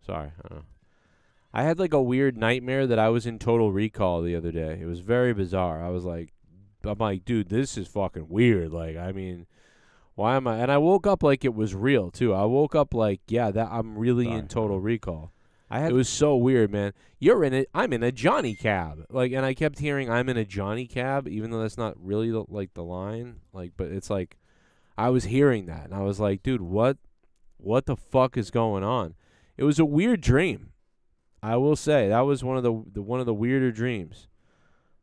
Sorry. I had like a weird nightmare that I was in Total Recall the other day. It was very bizarre. I'm like, dude, this is fucking weird. Like, I mean, why am I? And I woke up like it was real too. I woke up like, yeah, that I'm really in Total Recall. It was so weird, man. You're in it. I'm in a Johnny cab. Like, and I kept hearing I'm in a Johnny cab, even though that's not really like the line. Like, but it's like I was hearing that, and I was like, dude, what the fuck is going on? It was a weird dream. I will say that was one of the weirder dreams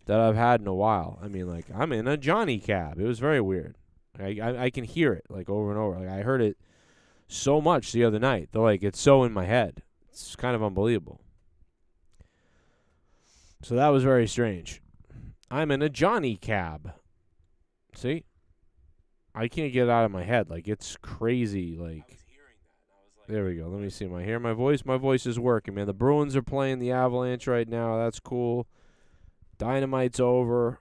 that I've had in a while. I mean, like, I'm in a Johnny cab. It was very weird. I can hear it like over and over. Like, I heard it so much the other night. Though, like, it's so in my head. It's kind of unbelievable. So that was very strange. I'm in a Johnny cab. See? I can't get it out of my head. Like, it's crazy. Like, there we go. Let me see. Am I hearing my voice? My voice is working, man. The Bruins are playing the Avalanche right now. That's cool. Dynamite's over.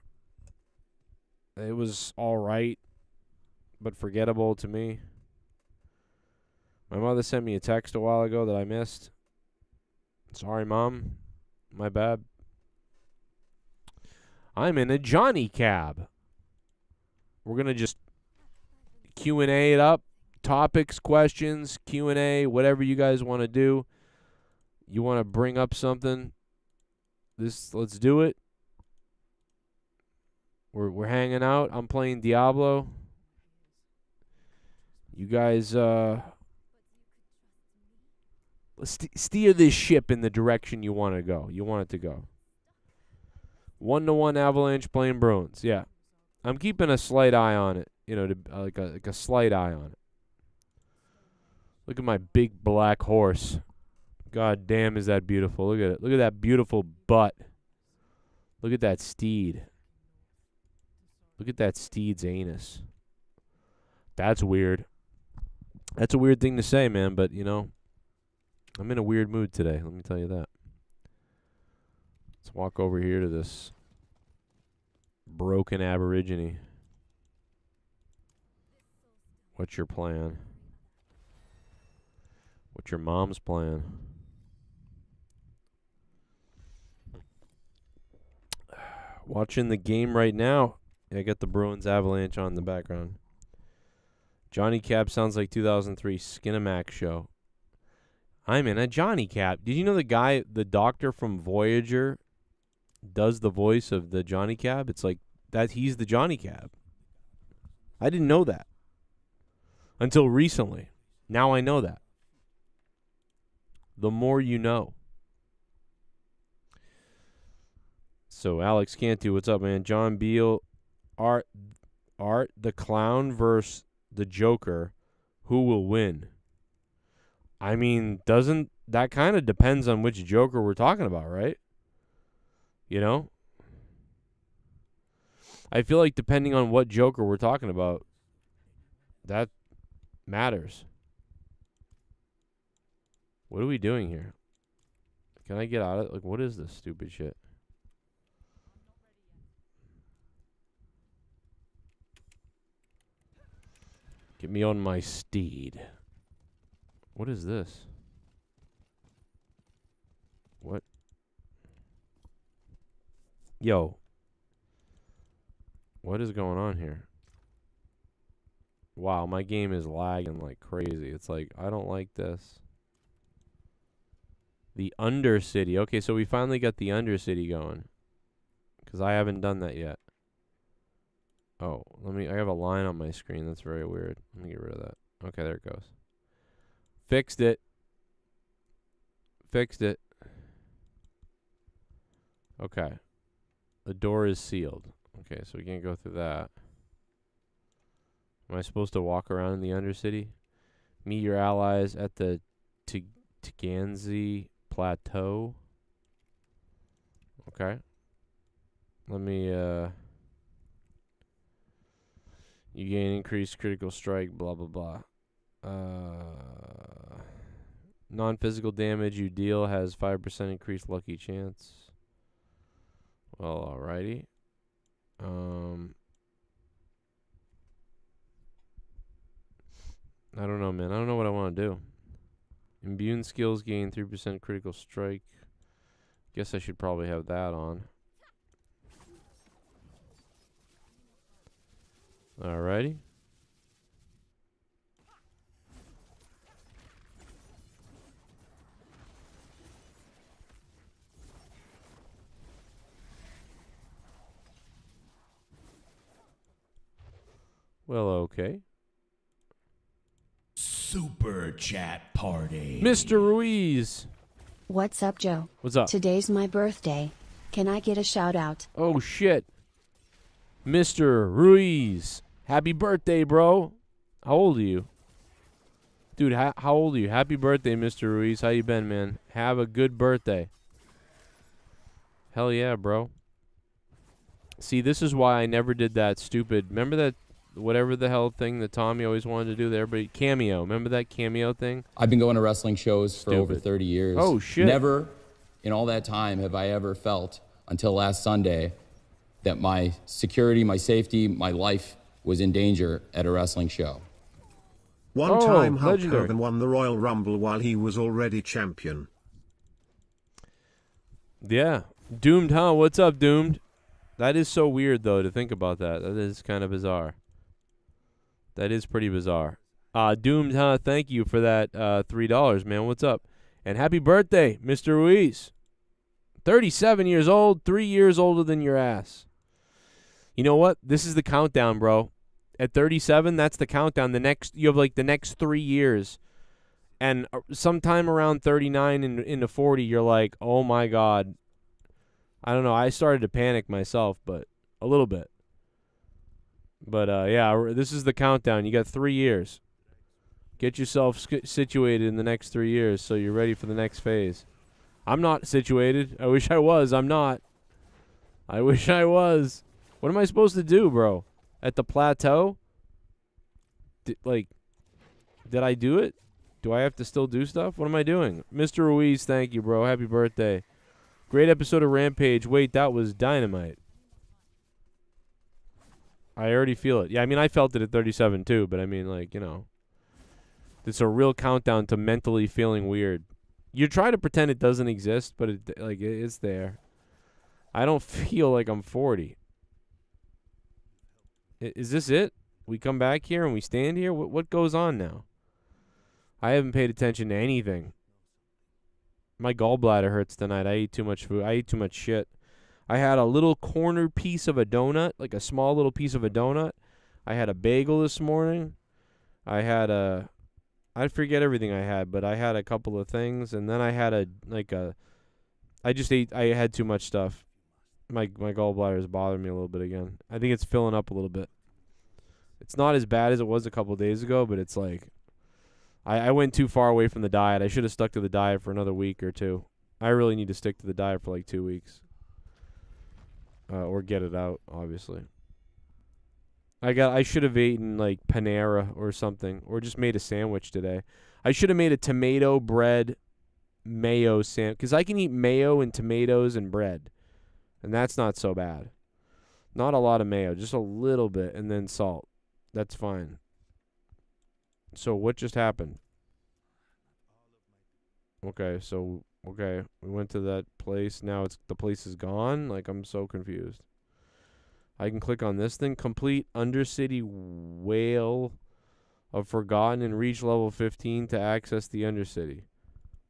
It was all right, but forgettable to me. My mother sent me a text a while ago that I missed. Sorry, Mom. My bad. I'm in a Johnny cab. We're going to just Q&A it up. Topics, questions, Q&A, whatever you guys want to do. You want to bring up something? Let's do it. We're hanging out. I'm playing Diablo. You guys steer this ship in the direction you want to go. You want it to go. 1-1 Avalanche playing Bruins. Yeah. I'm keeping a slight eye on it. You know, like a slight eye on it. Look at my big black horse. God damn, is that beautiful. Look at it. Look at that beautiful butt. Look at that steed. Look at that steed's anus. That's weird. That's a weird thing to say, man, but, you know, I'm in a weird mood today. Let me tell you that. Let's walk over here to this broken aborigine. What's your plan? What's your mom's plan? Watching the game right now. I got the Bruins Avalanche on in the background. Johnny Cab sounds like 2003 Skinamax show. I'm in a Johnny Cab. Did you know the doctor from Voyager, does the voice of the Johnny Cab? It's like that he's the Johnny Cab. I didn't know that until recently. Now I know that. The more you know. So Alex Cantu, what's up, man? John Beal, Art the Clown versus the Joker. Who will win? I mean, doesn't that kind of depends on which Joker we're talking about, right? You know? I feel like depending on what Joker we're talking about, that matters. What are we doing here? Can I get out of it? Like, what is this stupid shit? Get me on my steed. What is this? What? Yo. What is going on here? Wow, my game is lagging like crazy. It's like, I don't like this. The Undercity. Okay, so we finally got the Undercity going. Because I haven't done that yet. Oh, I have a line on my screen. That's very weird. Let me get rid of that. Okay, there it goes. Fixed it. Fixed it. Okay. The door is sealed. Okay, so we can't go through that. Am I supposed to walk around in the Undercity? Meet your allies at the Taganzi Plateau. Okay. Let me, you gain increased critical strike, blah, blah, blah. Non-physical damage you deal has 5% increased lucky chance. Well, alrighty. I don't know, man. I don't know what I want to do. Immune skills gain 3% critical strike. Guess I should probably have that on. Alrighty. Well, okay. Super chat party. Mr. Ruiz. What's up, Joe? What's up? Today's my birthday. Can I get a shout out? Oh, shit. Mr. Ruiz. Happy birthday, bro. How old are you? Dude, how old are you? Happy birthday, Mr. Ruiz. How you been, man? Have a good birthday. Hell yeah, bro. See, this is why I never did that stupid... Remember that whatever the hell thing that Tommy always wanted to do there? But cameo. Remember that cameo thing? I've been going to wrestling shows for over 30 years. Oh, shit. Never in all that time have I ever felt, until last Sunday, that my security, my safety, my life was in danger at a wrestling show. One time Hulk legendary. Hogan won the Royal Rumble while he was already champion. Yeah. Doomed, huh? What's up, Doomed? That is so weird, though, to think about that. That is kind of bizarre. That is pretty bizarre. Doomed, huh? Thank you for that $3, man. What's up? And happy birthday, Mr. Ruiz. 37 years old, 3 years older than your ass. You know what? This is the countdown, bro. At 37, that's the countdown. You have like the next 3 years. And sometime around 39 and into 40, you're like, oh my God. I don't know. I started to panic myself, but a little bit. But yeah, this is the countdown. You got 3 years. Get yourself situated in the next 3 years so you're ready for the next phase. I'm not situated. I wish I was. I'm not. I wish I was. What am I supposed to do, bro? At the plateau? Did I do it? Do I have to still do stuff? What am I doing? Mr. Ruiz, thank you, bro. Happy birthday. Great episode of Rampage. Wait, that was Dynamite. I already feel it. Yeah, I mean, I felt it at 37 too, but I mean, like, you know. It's a real countdown to mentally feeling weird. You try to pretend it doesn't exist, but it's there. I don't feel like I'm 40. Is this it? We come back here and we stand here? What goes on now? I haven't paid attention to anything. My gallbladder hurts tonight. I ate too much food. I ate too much shit. I had a little corner piece of a donut, like a small little piece of a donut. I had a bagel this morning. I forget everything I had, but I had a couple of things, and then I had I had too much stuff. My gallbladder is bothering me a little bit again. I think it's filling up a little bit. It's not as bad as it was a couple of days ago, but it's like, I went too far away from the diet. I should have stuck to the diet for another week or two. I really need to stick to the diet for like 2 weeks. Or get it out, obviously. I should have eaten like Panera or something, or just made a sandwich today. I should have made a tomato bread mayo sandwich, because I can eat mayo and tomatoes and bread, and that's not so bad. Not a lot of mayo, just a little bit, and then salt. That's fine. So what just happened? Okay, we went to that place. Now the place is gone. Like, I'm so confused. I can click on this thing. Complete Undercity Whale of Forgotten and reach level 15 to access the Undercity.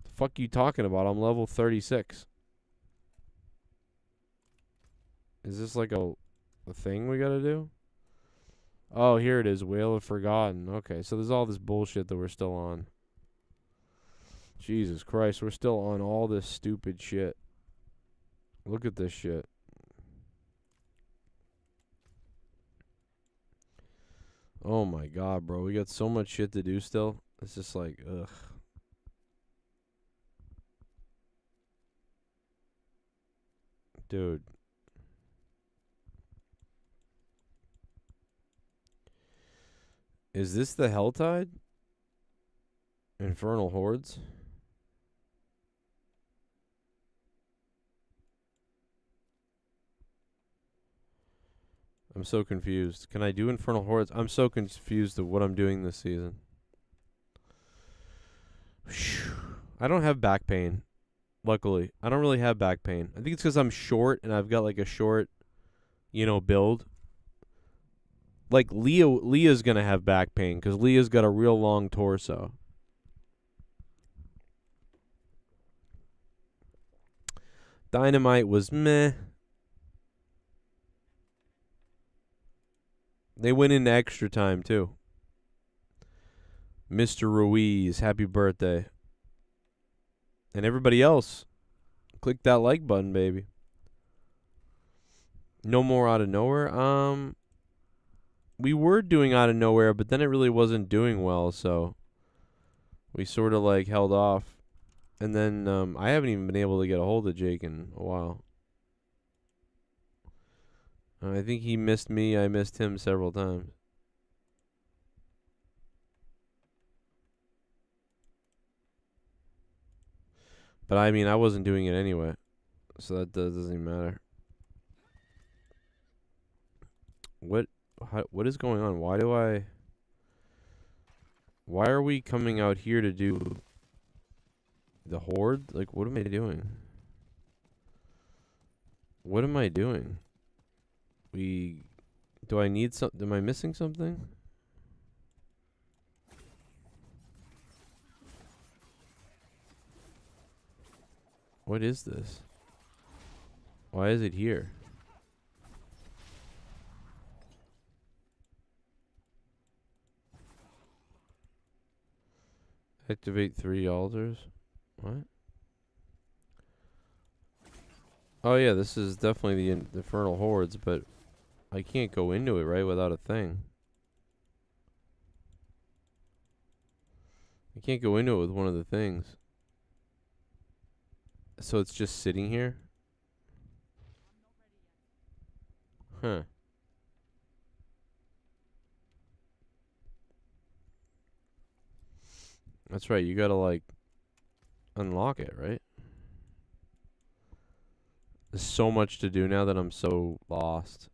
The fuck you talking about? I'm level 36. Is this like a thing we gotta do? Oh, here it is. Whale of Forgotten. Okay, so there's all this bullshit that we're still on. Jesus Christ, we're still on all this stupid shit. Look at this shit. Oh my God, bro. We got so much shit to do still. It's just like, ugh. Dude. Is this the Helltide? Infernal Hordes? I'm so confused. Can I do Infernal Hordes? I'm so confused of what I'm doing this season. Whew. I don't have back pain. Luckily, I don't really have back pain. I think it's because I'm short and I've got like a short, build. Like Leah's gonna have back pain because Leah's got a real long torso. Dynamite was meh. They went into extra time too. Mr. Ruiz, happy birthday. And everybody else, click that like button, baby. No more out of nowhere. We were doing out of nowhere, but then it really wasn't doing well, so we sort of like held off. And then I haven't even been able to get a hold of Jake in a while. I think he missed me. I missed him several times. But I mean, I wasn't doing it anyway, so that doesn't even matter. What is going on? Why are we coming out here to do the horde? Like, what am I doing? What am I doing? Do I need something? Am I missing something? What is this? Why is it here? Activate 3 altars. What? Oh yeah, this is definitely the Infernal Hordes, but I can't go into it, right, without a thing. I can't go into it with one of the things. So it's just sitting here? Huh. That's right, you gotta, like, unlock it, right? There's so much to do now that I'm so lost.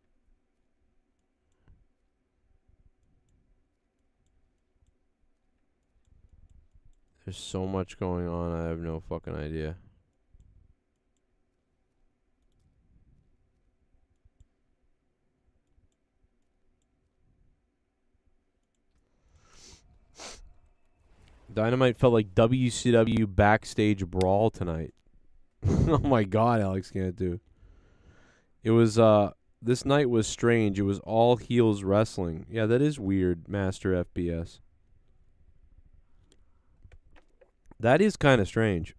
There's so much going on, I have no fucking idea. Dynamite felt like WCW backstage brawl tonight. Oh my god, Alex can't do. It was this night was strange. It was all heels wrestling. Yeah, that is weird, Master FPS. That is kind of strange.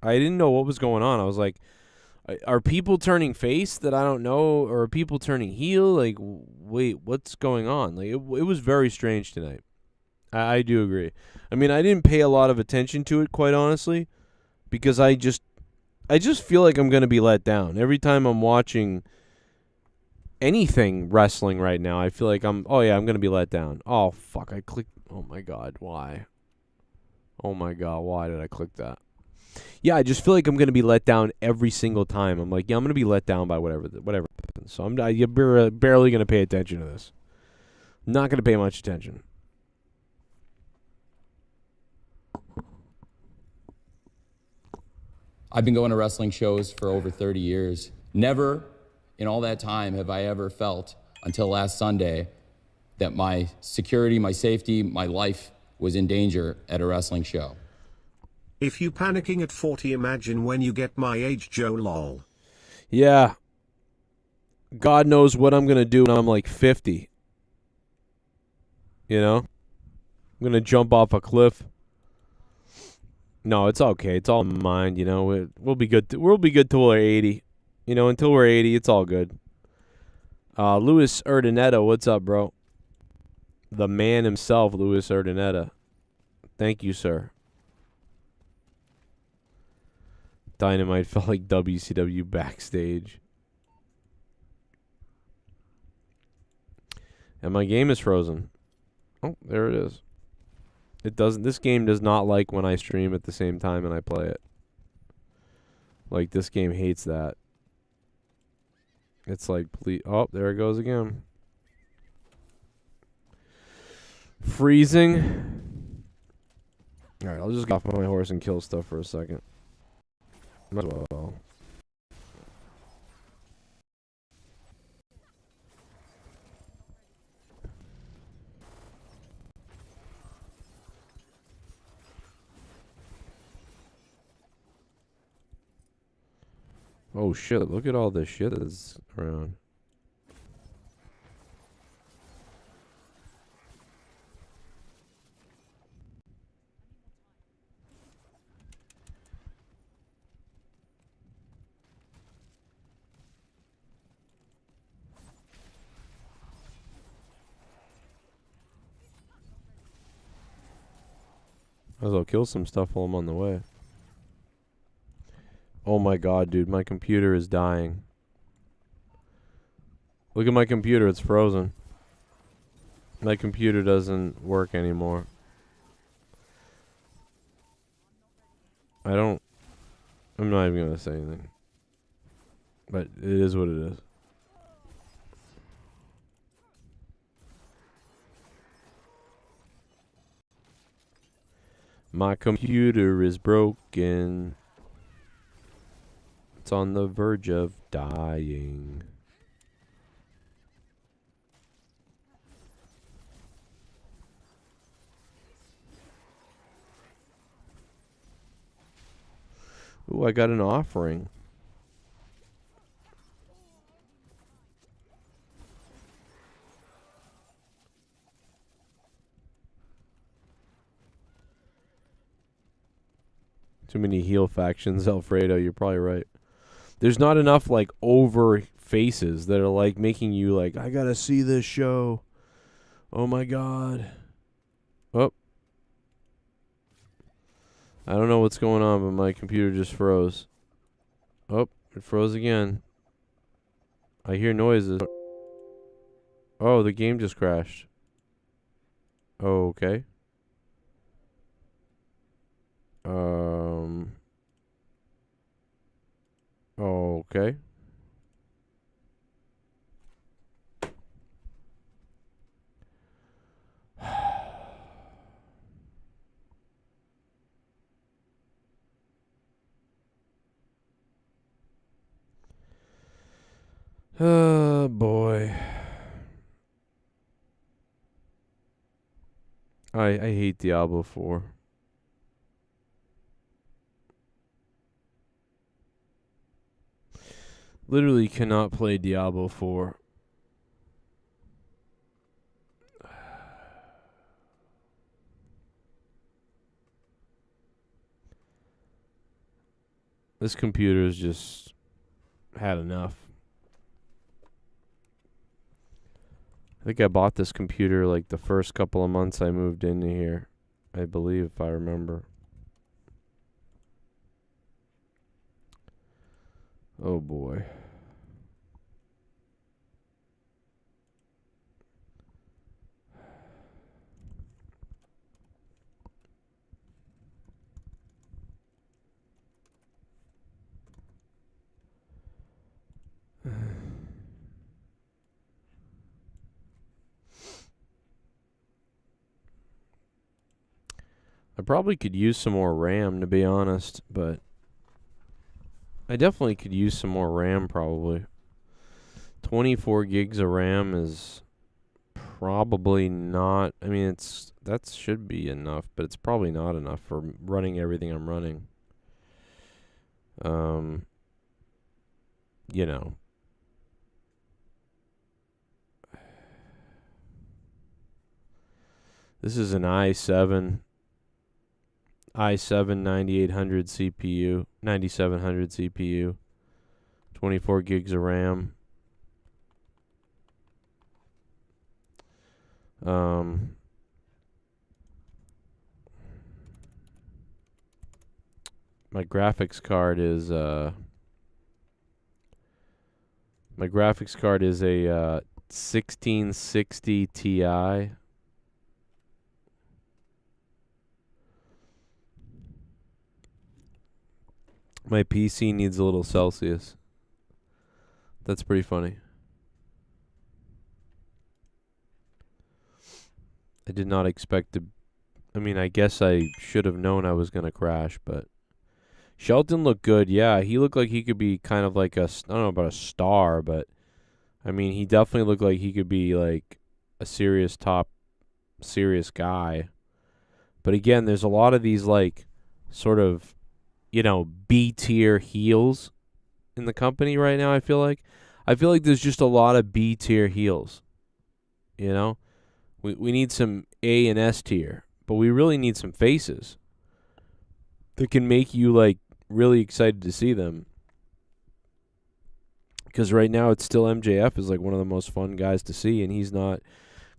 I didn't know what was going on. I was like, are people turning face that I don't know, or are people turning heel? Like, wait, what's going on? Like, it was very strange tonight. I do agree. I mean, I didn't pay a lot of attention to it, quite honestly, because I just feel like I'm going to be let down. Every time I'm watching anything wrestling right now, I feel like I'm going to be let down. Oh, fuck, I clicked. Oh, my God, why? Oh, my God, why did I click that? Yeah, I just feel like I'm going to be let down every single time. I'm like, yeah, I'm going to be let down by whatever happens. So you're barely going to pay attention to this. Not going to pay much attention. I've been going to wrestling shows for over 30 years. Never in all that time have I ever felt, until last Sunday, that my security, my safety, my life was in danger at a wrestling show. If you panicking at 40, imagine when you get my age, Joe, lol. Yeah. God knows what I'm going to do when I'm like 50. You know? I'm going to jump off a cliff. No, it's okay. It's all in mind, you know. We'll be good. We'll be good till we're 80. You know, until we're 80, it's all good. Luis Urdaneta, what's up, bro? The man himself, Luis Urdaneta. Thank you, sir. Dynamite felt like WCW backstage. And my game is frozen. Oh, there it is. It doesn't. This game does not like when I stream at the same time and I play it. Like, this game hates that. It's like, please. Oh, there it goes again. Freezing. Alright, I'll just get off my horse and kill stuff for a second. Might as well. Oh shit, look at all this shit that's around. Might as well kill some stuff while I'm on the way. Oh my god, dude, my computer is dying. Look at my computer, it's frozen. My computer doesn't work anymore. I'm not even gonna say anything. But it is what it is. My computer is broken. It's on the verge of dying. Ooh, I got an offering. Too many heel factions, Alfredo. You're probably right. There's not enough, like, over faces that are, like, making you, like, I gotta see this show. Oh, my God. Oh. I don't know what's going on, but my computer just froze. Oh, it froze again. I hear noises. Oh, the game just crashed. Oh, okay. Okay. Oh, boy. I hate Diablo IV. Literally cannot play Diablo IV. This computer's just had enough. I think I bought this computer like the first couple of months I moved into here. I believe, if I remember. Oh boy. I probably could use some more RAM, to be honest, but I definitely could use some more RAM, probably. 24 gigs of RAM is probably not, I mean, that should be enough, but it's probably not enough for running everything I'm running. You know. This is an i7 9800 CPU, 9700 CPU, 24 gigs of RAM. My graphics card is a 1660 Ti. My PC needs a little Celsius. That's pretty funny. I did not expect to I mean, I guess I should have known I was going to crash, but Shelton looked good. Yeah, he looked like he could be kind of like I don't know about a star, but I mean, he definitely looked like he could be like a serious guy. But again, there's a lot of these like sort of, B tier heels in the company right now. I feel like there's just a lot of B tier heels. We need some A and S tier, but we really need some faces that can make you like really excited to see them. Because right now it's still MJF is like one of the most fun guys to see, and he's not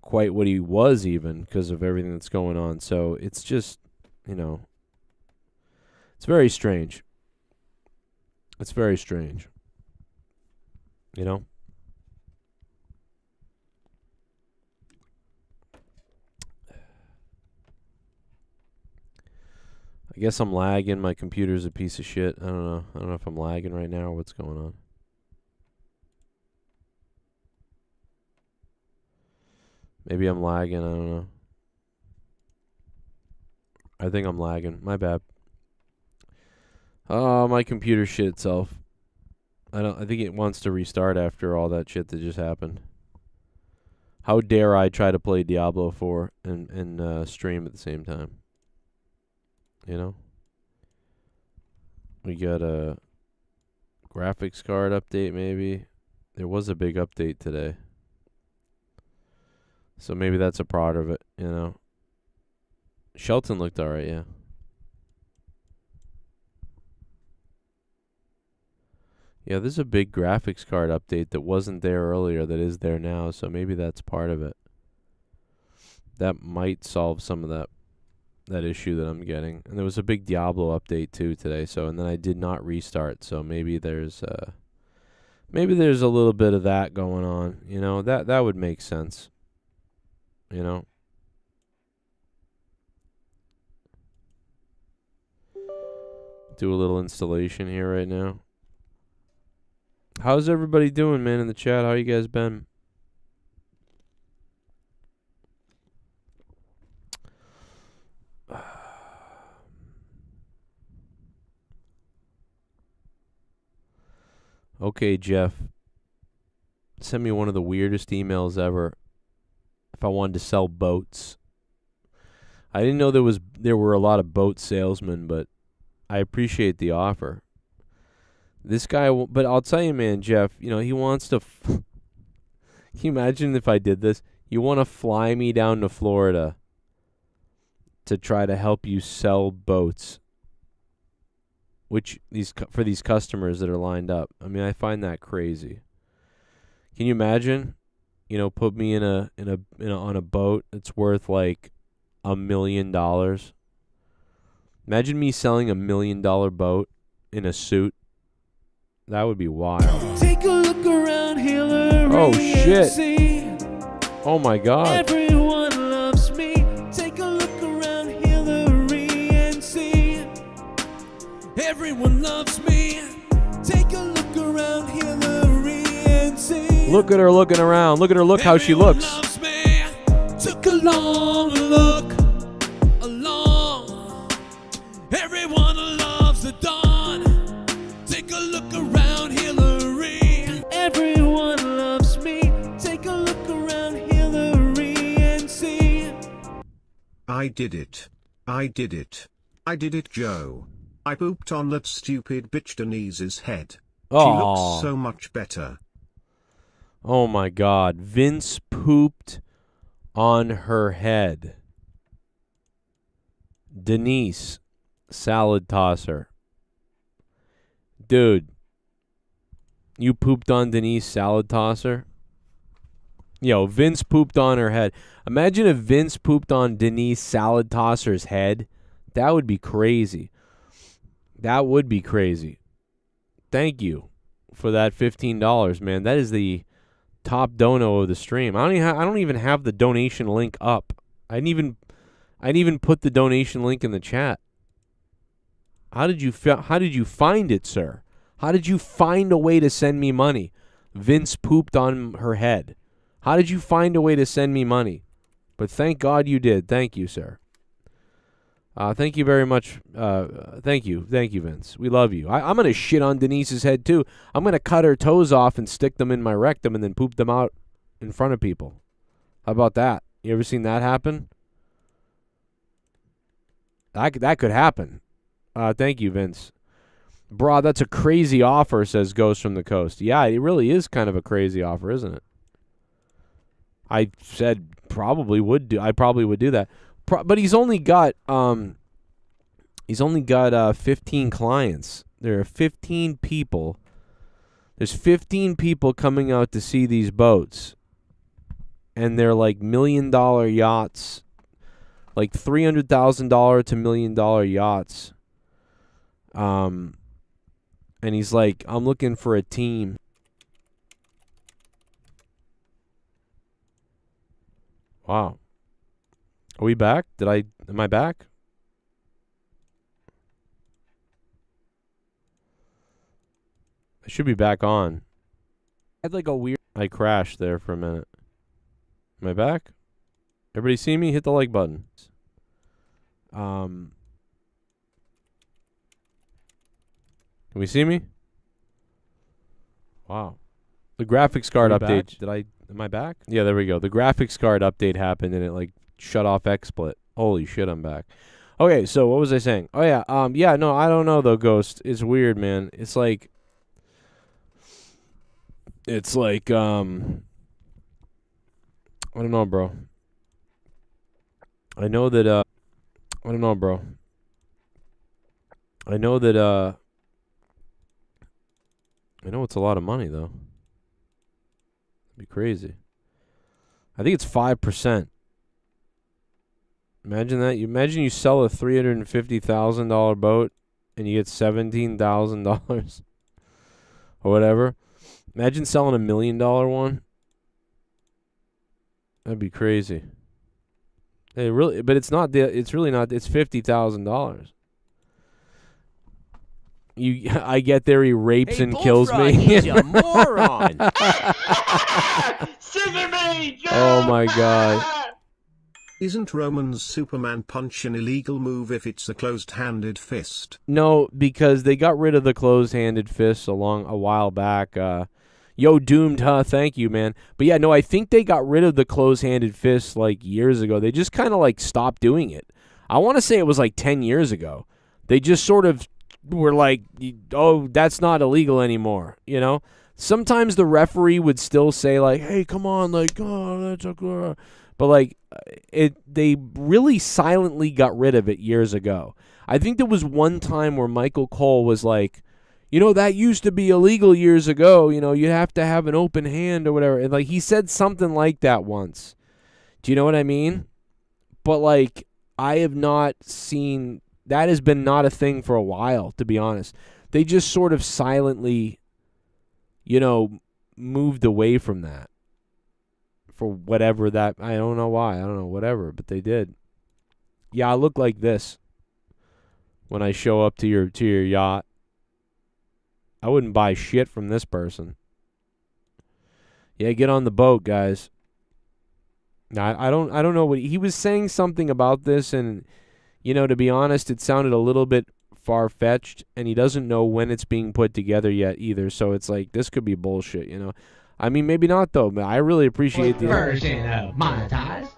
quite what he was even because of everything that's going on. So it's just, it's very strange. It's very strange. I guess I'm lagging. My computer's a piece of shit. I don't know. I don't know if I'm lagging right now or what's going on. Maybe I'm lagging. I don't know. I think I'm lagging. My bad. Oh, my computer shit itself. I think it wants to restart after all that shit that just happened. How dare I try to play Diablo IV and stream at the same time? We got a graphics card update maybe. There was a big update today. So maybe that's a part of it, Shelton looked alright, yeah. Yeah, there's a big graphics card update that wasn't there earlier that is there now, so maybe that's part of it. That might solve some of that issue that I'm getting. And there was a big Diablo update too today, and then I did not restart, so maybe there's a little bit of that going on, that would make sense. Do a little installation here right now. How's everybody doing, man, in the chat? How you guys been? Okay, Jeff. Send me one of the weirdest emails ever. If I wanted to sell boats. I didn't know there were a lot of boat salesmen, but I appreciate the offer. This guy, but I'll tell you, man, Jeff, he wants to. Can you imagine if I did this? You want to fly me down to Florida to try to help you sell boats, for these customers that are lined up. I mean, I find that crazy. Can you imagine? Put me on a boat that's worth like $1 million. Imagine me selling $1 million boat in a suit. That would be wild. Take a look around Hillary. Oh shit. Oh my god. Everyone loves me. Take a look around Hillary and see. Everyone loves me. Take a look around Hillary and see. Look at her looking around. Look at her. Look how she looks. Loves me. Took a long look. Everyone loves the dawn. Take a look around Hillary. Everyone loves me. Take a look around Hillary and see. I did it. I did it. I did it, Joe. I pooped on that stupid bitch Denise's head. She looks so much better. Oh my god. Vince pooped on her head. Denise, salad tosser. Dude, you pooped on Denise, salad tosser? Yo, Vince pooped on her head. Imagine if Vince pooped on Denise, salad tosser's head. That would be crazy. That would be crazy. Thank you for that $15, man. That is the top dono of the stream. I don't even have the donation link up. I didn't even put the donation link in the chat. How did you find it, sir? How did you find a way to send me money? Vince pooped on her head. How did you find a way to send me money? But thank God you did. Thank you, sir. Thank you very much. Thank you, Vince. We love you. I'm gonna shit on Denise's head too. I'm gonna cut her toes off and stick them in my rectum and then poop them out in front of people. How about that? You ever seen that happen? That could happen. Thank you, Vince. Bro, that's a crazy offer, says Ghost from the Coast. Yeah, it really is kind of a crazy offer, isn't it? I said probably would do. I probably would do that. But he's only got 15 clients. There are 15 people. There's 15 people coming out to see these boats. And they're like $1 million yachts. Like $300,000 to $1 million yachts. And he's like, I'm looking for a team. Wow. Are we back? Am I back? I should be back on. I had like a weird... I crashed there for a minute. Am I back? Everybody see me? Hit the like button. Can we see me? Wow. The graphics card update. Am I back? Yeah, there we go. The graphics card update happened and it like shut off XSplit. Holy shit, I'm back. Okay, so what was I saying? Oh yeah, yeah, no, I don't know though, Ghost. It's weird, man. It's like I don't know, bro. I know that I don't know, bro. I know that I know it's a lot of money though. It'd be crazy. I think it's 5%. Imagine that. Imagine you sell a $350,000 boat and you get $17,000 or whatever. Imagine selling $1 million one. That'd be crazy. But it's not. It's really not. It's $50,000. I get there. He rapes and kills me. He's a moron. Oh my god. Isn't Roman's Superman punch an illegal move if it's a closed-handed fist? No, because they got rid of the closed-handed fists a while back. Yo, Doomed, huh? Thank you, man. But yeah, no, I think they got rid of the closed-handed fists like years ago. They just kind of like stopped doing it. I want to say it was like 10 years ago. They just sort of were like, oh, that's not illegal anymore, you know? Sometimes the referee would still say like, hey, come on, like, oh, that's okay. But like, they really silently got rid of it years ago. I think there was one time where Michael Cole was like, you know, that used to be illegal years ago. You know, you have to have an open hand or whatever. And like, he said something like that once. Do you know what I mean? But like, I have not seen, that has been not a thing for a while, to be honest. They just sort of silently, you know, moved away from that. For whatever that, I don't know why, I don't know, whatever, but they did. Yeah, I look like this when I show up to your yacht. I wouldn't buy shit from this person. Yeah, get on the boat, guys. Now, I don't know what he was saying something about this, and you know, to be honest, it sounded a little bit far-fetched, and he doesn't know when it's being put together yet either. So it's like, this could be bullshit, you know. I mean, maybe not though, but I really appreciate the version of monetize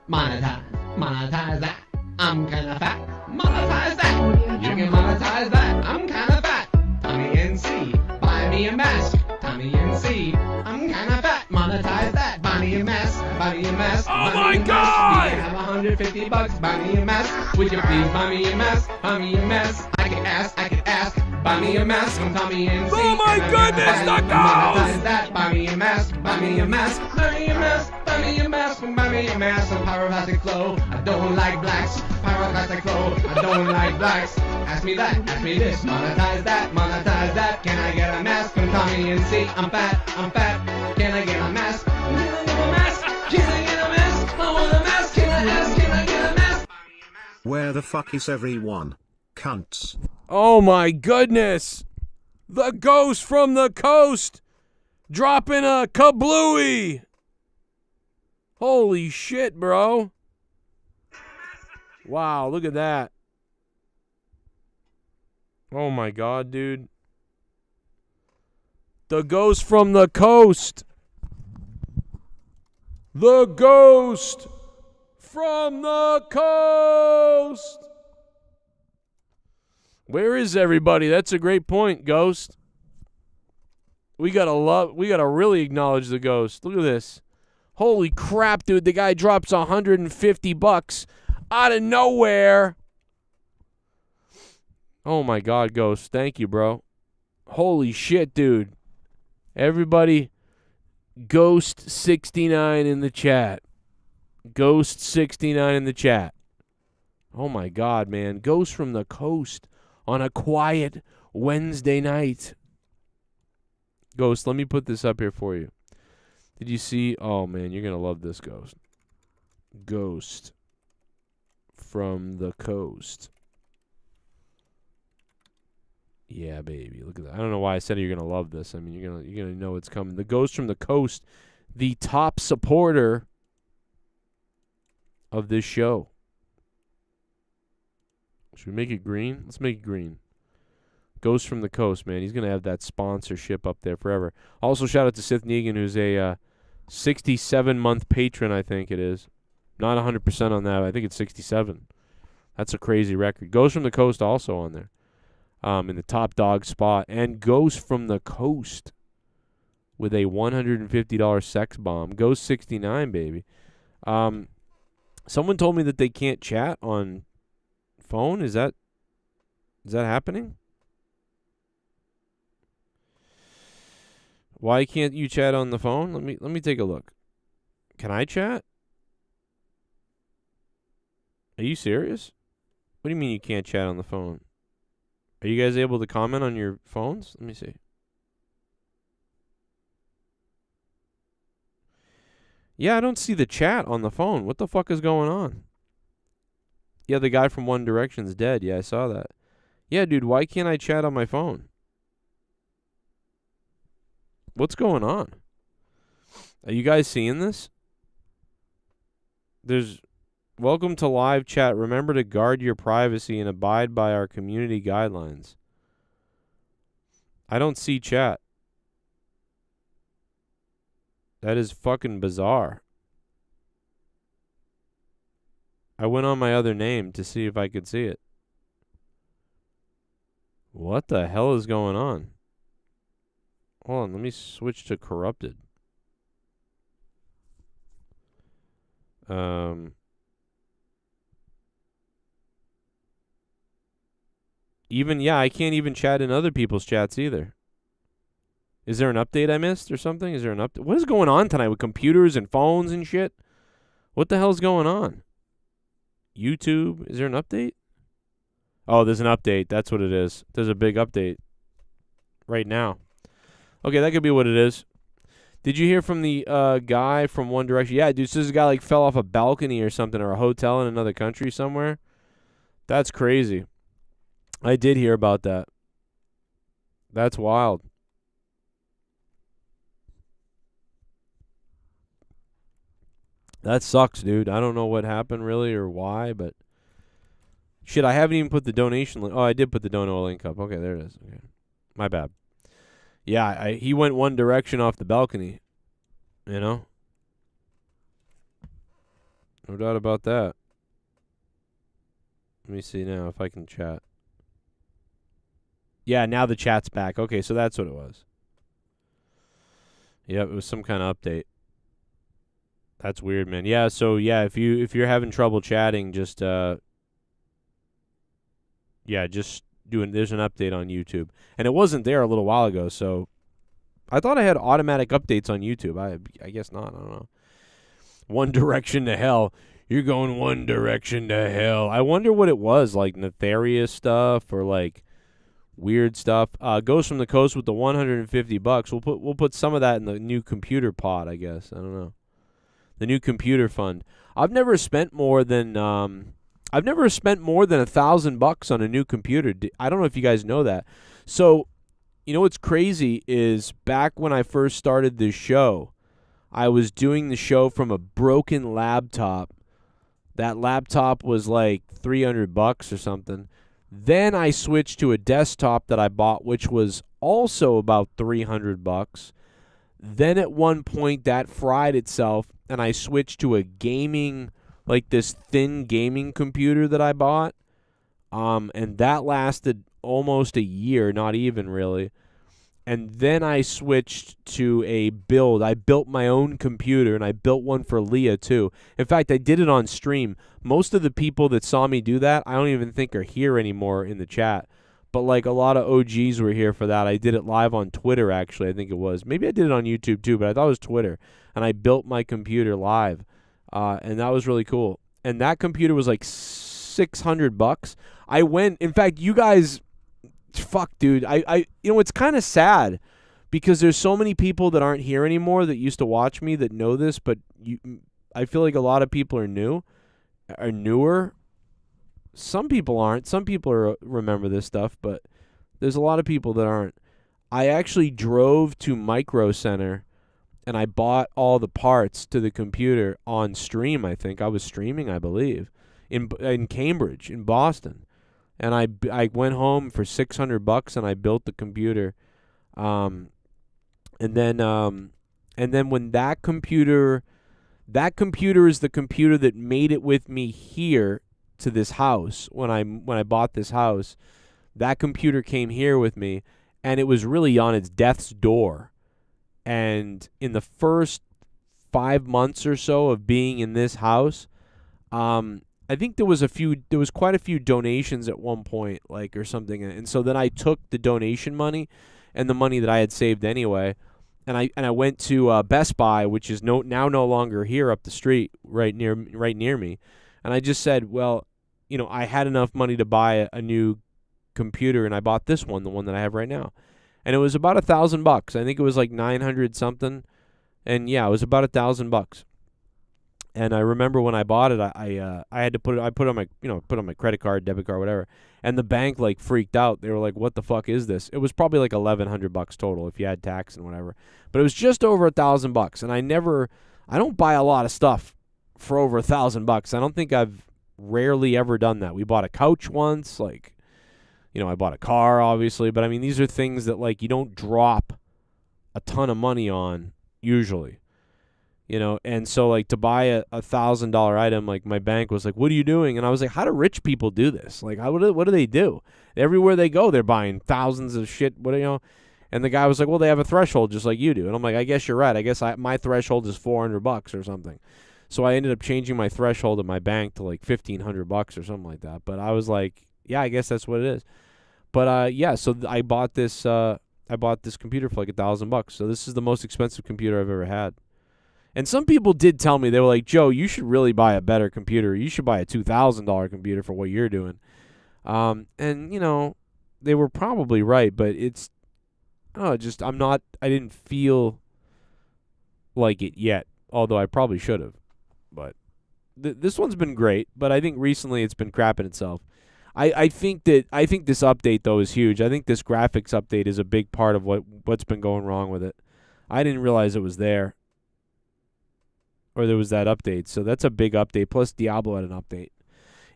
that. I'm kinda fat. Monetize that. You can monetize that. I'm kinda fat. Tommy NC, buy me a mask. Tommy NC, I'm kinda fat. Monetize that. Buy me a mask. Buy me a mask. Oh my God! You can have $150. Buy me a mask. Would you please buy me a mask? Buy me a mask. I could ask. Buy me a mask from Tommy NC. Oh my goodness, the ghost! Monetize that. Buy me a mask. Buy me a mask. Buy me a mask. Buy me a mask. Buy me a mask. Some pyroclastic flow. I don't like blacks. Pyroclastic flow. I don't like blacks. Ask me that. Ask me this. Monetize that. Monetize that. Can I get a mask from Tommy NC? I'm fat. Can I get a mask? Can I get a mask? Can I get a mask? I want a mask. Can I ask? Can I get a mask? Where the fuck is everyone? Cunts. Oh my goodness! The ghost from the coast dropping a kablooey! Holy shit, bro. Wow, look at that. Oh my God, dude. The ghost from the coast. The ghost from the coast. Where is everybody? That's a great point, Ghost. We gotta really acknowledge the ghost. Look at this. Holy crap, dude. The guy drops $150 out of nowhere. Oh my God, Ghost. Thank you, bro. Holy shit, dude. Everybody, Ghost69 in the chat. Ghost69 in the chat. Oh my God, man. Ghost from the coast on a quiet Wednesday night. Ghost, let me put this up here for you. Did you see? Oh, man, you're going to love this, Ghost. Ghost from the coast. Yeah, baby. Look at that. I don't know why I said you're going to love this. I mean, you're gonna know it's coming. The Ghost from the coast, the top supporter of this show. Should we make it green? Let's make it green. Ghost from the coast, man. He's going to have that sponsorship up there forever. Also, shout out to Sith Negan, who's a 67-month patron, I think it is. Not 100% on that. I think it's 67. That's a crazy record. Ghost from the coast also on there. In the top dog spot. And Ghost from the coast with a $150 sex bomb. Ghost 69, baby. Someone told me that they can't chat on phone. Is that happening? Why can't you chat on the phone? Let me take a look. Can I chat? Are you serious? What do you mean you can't chat on the phone? Are you guys able to comment on your phones? Let me see. Yeah, I don't see the chat on the phone. What the fuck is going on? Yeah, the guy from One Direction's dead. Yeah, I saw that. Yeah, dude, why can't I chat on my phone? What's going on? Are you guys seeing this? Welcome to live chat. Remember to guard your privacy and abide by our community guidelines. I don't see chat. That is fucking bizarre. I went on my other name to see if I could see it. What the hell is going on? Hold on, let me switch to corrupted. I can't even chat in other people's chats either. Is there an update I missed or something? Is there an update? What is going on tonight with computers and phones and shit? What the hell's going on? YouTube, is there an update? Oh, there's an update. That's what it is. There's a big update right now. Okay, that could be what it is. Did you hear from the guy from One Direction? Yeah, dude, so this guy fell off a balcony or something, or a hotel in another country somewhere. That's crazy. I did hear about that. That's wild. That sucks, dude. I don't know what happened really or why, but shit, I haven't even put the donation link. Oh, I did put the dono link up. Okay, there it is. Okay. My bad. Yeah, he went One Direction off the balcony. You know? No doubt about that. Let me see now if I can chat. Yeah, now the chat's back. Okay, so that's what it was. Yep, it was some kind of update. That's weird, man. Yeah, so yeah, if you're having trouble chatting, just there's an update on YouTube. And it wasn't there a little while ago, so I thought I had automatic updates on YouTube. I guess not. I don't know. One Direction to hell. You're going One Direction to hell. I wonder what it was, like nefarious stuff or like weird stuff. Goes from the coast with the $150. We'll put some of that in the new computer pot, I guess. I don't know. The new computer fund. I've never spent more than $1,000 on a new computer. I don't know if you guys know that. So, you know what's crazy is back when I first started this show, I was doing the show from a broken laptop. That laptop was like $300 or something. Then I switched to a desktop that I bought, which was also about $300. Then at one point that fried itself, and I switched to a gaming, like this thin gaming computer that I bought. And that lasted almost a year, not even really. And then I switched to a build. I built my own computer, and I built one for Leah too. In fact, I did it on stream. Most of the people that saw me do that, I don't even think are here anymore in the chat. But like a lot of OGs were here for that. I did it live on Twitter, actually, I think it was. Maybe I did it on YouTube too, but I thought it was Twitter. And I built my computer live, and that was really cool. And that computer was like $600. I went, in fact, you guys... Fuck, dude. I it's kind of sad because there's so many people that aren't here anymore that used to watch me that know this, but I feel like a lot of people are newer. Some people aren't. Some people remember this stuff, but there's a lot of people that aren't. I actually drove to Micro Center and I bought all the parts to the computer on stream, I think. I was streaming, I believe, in Cambridge, in Boston. And I went home for $600 and I built the computer, and then when that computer is the computer that made it with me here to this house when I bought this house. That computer came here with me, and it was really on its death's door. And in the first 5 months or so of being in this house, I think there was quite a few donations at one point, like, or something, and so then I took the donation money and the money that I had saved anyway, and I went to Best Buy, which is no longer here up the street, right near me, and I just said, well, I had enough money to buy a new computer, and I bought this one, the one that I have right now, and it was about $1,000. I think it was like 900 something, and yeah, it was about $1,000. And I remember when I bought it, I had to put it on my credit card, debit card, whatever. And the bank like freaked out. They were like, "What the fuck is this?" It was probably like $1,100 total if you had tax and whatever. But it was just over $1,000. And I don't buy a lot of stuff for over $1,000. I don't think I've rarely ever done that. We bought a couch once, like, I bought a car obviously, but I mean these are things that like you don't drop a ton of money on usually. And so like to buy a $1,000 item, like my bank was like, "What are you doing?" And I was like, "How do rich people do this? Like, what do they do? Everywhere they go, they're buying thousands of shit. And the guy was like, "Well, they have a threshold just like you do." And I'm like, "I guess you're right. I guess my threshold is $400 or something." So I ended up changing my threshold at my bank to like $1,500 or something like that. But I was like, "Yeah, I guess that's what it is." But yeah, so I bought this computer for like $1,000. So this is the most expensive computer I've ever had. And some people did tell me, they were like, "Joe, you should really buy a better computer. You should buy a $2,000 computer for what you're doing." And, they were probably right, but I didn't feel like it yet, although I probably should have. But this one's been great, but I think recently it's been crapping itself. I think this update, though, is huge. I think this graphics update is a big part of what's been going wrong with it. I didn't realize it was there. Or there was that update. So that's a big update. Plus Diablo had an update.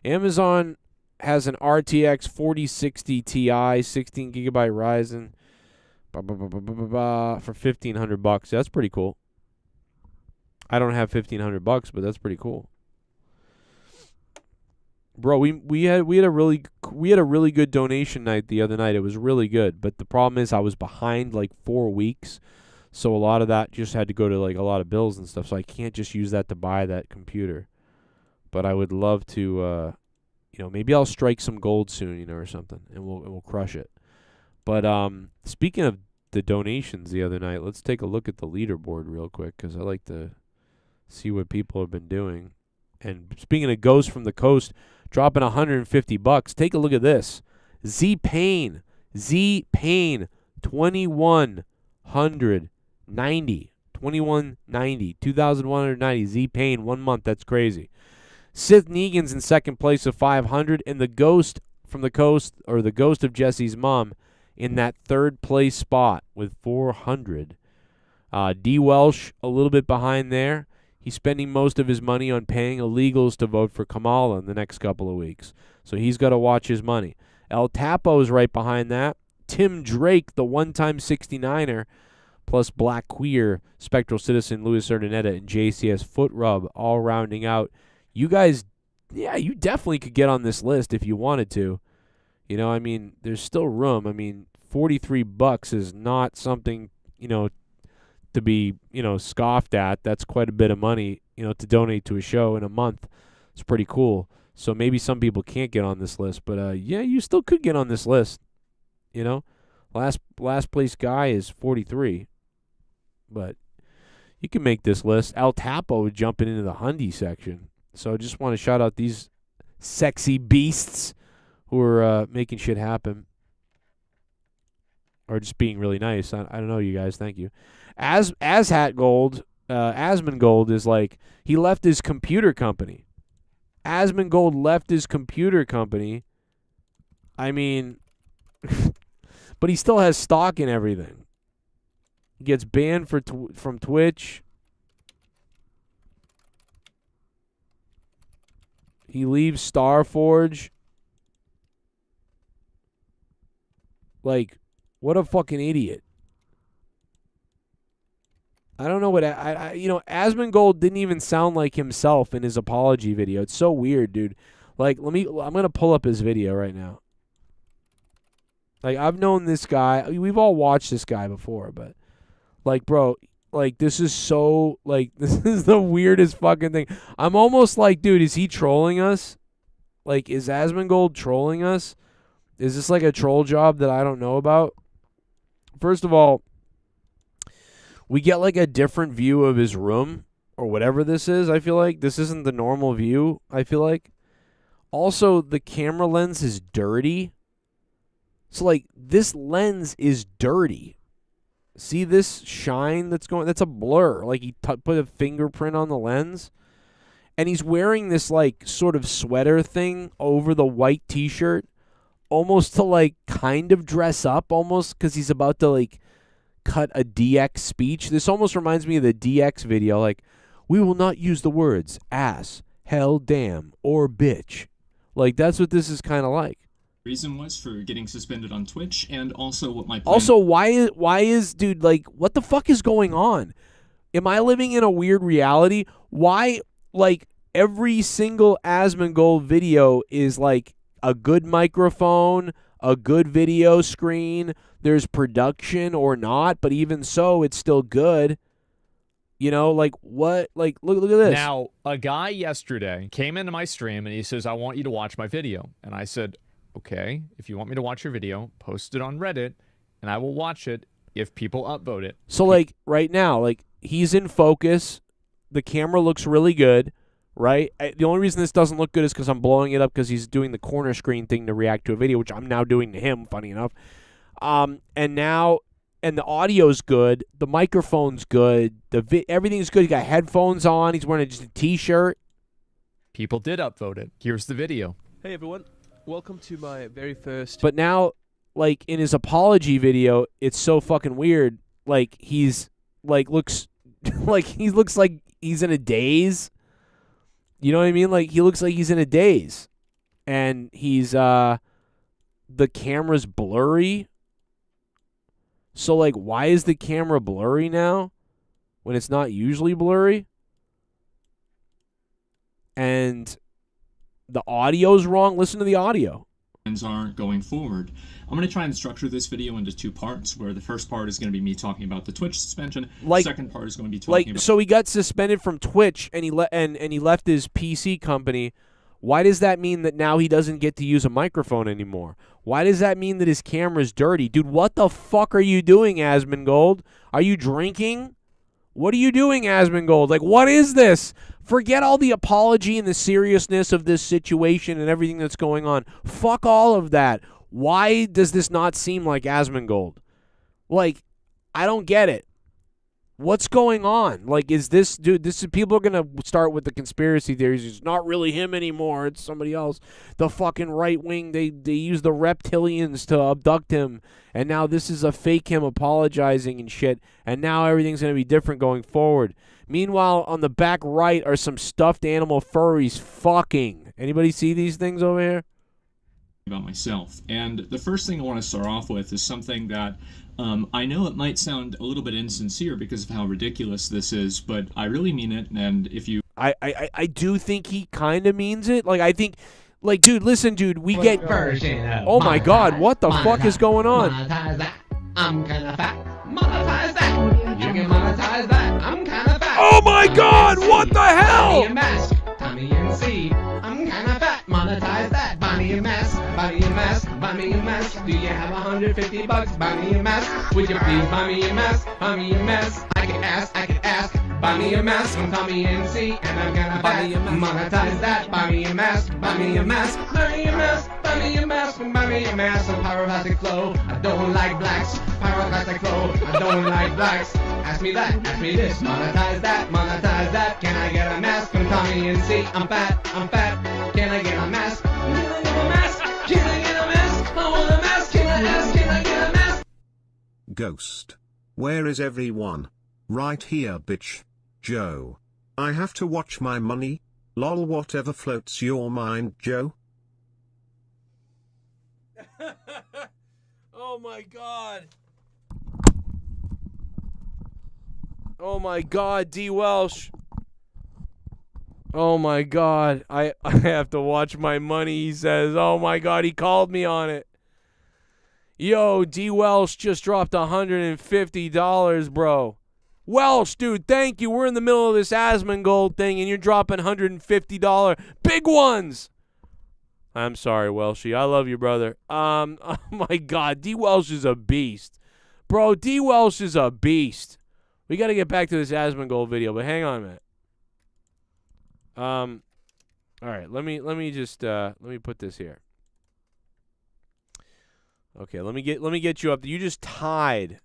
Amazon has an RTX 4060 Ti, 16 gigabyte Ryzen, for $1,500. That's pretty cool. I don't have $1,500, but that's pretty cool. Bro, we had a really good donation night the other night. It was really good, but the problem is I was behind like 4 weeks. So a lot of that just had to go to like a lot of bills and stuff. So I can't just use that to buy that computer. But I would love to, maybe I'll strike some gold soon, or something, and we'll crush it. But speaking of the donations the other night, let's take a look at the leaderboard real quick because I like to see what people have been doing. And speaking of Ghost from the Coast, dropping $150. Take a look at this. Z Payne, 2190 Z Payne 1 month. That's crazy. Sith Negan's in second place with 500, and the Ghost from the Coast, or the Ghost of Jesse's mom, in that third place spot with 400. D Welsh a little bit behind there. He's spending most of his money on paying illegals to vote for Kamala in the next couple of weeks, so he's got to watch his money. El Tapo is right behind that. Tim Drake, the one-time 69er, plus Black Queer, Spectral Citizen, Luis Urdaneta, and JCS Foot Rub, all rounding out. You guys, yeah, you definitely could get on this list if you wanted to. You know, I mean, there's still room. I mean, $43 is not something, you know, to be, you know, scoffed at. That's quite a bit of money, you know, to donate to a show in a month. It's pretty cool. So maybe some people can't get on this list, but yeah, you still could get on this list. You know, last place guy is 43, but you can make this list. El Tapo jumping into the Hyundai section. So I just want to shout out these sexy beasts who are making shit happen, or just being really nice. I don't know, you guys. Thank you. Asmongold is like, he left his computer company. Asmongold left his computer company. I mean, but he still has stock in everything. He gets banned from Twitch. He leaves Star Forge. Like, what a fucking idiot. I don't know what you know, Asmongold didn't even sound like himself in his apology video. It's so weird, dude. Like, I'm going to pull up his video right now. Like, I've known this guy. We've all watched this guy before, but like, bro, like, this is so, like, this is the weirdest fucking thing. I'm almost like, dude, is he trolling us? Like, is Asmongold trolling us? Is this like a troll job that I don't know about? First of all, we get like a different view of his room or whatever this is. I feel like this isn't the normal view, I feel like. Also, the camera lens is dirty. So, like, this lens is dirty. See this shine that's going? That's a blur. Like, he put a fingerprint on the lens. And he's wearing this, like, sort of sweater thing over the white T-shirt. Almost to, like, kind of dress up almost. Because he's about to, like, cut a DX speech. This almost reminds me of the DX video. Like, we will not use the words ass, hell, damn, or bitch. Like, that's what this is kind of like. Reason was for getting suspended on Twitch, and also what my plan. Also, why is dude, like, what the fuck is going on? Am I living in a weird reality? Why, like, every single Asmongold video is like a good microphone, a good video screen, there's production or not, but even so, it's still good. You know, like, what? Like, look at this. Now, a guy yesterday came into my stream and he says, I want you to watch my video. And I said, okay, if you want me to watch your video, post it on Reddit, and I will watch it if people upvote it. So, like, right now, like, he's in focus. The camera looks really good, right? The only reason this doesn't look good is because I'm blowing it up because he's doing the corner screen thing to react to a video, which I'm now doing to him, funny enough. And the audio's good. The microphone's good. Everything's good. He got headphones on. He's wearing just a T-shirt. People did upvote it. Here's the video. Hey, everyone. Welcome to my very first... But now, like, in his apology video, it's so fucking weird. Like, he's, like, looks... like, he looks like he's in a daze. You know what I mean? Like, he looks like he's in a daze. And he's, the camera's blurry. So, like, why is the camera blurry now when it's not usually blurry? And the audio's wrong. Listen to the audio. Aren't going forward. I'm going to try and structure this video into two parts, where the first part is going to be me talking about the Twitch suspension. Like, the second part is going to be talking about... So he got suspended from Twitch, and he left his PC company. Why does that mean that now he doesn't get to use a microphone anymore? Why does that mean that his camera's dirty? Dude, what the fuck are you doing, Asmongold? Are you drinking? What are you doing, Asmongold? Like, what is this? Forget all the apology and the seriousness of this situation and everything that's going on. Fuck all of that. Why does this not seem like Asmongold? Like, I don't get it. What's going on? Like, is this, dude, people are going to start with the conspiracy theories. It's not really him anymore. It's somebody else. The fucking right wing, they use the reptilians to abduct him. And now this is a fake him apologizing and shit. And now everything's going to be different going forward. Meanwhile, on the back right are some stuffed animal furries fucking. Anybody see these things over here? about myself. And the first thing I want to start off with is something that I know it might sound a little bit insincere because of how ridiculous this is, but I really mean it. And if you... I do think he kind of means it. Like, I think... Like, dude, listen, dude, we get... Oh my god, what the fuck is going on? Monetize that. I'm kinda fat. Monetize that. You can monetize that. I'm kinda fat. Oh my god, what the hell? Buy me a mask. Tommy and C. I'm kinda fat. Monetize that. Buy me a mask. Buy me a mask. Buy me a mask. Do you have $150? Buy me a mask. Would you please buy me a mask? Buy me a mask. I could ask. Buy me a mask from Tommy and C, and I'm gonna buy me a mask. Monetize that. Buy me a mask. Buy me a mask. Buy me a mask. Buy me a mask. Buy me a mask. Some pyroclastic flow. I don't like blacks. Pyroclastic flow. I don't like blacks. Ask me that. Ask me this. Monetize that. Monetize that. Can I get a mask from Tommy and C? I'm fat. Can I get a mask? Can I get a mask? Can I get a mask? I want a mask. Can I ask? Can I get a mask? Ghost. Where is everyone? Right here, bitch. Joe. I have to watch my money? Lol, whatever floats your mind, Joe. Oh my god. Oh my god, D. Welsh. Oh my god. I have to watch my money, he says. Oh my god, he called me on it. Yo, D. Welsh just dropped $150, bro. Welsh, dude, thank you. We're in the middle of this Asmongold thing, and you're dropping $150 big ones. I'm sorry, Welshie. I love you, brother. Oh my God, D. Welsh is a beast, bro. D. Welsh is a beast. We got to get back to this Asmongold video, but hang on a minute. All right. Let me just let me put this here. Okay, let me get you up. You just tied.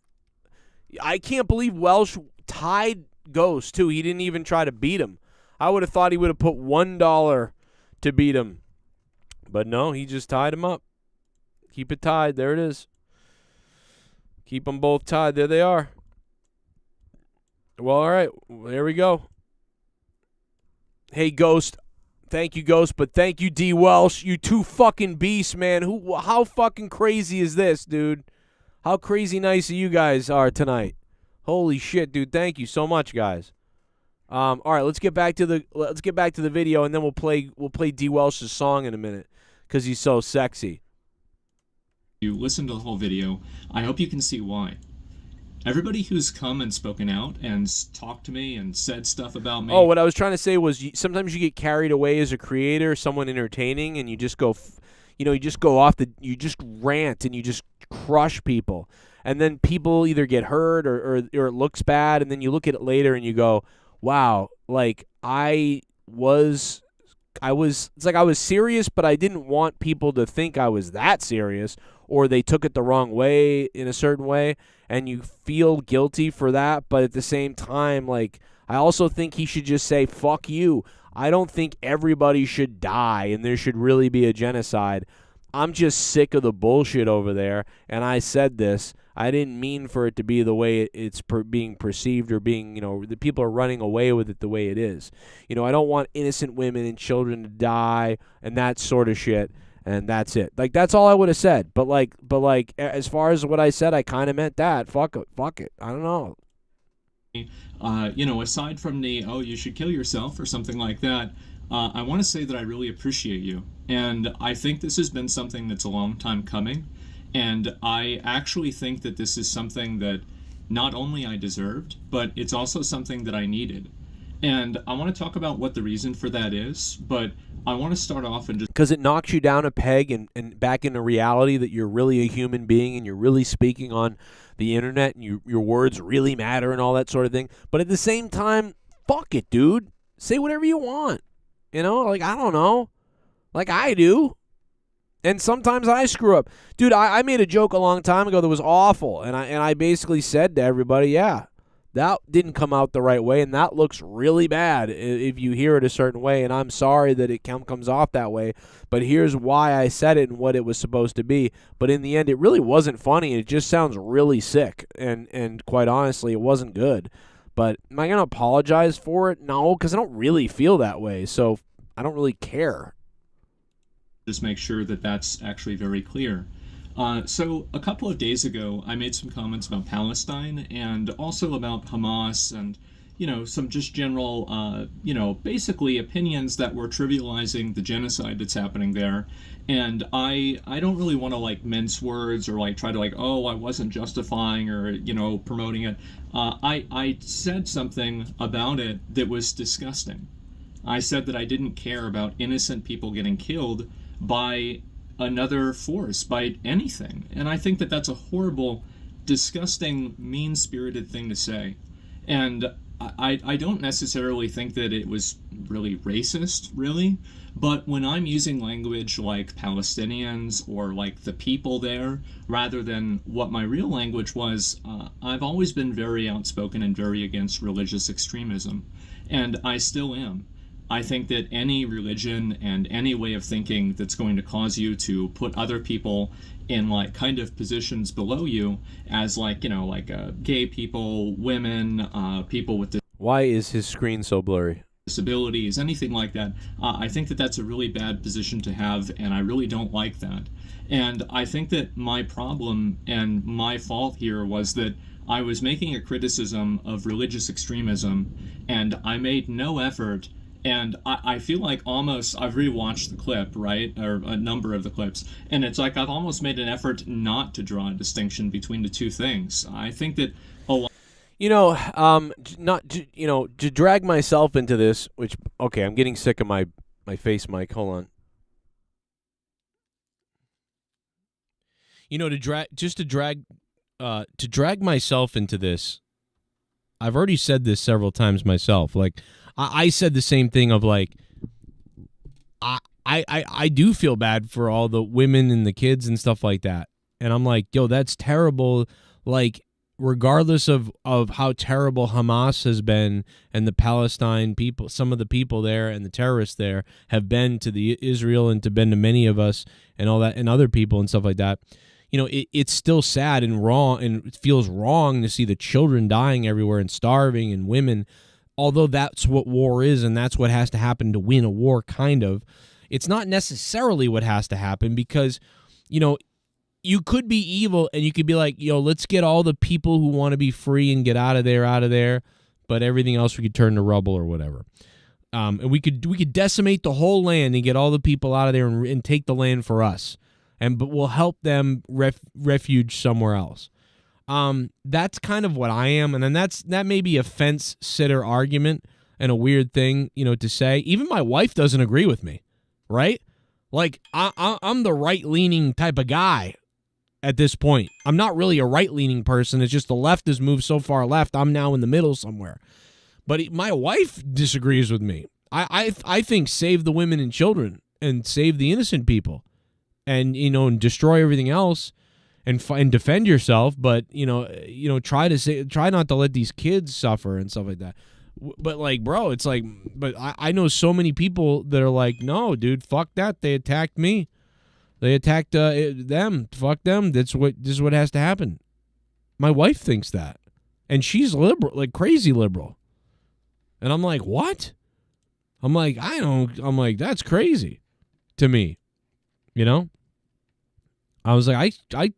I can't believe Welsh tied Ghost, too. He didn't even try to beat him. I would have thought he would have put $1 to beat him. But no, he just tied him up. Keep it tied. There it is. Keep them both tied. There they are. Well, all right. There we go. Hey, Ghost. Thank you, Ghost, but thank you, D. Welsh. You two fucking beasts, man. How fucking crazy is this, dude? How crazy nice you guys are tonight. Holy shit, dude. Thank you so much, guys. All right, let's get back to the video, and then we'll play D. Welsh's song in a minute because he's so sexy. You listen to the whole video. I hope you can see why. Everybody who's come and spoken out and talked to me and said stuff about me. Oh, what I was trying to say was sometimes you get carried away as a creator, someone entertaining, and you just go, you just go off you just rant and you just crush people. And then people either get hurt or it looks bad, and then you look at it later and you go, wow, like it's like I was serious, but I didn't want people to think I was that serious, or they took it the wrong way in a certain way, and you feel guilty for that. But at the same time, like, I also think he should just say, fuck you. I don't think everybody should die and there should really be a genocide. I'm just sick of the bullshit over there, and I said this. I didn't mean for it to be the way it's being perceived, or being, the people are running away with it the way it is. I don't want innocent women and children to die and that sort of shit, and that's it. Like, that's all I would have said. But as far as what I said, I kind of meant that. Fuck it. I don't know. Aside from the, oh, you should kill yourself or something like that, I want to say that I really appreciate you. And I think this has been something that's a long time coming. And I actually think that this is something that not only I deserved, but it's also something that I needed. And I want to talk about what the reason for that is, but I want to start off and just... Because it knocks you down a peg and back into reality that you're really a human being and you're really speaking on the internet and your words really matter and all that sort of thing. But at the same time, fuck it, dude. Say whatever you want. I don't know. Like I do. And sometimes I screw up. Dude, I made a joke a long time ago that was awful. And I basically said to everybody, yeah, that didn't come out the right way, and that looks really bad if you hear it a certain way, and I'm sorry that it comes off that way, but here's why I said it and what it was supposed to be. But in the end, it really wasn't funny. It just sounds really sick, and quite honestly, it wasn't good. But am I going to apologize for it? No, because I don't really feel that way, so I don't really care. just make sure that that's actually very clear. So a couple of days ago, I made some comments about Palestine and also about Hamas and, some just general, basically opinions that were trivializing the genocide that's happening there. And I don't really want to like mince words or like try to like, oh, I wasn't justifying or, promoting it. I said something about it that was disgusting. I said that I didn't care about innocent people getting killed by another force, by anything. And I think that that's a horrible, disgusting, mean-spirited thing to say. And I don't necessarily think that it was really racist, really. But when I'm using language like Palestinians or like the people there, rather than what my real language was, I've always been very outspoken and very against religious extremism. And I still am. I think that any religion and any way of thinking that's going to cause you to put other people in like kind of positions below you as like, gay people, women, people with Why is his screen so blurry? disabilities, anything like that, I think that that's a really bad position to have, and I really don't like that. And I think that my problem and my fault here was that I was making a criticism of religious extremism, and I made no effort. And I feel like almost, I've rewatched the clip, right, or a number of the clips, and it's like I've almost made an effort not to draw a distinction between the two things. I think that to drag myself into this, which, okay, I'm getting sick of my face mic. Hold on. To drag myself into this, I've already said this several times myself. Like, I said the same thing of like, I do feel bad for all the women and the kids and stuff like that. And I'm like, yo, that's terrible. Like, regardless of how terrible Hamas has been and the Palestine people, some of the people there and the terrorists there have been to the Israel and been to many of us and all that and other people and stuff like that. It's still sad and wrong, and it feels wrong to see the children dying everywhere and starving and women. Although that's what war is and that's what has to happen to win a war, kind of. It's not necessarily what has to happen because, you could be evil and you could be like, yo, let's get all the people who want to be free and get out of there, but everything else we could turn to rubble or whatever. And we could decimate the whole land and get all the people out of there and take the land for us. But we'll help them refuge somewhere else. That's kind of what I am, and then that may be a fence sitter argument and a weird thing, to say. Even my wife doesn't agree with me, right? Like I'm the right leaning type of guy at this point. I'm not really a right leaning person. It's just the left has moved so far left. I'm now in the middle somewhere. But my wife disagrees with me. I think save the women and children and save the innocent people, and and destroy everything else. And defend yourself, but try not to let these kids suffer and stuff like that. But like, bro, it's like, but I know so many people that are like, no, dude, fuck that. They attacked me. They attacked them. Fuck them. This is what has to happen. My wife thinks that, and she's liberal, like crazy liberal. And I'm like, what? I'm like, that's crazy to me, I was like, I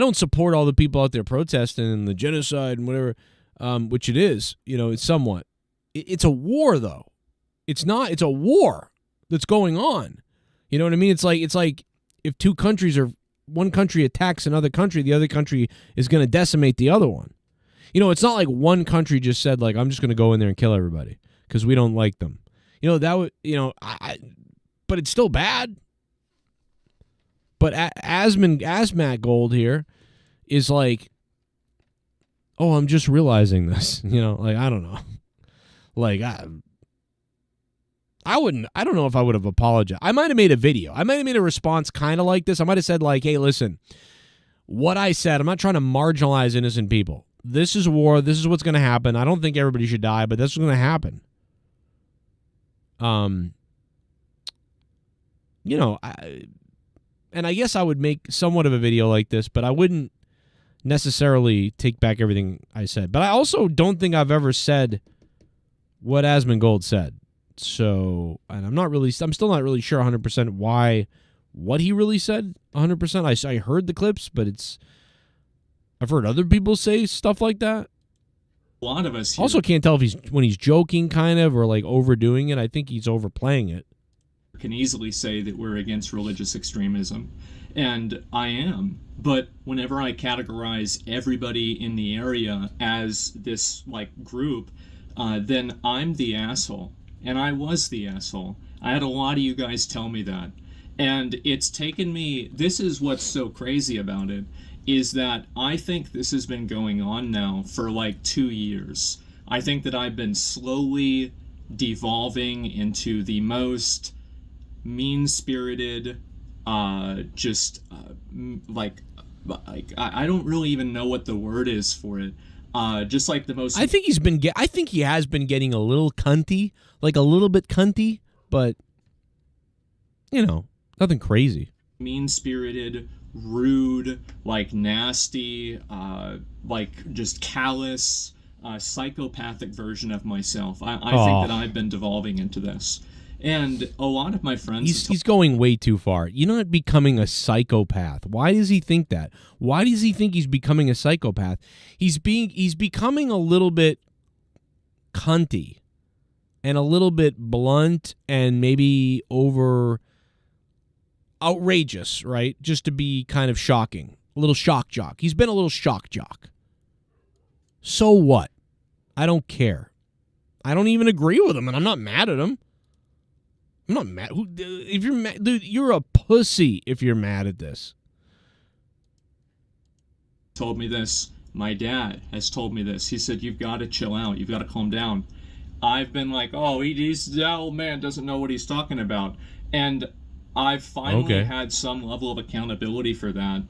don't support all the people out there protesting and the genocide and whatever, which it is, it's somewhat. It's a war, though. It's not. It's a war that's going on. You know what I mean? It's like if one country attacks another country, the other country is going to decimate the other one. It's not like one country just said, like, I'm just going to go in there and kill everybody because we don't like them. That would, but it's still bad. But Asmongold here is like, oh, I'm just realizing this. Like, I don't know. Like, I don't know if I would have apologized. I might have made a video. I might have made a response kind of like this. I might have said, like, hey, listen, what I said, I'm not trying to marginalize innocent people. This is war. This is what's going to happen. I don't think everybody should die, but that's what's going to happen. And I guess I would make somewhat of a video like this, but I wouldn't necessarily take back everything I said. But I also don't think I've ever said what Asmongold said. So, and I'm still not really sure 100% what he really said 100%. I heard the clips, but I've heard other people say stuff like that. A lot of us here Also can't tell if when he's joking kind of or like overdoing it. I think he's overplaying it. can easily say that we're against religious extremism, and I am. But whenever I categorize everybody in the area as this like group, then I'm the asshole, and I was the asshole. I had a lot of you guys tell me that, and it's taken me. This is what's so crazy about it, is that I think this has been going on now for like 2 years. I think that I've been slowly devolving into the most mean-spirited, I don't really even know what the word is for it. Just like the most. I think he has been getting a little cunty, like a little bit cunty, but you know, nothing crazy. Mean-spirited, rude, like nasty, like just callous, psychopathic version of myself. I think that I've been devolving into this. And a lot of my friends... He's going way too far. You're not becoming a psychopath. Why does he think that? Why does he think he's becoming a psychopath? He's becoming a little bit cunty and a little bit blunt and maybe over outrageous, right? Just to be kind of shocking. A little shock jock. He's been a little shock jock. So what? I don't care. I don't even agree with him, and I'm not mad at him. I'm not mad. If you're mad, dude, you're a pussy if you're mad at this. Told me this. My dad has told me this. He said, you've got to chill out. You've got to calm down. I've been like, that old man doesn't know what he's talking about. And I've finally had some level of accountability for that.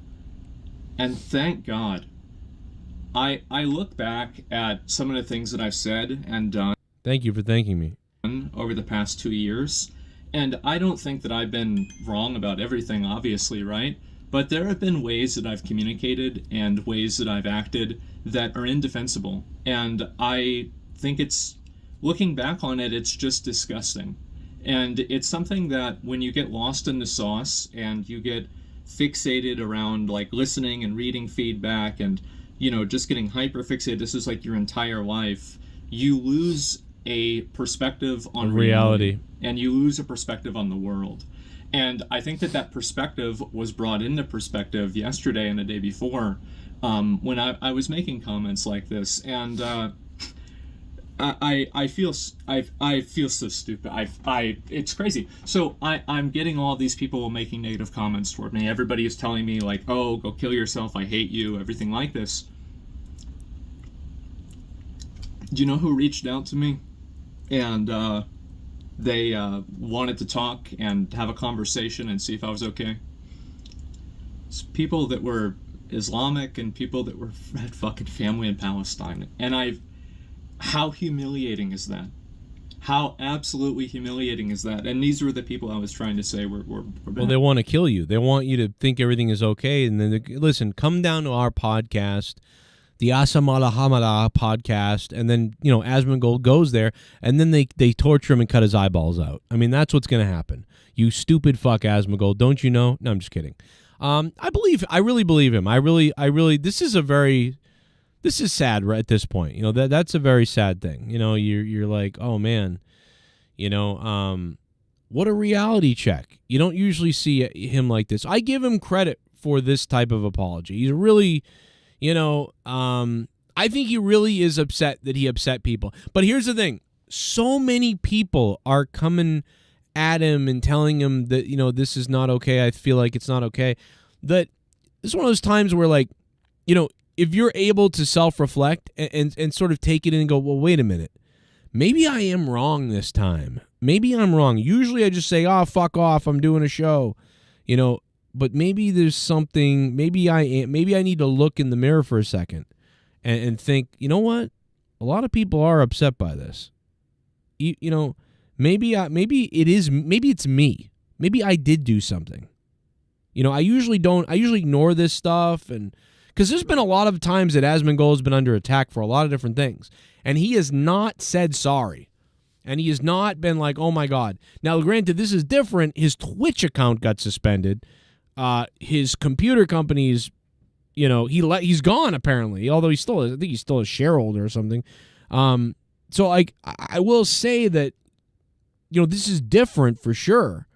And thank God. I look back at some of the things that I've said and done. Thank you for thanking me. Over the past 2 years. And I don't think that I've been wrong about everything, obviously, right? But there have been ways that I've communicated and ways that I've acted that are indefensible. And I think looking back on it, it's just disgusting. And it's something that when you get lost in the sauce and you get fixated around like listening and reading feedback and, you know, just getting hyper fixated, this is like your entire life, you lose a perspective on reality, and you lose a perspective on the world. And I think that perspective was brought into perspective yesterday and the day before, when I was making comments like this, and I feel so stupid. It's crazy. So I'm getting all these people making negative comments toward me. Everybody is telling me like, oh, go kill yourself, I hate you, everything like this. Do you know who reached out to me? And they wanted to talk and have a conversation and see if I was okay. It's people that were Islamic and people that had fucking family in Palestine. And how humiliating is that? How absolutely humiliating is that? And these were the people I was trying to say were bad. Well, they want to kill you. They want you to think everything is okay. And then, listen, come down to our podcast, the Asamala Hamada podcast, and then, you know, Asmongold goes there, and then they torture him and cut his eyeballs out. I mean, that's what's going to happen. You stupid fuck, Asmongold. Don't you know? No, I'm just kidding. I really believe him. I really, this is sad right at this point. You know, that's a very sad thing. You know, you're like, oh man, you know, what a reality check. You don't usually see him like this. I give him credit for this type of apology. He's really, you know, I think he really is upset that he upset people. But here's the thing. So many people are coming at him and telling him that, you know, this is not okay. I feel like it's not okay. That it's one of those times where, like, you know, if you're able to self-reflect and sort of take it in and go, well, wait a minute. Maybe I am wrong this time. Maybe I'm wrong. Usually I just say, oh, fuck off. I'm doing a show, you know. But maybe there's something, maybe I need to look in the mirror for a second and think, you know what? A lot of people are upset by this. You know, maybe it's me. Maybe I did do something. You know, I usually ignore this stuff, and because there's been a lot of times that Asmongold has been under attack for a lot of different things, and he has not said sorry. And he has not been like, oh my God. Now, granted, this is different. His Twitch account got suspended. His computer company's, you know, he's gone apparently. Although I think he's still a shareholder or something. So like, I will say that, you know, this is different for sure.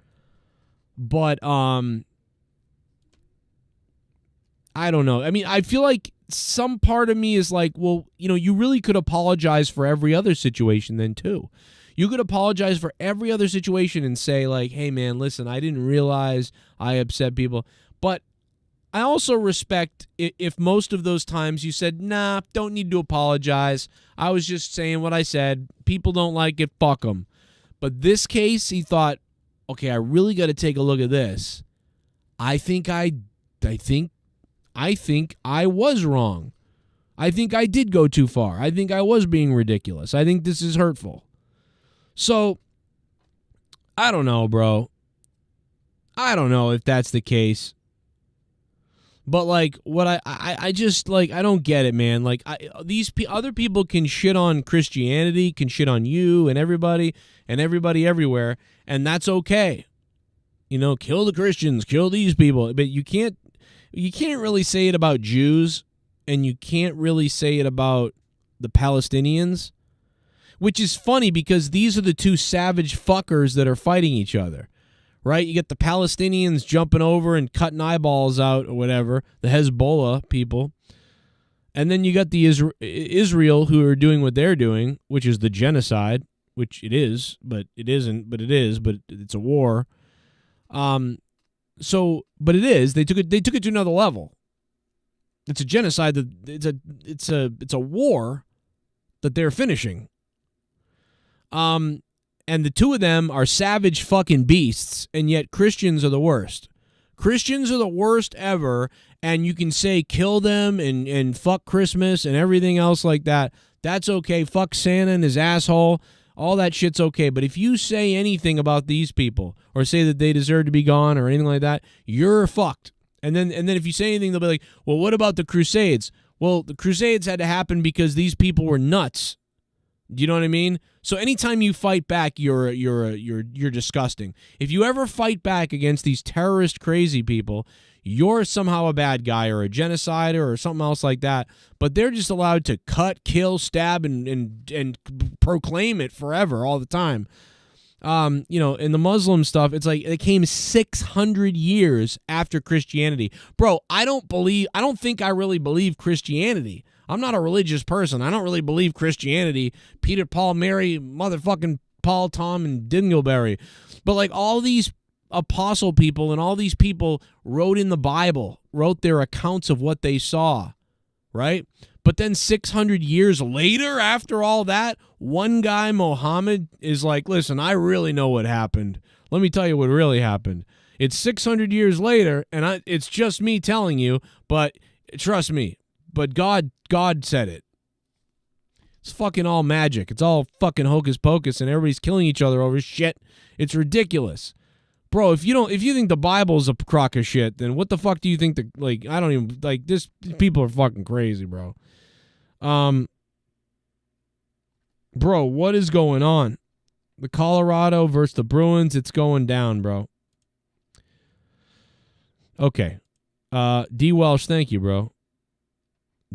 But I don't know. I mean, I feel like some part of me is like, well, you know, you really could apologize for every other situation then too. You could apologize for every other situation and say like, hey man, listen, I didn't realize I upset people. But I also respect if most of those times you said, nah, don't need to apologize. I was just saying what I said. People don't like it, fuck them. But this case, he thought, okay, I really got to take a look at this. I think I was wrong. I think I did go too far. I think I was being ridiculous. I think this is hurtful. So, I don't know, bro. I don't know if that's the case. But, like, what I just, like, I don't get it, man. Like, other people can shit on Christianity, can shit on you and everybody everywhere, and that's okay. You know, kill the Christians, kill these people. But you can't really say it about Jews, and you can't really say it about the Palestinians, which is funny because these are the two savage fuckers that are fighting each other, right? You get the Palestinians jumping over and cutting eyeballs out or whatever, the Hezbollah people, and then you got the Israel who are doing what they're doing, which is the genocide, which it is, but it isn't, but it is, but it's a war. But it is. They took it to another level. It's a genocide. It's a war that they're finishing. And the two of them are savage fucking beasts, and yet Christians are the worst. Christians are the worst ever, and you can say kill them and fuck Christmas and everything else like that. That's okay. Fuck Santa and his asshole. All that shit's okay. But if you say anything about these people or say that they deserve to be gone or anything like that, you're fucked. And then if you say anything, they'll be like, well, what about the Crusades? Well, the Crusades had to happen because these people were nuts. Do you know what I mean? So anytime you fight back, you're disgusting. If you ever fight back against these terrorist crazy people, you're somehow a bad guy or a genocider or something else like that. But they're just allowed to cut, kill, stab, and proclaim it forever, all the time. You know, in the Muslim stuff, it's like it came 600 years after Christianity. Bro, I don't think I really believe Christianity. I'm not a religious person. I don't really believe Christianity. Peter, Paul, Mary, motherfucking Paul, Tom, and Dingleberry. But like all these apostle people and all these people wrote in the Bible, wrote their accounts of what they saw, right? But then 600 years later, after all that, one guy, Muhammad, is like, listen, I really know what happened. Let me tell you what really happened. It's 600 years later, and it's just me telling you, but trust me, but God said it. It's fucking all magic. It's all fucking hocus pocus, and everybody's killing each other over shit. It's ridiculous. Bro, if you think the Bible's a crock of shit, then what the fuck do you think I don't even, like, this, people are fucking crazy, bro. Bro, what is going on? The Colorado versus the Bruins, it's going down, bro. Okay. D. Welsh, thank you, bro.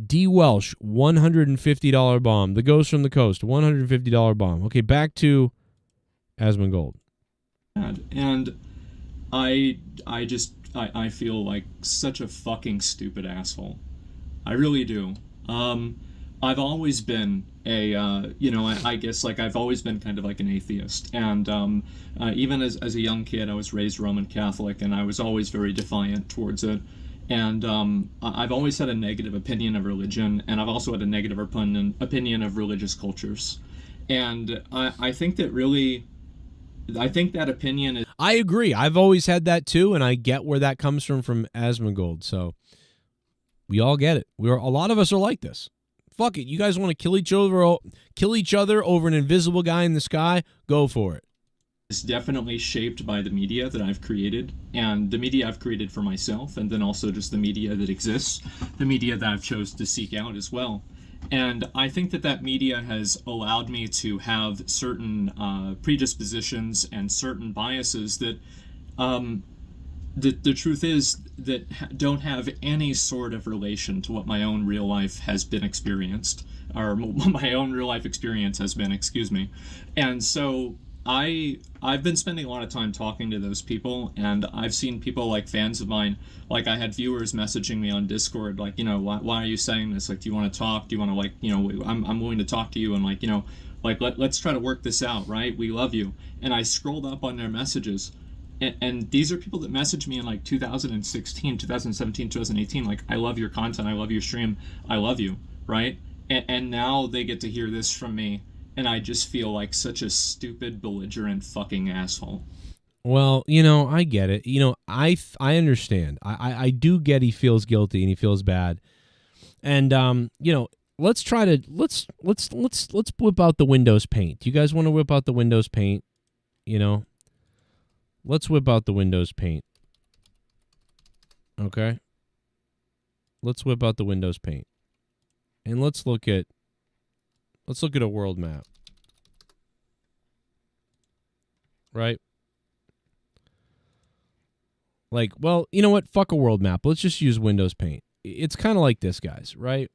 D. Welsh, $150 bomb. The Ghost from the Coast, $150 bomb. Okay, back to Asmongold. And I feel like such a fucking stupid asshole. I really do. I've always been I guess like I've always been kind of like an atheist. And even as a young kid, I was raised Roman Catholic, and I was always very defiant towards it. And I've always had a negative opinion of religion, and I've also had a negative opinion of religious cultures. And I think that opinion is... I agree. I've always had that too, and I get where that comes from Asmongold. So we all get it. A lot of us are like this. Fuck it. You guys want to kill each other over an invisible guy in the sky? Go for it. It's definitely shaped by the media that I've created, and the media I've created for myself, and then also just the media that exists, the media that I've chose to seek out as well. And I think that media has allowed me to have certain predispositions and certain biases that the truth is that don't have any sort of relation to what my own real life has been experienced, or my own real life experience has been, excuse me. And so I've been spending a lot of time talking to those people, and I've seen people like fans of mine, like I had viewers messaging me on Discord, like, why are you saying this? Like, do you want to talk? Do you want to, like, I'm willing to talk to you, and like, like let's try to work this out, right? We love you. And I scrolled up on their messages, and these are people that messaged me in like 2016, 2017, 2018, like, I love your content, I love your stream, I love you, right? And now they get to hear this from me, and I just feel like such a stupid, belligerent fucking asshole. Well, I get it. I understand. I do get he feels guilty and he feels bad. And let's try to let's whip out the Windows Paint. Do you guys want to whip out the Windows Paint? Let's whip out the Windows Paint. Okay? Let's whip out the Windows Paint. And let's look at a world map. Right? Like, well, you know what? Fuck a world map. Let's just use Windows Paint. It's kind of like this, guys, right?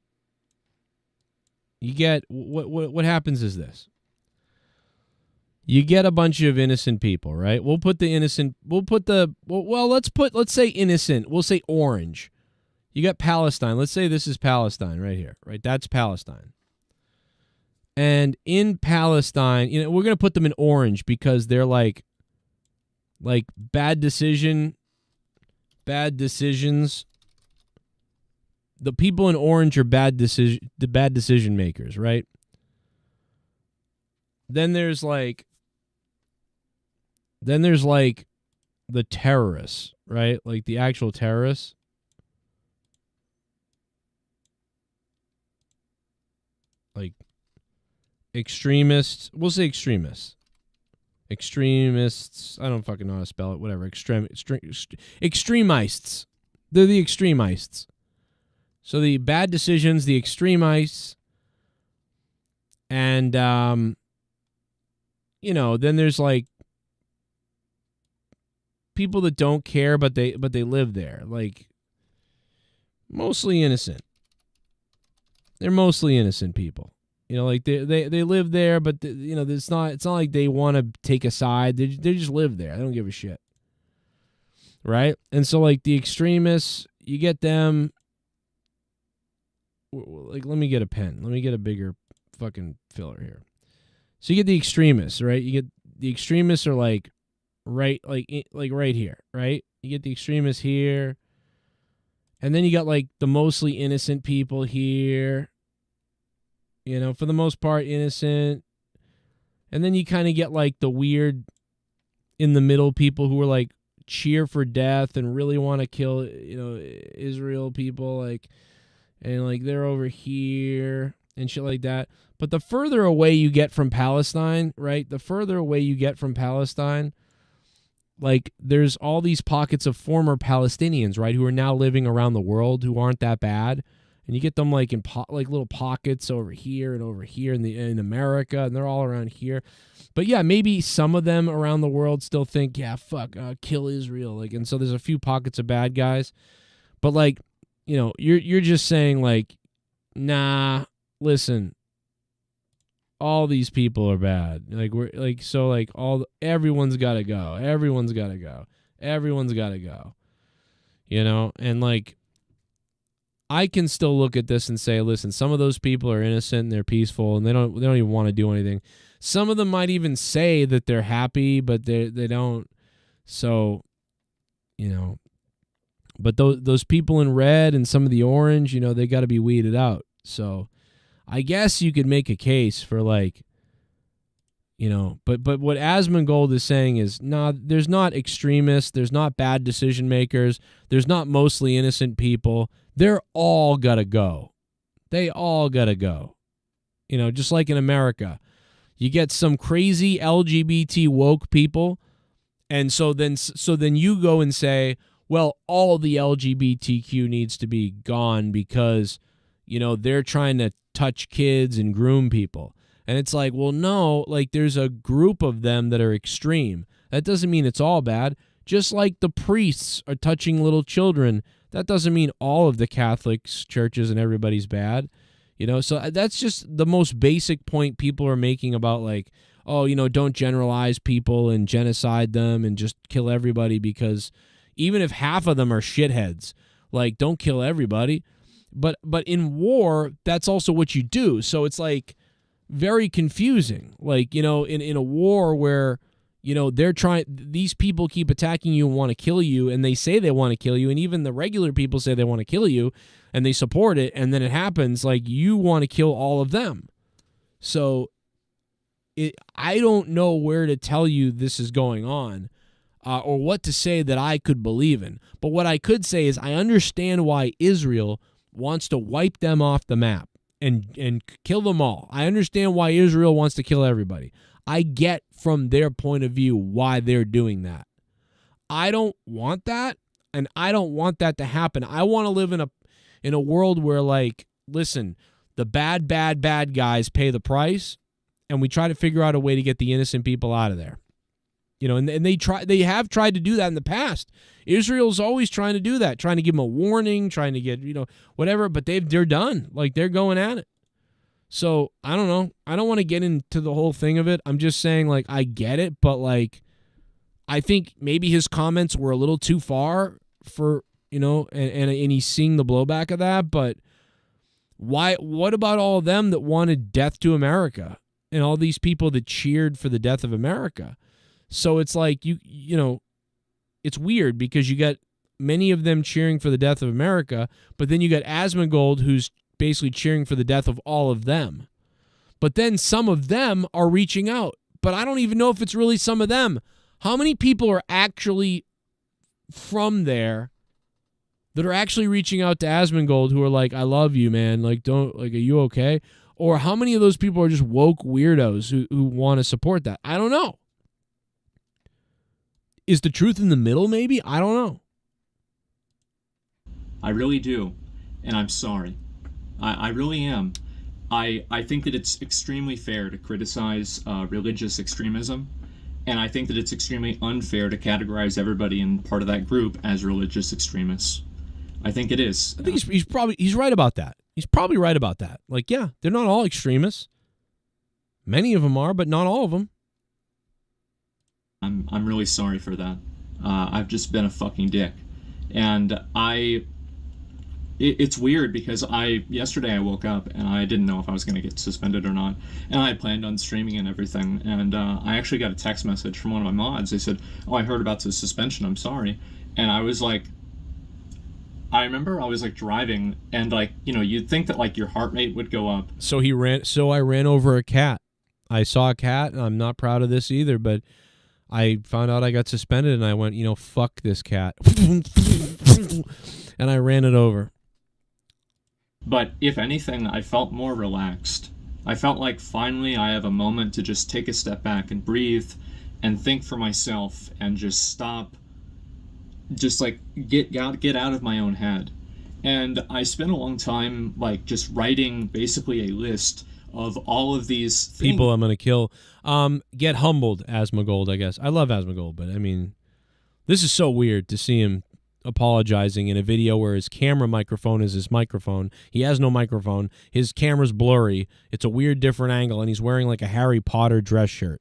You get what happens is this. You get a bunch of innocent people, right? Let's say innocent. We'll say orange. You got Palestine. Let's say this is Palestine right here, right? That's Palestine. And in Palestine, we're going to put them in orange because they're like bad decisions. The people in orange are the bad decision makers, right? Then there's like the terrorists, right? Like the actual terrorists. Like extremists. We'll say extremists. Extremists. I don't fucking know how to spell it. Whatever. Extremists. They're the extremists. So the bad decisions, the extremists, and then there's like people that don't care, but they live there. Like mostly innocent. They're mostly innocent people. Like they live there, but it's not like they want to take a side. They just live there. They don't give a shit. Right? And so like the extremists, you get them. Like, let me get a pen. Let me get a bigger fucking filler here. So you get the extremists, right? You get the extremists are like right here, right? You get the extremists here. And then you got like the mostly innocent people here. For the most part, innocent. And then you kind of get like the weird in the middle people who are like cheer for death and really want to kill, Israel people, like, and like they're over here and shit like that. But the further away you get from Palestine, right? The further away you get from Palestine, like there's all these pockets of former Palestinians, right, who are now living around the world who aren't that bad. And you get them like in like little pockets over here in America, and they're all around here. But yeah, maybe some of them around the world still think, yeah, fuck, kill Israel. Like, and so there's a few pockets of bad guys. But like, you're just saying like, nah, listen, all these people are bad. Like we're like, so like everyone's got to go. Everyone's got to go. Everyone's got to go. And like, I can still look at this and say, listen, some of those people are innocent and they're peaceful and they don't even want to do anything. Some of them might even say that they're happy, but they don't. So, but those people in red and some of the orange, they got to be weeded out. So, I guess you could make a case for like, but what Asmongold is saying is, nah, there's not extremists, there's not bad decision makers, there's not mostly innocent people. They're all gotta go. They all gotta go. Just like in America, you get some crazy LGBT woke people, and so then you go and say, well, all the LGBTQ needs to be gone because they're trying to touch kids and groom people. And it's like, well, no, like there's a group of them that are extreme. That doesn't mean it's all bad. Just like the priests are touching little children, that doesn't mean all of the Catholics, churches, and everybody's bad. You know, so that's just the most basic point people are making about like, oh, you know, don't generalize people and genocide them and just kill everybody, because even if half of them are shitheads, like don't kill everybody. But in war, that's also what you do. So it's like very confusing. Like, you know, in a war where, you know, these people keep attacking you and want to kill you, and they say they want to kill you, and even the regular people say they want to kill you, and they support it, and then it happens, like you want to kill all of them. So I don't know where to tell you this is going on, or what to say that I could believe in. But what I could say is I understand why Israel wants to wipe them off the map and kill them all. I understand why Israel wants to kill everybody. I get from their point of view why they're doing that. I don't want that, and I don't want that to happen. I want to live in a world where, like, listen, the bad guys pay the price, and we try to figure out a way to get the innocent people out of there. You know, and they have tried to do that in the past. Israel's always trying to do that, trying to give them a warning, trying to get, you know, whatever, but they're done. Like, they're going at it. So, I don't know. I don't want to get into the whole thing of it. I'm just saying, like, I get it, but, like, I think maybe his comments were a little too far for, you know, and he's seeing the blowback of that, but what about all of them that wanted death to America and all these people that cheered for the death of America? So it's like, you know, it's weird because you got many of them cheering for the death of America, but then you got Asmongold who's basically cheering for the death of all of them. But then some of them are reaching out, but I don't even know if it's really some of them. How many people are actually from there that are actually reaching out to Asmongold who are like, I love you, man. Like, are you okay? Or how many of those people are just woke weirdos who want to support that? I don't know. Is the truth in the middle, maybe? I don't know. I really do, and I'm sorry. I really am. I think that it's extremely fair to criticize religious extremism, and I think that it's extremely unfair to categorize everybody in part of that group as religious extremists. I think it is. I think he's right about that. He's probably right about that. Like, yeah, they're not all extremists. Many of them are, but not all of them. I'm really sorry for that. I've just been a fucking dick. And it's weird because yesterday I woke up and I didn't know if I was going to get suspended or not. And I had planned on streaming and everything. And I actually got a text message from one of my mods. They said, oh, I heard about the suspension. I'm sorry. And I was like, I remember I was like driving and like, you know, you'd think that like your heart rate would go up. So I ran over a cat. I saw a cat, and I'm not proud of this either, but I found out I got suspended, and I went, you know, fuck this cat. And I ran it over. But if anything, I felt more relaxed. I felt like finally I have a moment to just take a step back and breathe and think for myself and just stop, just like get out of my own head. And I spent a long time like just writing basically a list of all of these people I'm going to kill. Get humbled, Asmongold, I guess. I love Asmongold, but I mean, this is so weird to see him apologizing in a video where his camera microphone is his microphone. He has no microphone. His camera's blurry. It's a weird different angle, and he's wearing like a Harry Potter dress shirt.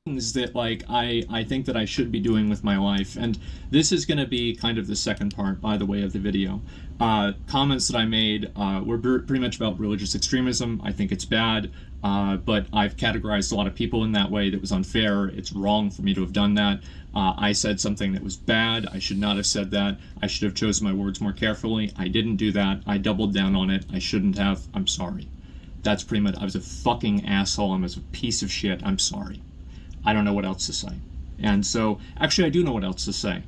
That like I think that I should be doing with my life, and this is going to be kind of the second part, by the way, of the video. Comments that I made were pretty much about religious extremism. I think it's bad, but I've categorized a lot of people in that way that was unfair. It's wrong for me to have done that. I said something that was bad. I should not have said that. I should have chosen my words more carefully. I didn't do that. I doubled down on it. I shouldn't have. I'm sorry. That's pretty much, I was a fucking asshole. I was a piece of shit. I'm sorry. I don't know what else to say. And so, actually I do know what else to say.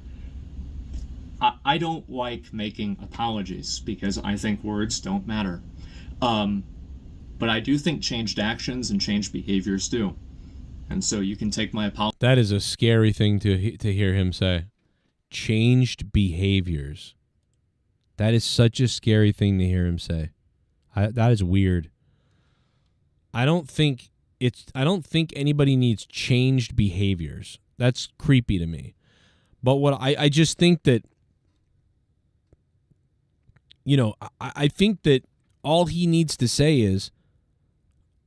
I don't like making apologies because I think words don't matter. But I do think changed actions and changed behaviors do. And so you can take my apology. That is a scary thing to hear him say. Changed behaviors. That is such a scary thing to hear him say. That is weird. I don't think anybody needs changed behaviors. That's creepy to me. But what I just think that, I think that all he needs to say is,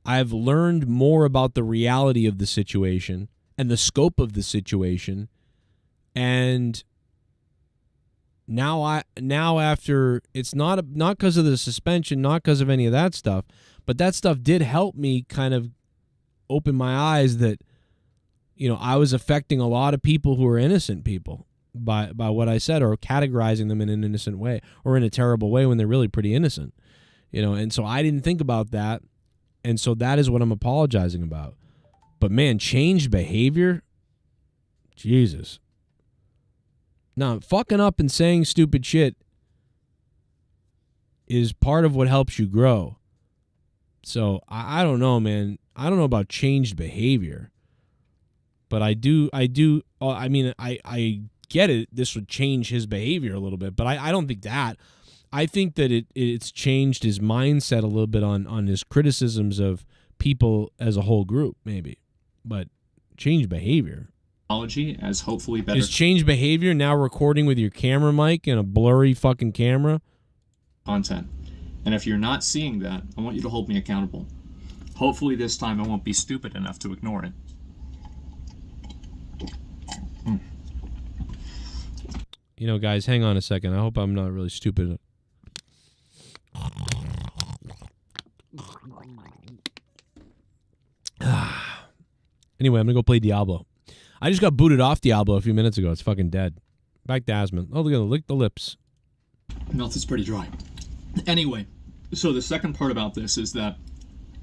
I've learned more about the reality of the situation and the scope of the situation, and now after, it's not because of the suspension, not because of any of that stuff, but that stuff did help me kind of open my eyes that, I was affecting a lot of people who are innocent people by what I said, or categorizing them in an innocent way or in a terrible way when they're really pretty innocent, and so I didn't think about that. And so that is what I'm apologizing about. But man, changed behavior? Jesus. Now, fucking up and saying stupid shit is part of what helps you grow. So I don't know, man. I don't know about changed behavior. But I get it. This would change his behavior a little bit. But I don't think that. I think that it's changed his mindset a little bit on his criticisms of people as a whole group, maybe. But changed behavior. As hopefully better. Is changed behavior now recording with your camera mic and a blurry fucking camera? Content. And if you're not seeing that, I want you to hold me accountable. Hopefully this time I won't be stupid enough to ignore it. Guys, hang on a second. I hope I'm not really stupid. Anyway, I'm going to go play Diablo. I just got booted off Diablo a few minutes ago. It's fucking dead. Back to Asmon. Oh, look at it. Lick the lips. Mouth is pretty dry. Anyway, so the second part about this is that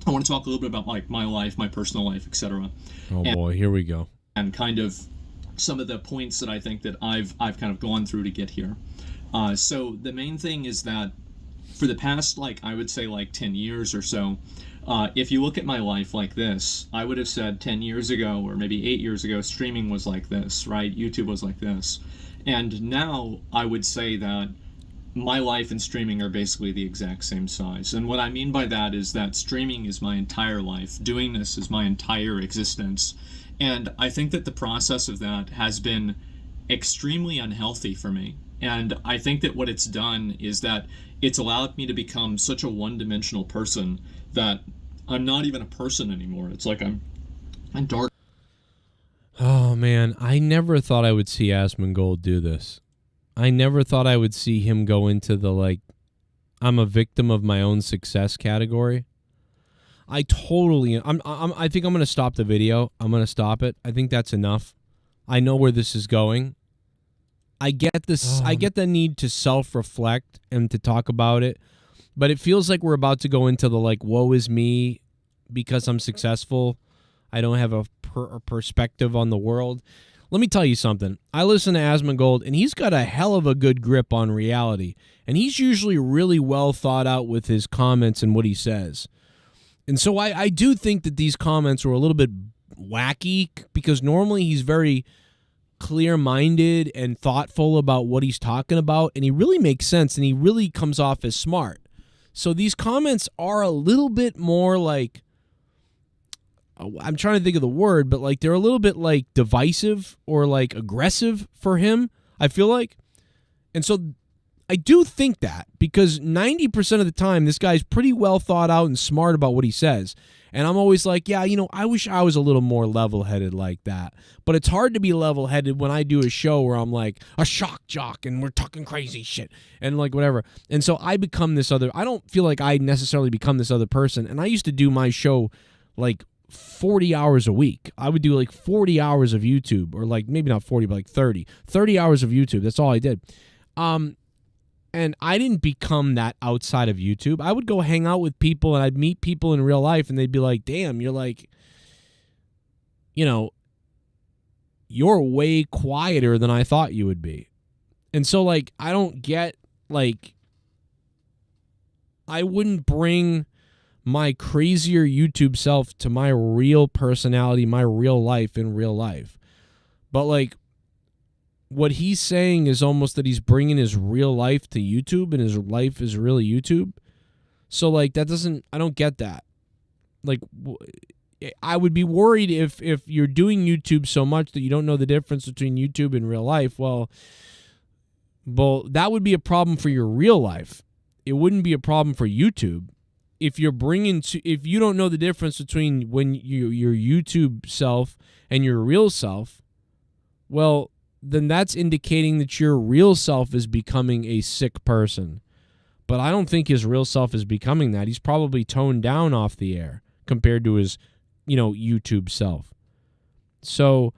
I want to talk a little bit about like my life, my personal life, etc. Oh boy, here we go. And kind of some of the points that I think that I've kind of gone through to get here. So the main thing is that for the past, I would say 10 years or so, if you look at my life like this, I would have said 10 years ago or maybe 8 years ago, streaming was like this, right? YouTube was like this. And now I would say that my life and streaming are basically the exact same size. And what I mean by that is that streaming is my entire life. Doing this is my entire existence. And I think that the process of that has been extremely unhealthy for me. And I think that what it's done is that it's allowed me to become such a one-dimensional person that I'm not even a person anymore. It's like I'm dark. Oh, man. I never thought I would see Asmongold do this. I never thought I would see him go into the, I'm a victim of my own success category. I think I'm going to stop the video. I'm going to stop it. I think that's enough. I know where this is going. I get this. I get the need to self-reflect and to talk about it, but it feels like we're about to go into the woe is me because I'm successful. I don't have a perspective on the world. Let me tell you something. I listen to Asmongold, and he's got a hell of a good grip on reality, and he's usually really well thought out with his comments and what he says. And so I do think that these comments were a little bit wacky because normally he's very clear-minded and thoughtful about what he's talking about, and he really makes sense, and he really comes off as smart. So these comments are a little bit more I'm trying to think of the word, but they're a little bit divisive or aggressive for him, I feel like. And so I do think that because 90% of the time this guy's pretty well thought out and smart about what he says. And I'm always yeah, I wish I was a little more level-headed like that. But it's hard to be level-headed when I do a show where I'm a shock jock and we're talking crazy shit and whatever. And so I become this other, I don't feel like I necessarily become this other person. And I used to do my show 40 hours a week. I would do 40 hours of YouTube or maybe not 40, but 30 hours of YouTube. That's all I did. And I didn't become that outside of YouTube. I would go hang out with people and I'd meet people in real life and they'd be like, damn, you're you're way quieter than I thought you would be. And so I don't get I wouldn't bring my crazier YouTube self to my real personality, my real life in real life. But what he's saying is almost that he's bringing his real life to YouTube and his life is really YouTube. So that doesn't, I don't get that. like I would be worried if you're doing YouTube so much that you don't know the difference between YouTube and real life. Well, that would be a problem for your real life. It wouldn't be a problem for YouTube. If you don't know the difference between when your YouTube self and your real self, well, then that's indicating that your real self is becoming a sick person. But I don't think his real self is becoming that. He's probably toned down off the air compared to his, YouTube self. So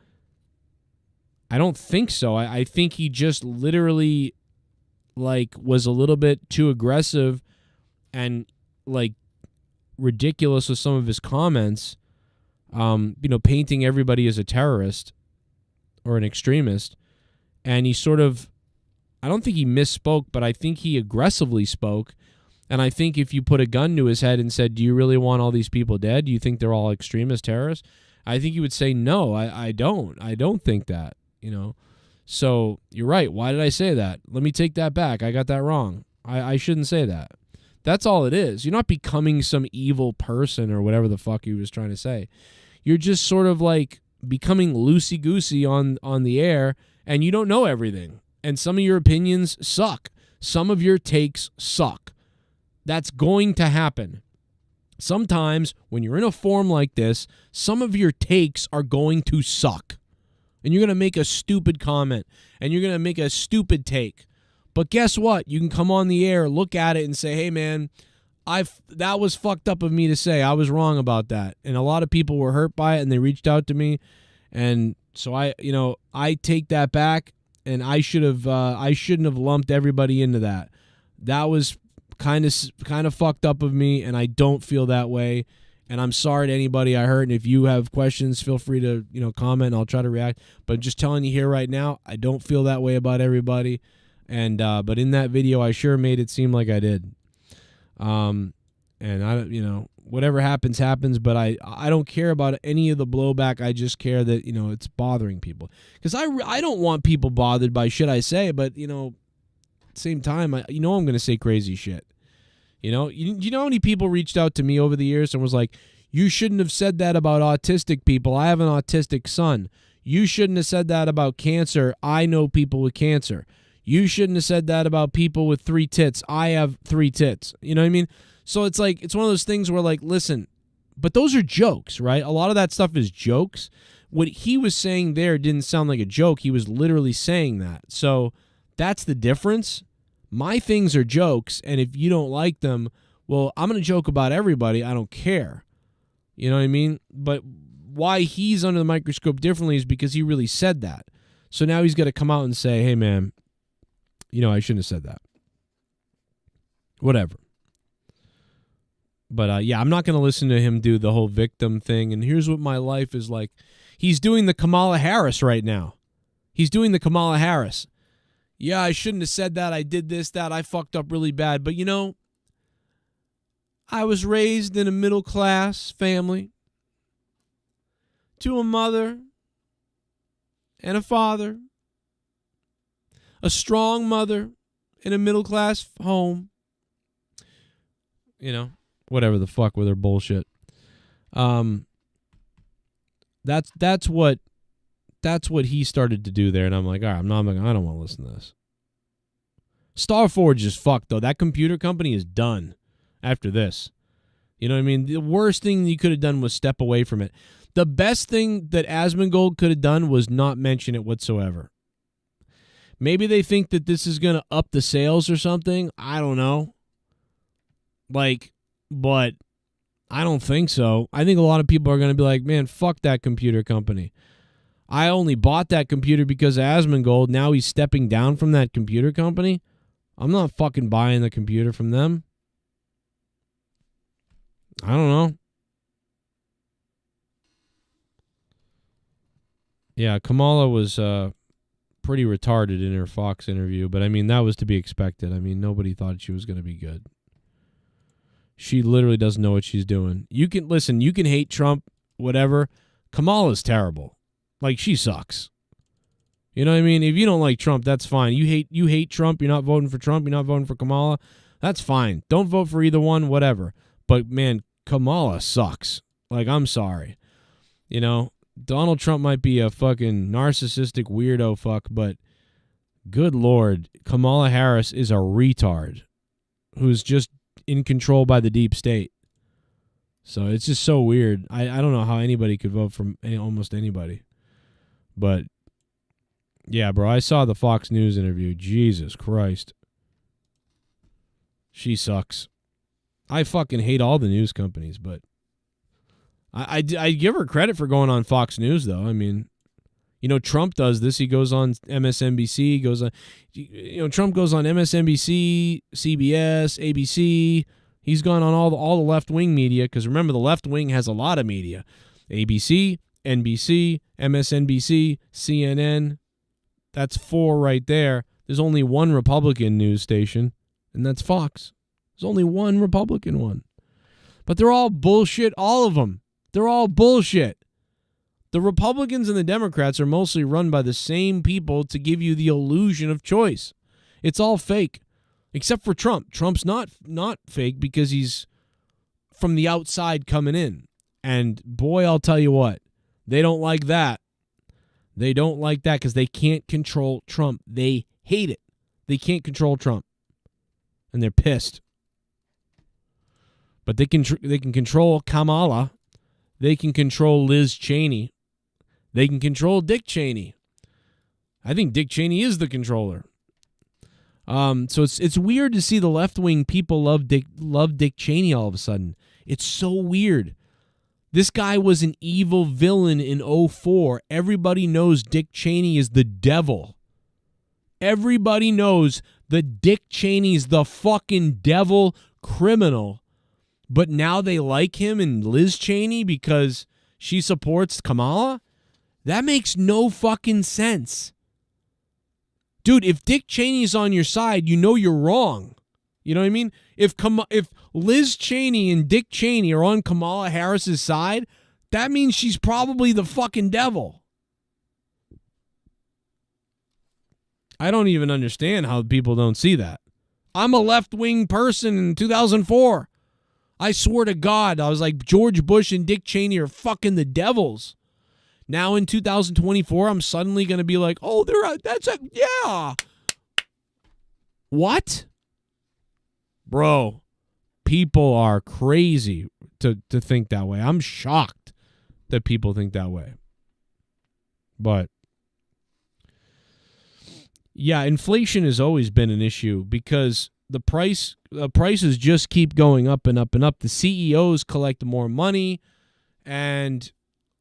I don't think so. I think he just literally was a little bit too aggressive and ridiculous with some of his comments, painting everybody as a terrorist or an extremist. And he sort of, I don't think he misspoke, but I think he aggressively spoke. And I think if you put a gun to his head and said, do you really want all these people dead? Do you think they're all extremist terrorists? I think he would say, no, I don't. I don't think that, So you're right. Why did I say that? Let me take that back. I got that wrong. I shouldn't say that. That's all it is. You're not becoming some evil person or whatever the fuck he was trying to say. You're just sort of becoming loosey-goosey on the air, and you don't know everything. And some of your opinions suck. Some of your takes suck. That's going to happen. Sometimes when you're in a forum like this, some of your takes are going to suck. And you're going to make a stupid comment, and you're going to make a stupid take. But guess what? You can come on the air, look at it, and say, hey, man, that was fucked up of me to say. I was wrong about that. And a lot of people were hurt by it, and they reached out to me. And so I take that back, and I shouldn't have lumped everybody into that. That was kind of fucked up of me, and I don't feel that way. And I'm sorry to anybody I hurt. And if you have questions, feel free to comment, and I'll try to react. But just telling you here right now, I don't feel that way about everybody. And but in that video, I sure made it seem like I did. And I whatever happens. But I don't care about any of the blowback. I just care that it's bothering people, because I don't want people bothered by shit I say. But at the same time, I'm going to say crazy shit. You know how many people reached out to me over the years and was like, you shouldn't have said that about autistic people. I have an autistic son. You shouldn't have said that about cancer. I know people with cancer. You shouldn't have said that about people with 3 tits. I have 3 tits. You know what I mean? So it's it's one of those things where listen, but those are jokes, right? A lot of that stuff is jokes. What he was saying there didn't sound like a joke. He was literally saying that. So that's the difference. My things are jokes, and if you don't like them, well, I'm going to joke about everybody. I don't care. You know what I mean? But why he's under the microscope differently is because he really said that. So now he's got to come out and say, hey, man, I shouldn't have said that. Whatever. But, yeah, I'm not going to listen to him do the whole victim thing, and here's what my life is like. He's doing the Kamala Harris right now. He's doing the Kamala Harris. Yeah, I shouldn't have said that. I did this, that. I fucked up really bad. But, I was raised in a middle-class family to a mother and a father, a strong mother in a middle-class home. Whatever the fuck with her bullshit. That's what he started to do there, and I'm like, all right, I don't want to listen to this. Star Forge is fucked, though. That computer company is done after this. You know what I mean? The worst thing you could have done was step away from it. The best thing that Asmongold could have done was not mention it whatsoever. Maybe they think that this is going to up the sales or something. I don't know. But I don't think so. I think a lot of people are going to be like, man, fuck that computer company. I only bought that computer because of Asmongold. Now he's stepping down from that computer company. I'm not fucking buying the computer from them. I don't know. Yeah, Kamala was pretty retarded in her Fox interview, but I mean, that was to be expected. I mean, nobody thought she was going to be good. She literally doesn't know what she's doing. You can hate Trump, whatever. Kamala's terrible. She sucks. You know what I mean? If you don't like Trump, that's fine. You hate Trump, you're not voting for Trump, you're not voting for Kamala, that's fine. Don't vote for either one, whatever. But man, Kamala sucks. Like, I'm sorry. You know, Donald Trump might be a fucking narcissistic weirdo fuck, but good Lord, Kamala Harris is a retard who's just in control by the deep state. So it's just so weird. I don't know how anybody could vote for almost anybody. But, yeah, bro, I saw the Fox News interview. Jesus Christ. She sucks. I fucking hate all the news companies, but I give her credit for going on Fox News, though. I mean, you know, Trump does this. He goes on MSNBC, Trump goes on MSNBC, CBS, ABC. He's gone on all the left-wing media, because remember, the left wing has a lot of media. ABC, NBC, MSNBC, CNN. That's 4 right there. There's only one Republican news station, and that's Fox. There's only one Republican one. But they're all bullshit, all of them. They're all bullshit. The Republicans and the Democrats are mostly run by the same people to give you the illusion of choice. It's all fake, except for Trump. Trump's not fake because he's from the outside coming in. And boy, I'll tell you what, they don't like that. They don't like that because they can't control Trump. They hate it. They can't control Trump. And they're pissed. But they can control Kamala. They can control Liz Cheney. They can control Dick Cheney. I think Dick Cheney is the controller. So it's weird to see the left-wing people love Dick Cheney all of a sudden. It's so weird. This guy was an evil villain in 2004. Everybody knows Dick Cheney is the devil. Everybody knows that Dick Cheney's the fucking devil criminal. But now they like him and Liz Cheney because she supports Kamala? That makes no fucking sense. Dude, if Dick Cheney's on your side, you know you're wrong. You know what I mean? If Liz Cheney and Dick Cheney are on Kamala Harris's side, that means she's probably the fucking devil. I don't even understand how people don't see that. I'm a left-wing person in 2004. I swear to God, I was like, George Bush and Dick Cheney are fucking the devils. Now in 2024, I'm suddenly going to be like, oh, yeah. What? Bro, people are crazy to think that way. I'm shocked that people think that way. But, yeah, inflation has always been an issue because the prices just keep going up and up and up. The CEOs collect more money, and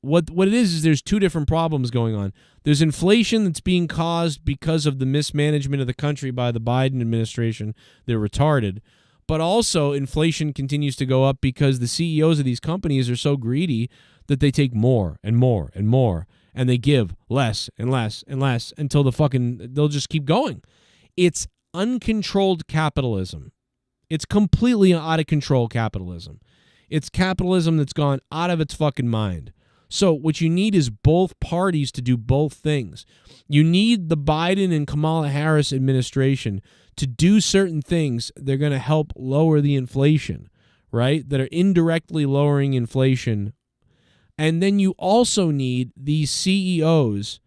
what it is there's two different problems going on. There's inflation that's being caused because of the mismanagement of the country by the Biden administration. They're retarded. But also inflation continues to go up because the CEOs of these companies are so greedy that they take more and more and more, and they give less and less and less until they'll just keep going. It's uncontrolled capitalism. It's completely out of control capitalism. It's capitalism that's gone out of its fucking mind. So what you need is both parties to do both things. You need the Biden and Kamala Harris administration to do certain things. They're going to help lower the inflation, right? That are indirectly lowering inflation. And then you also need these CEOs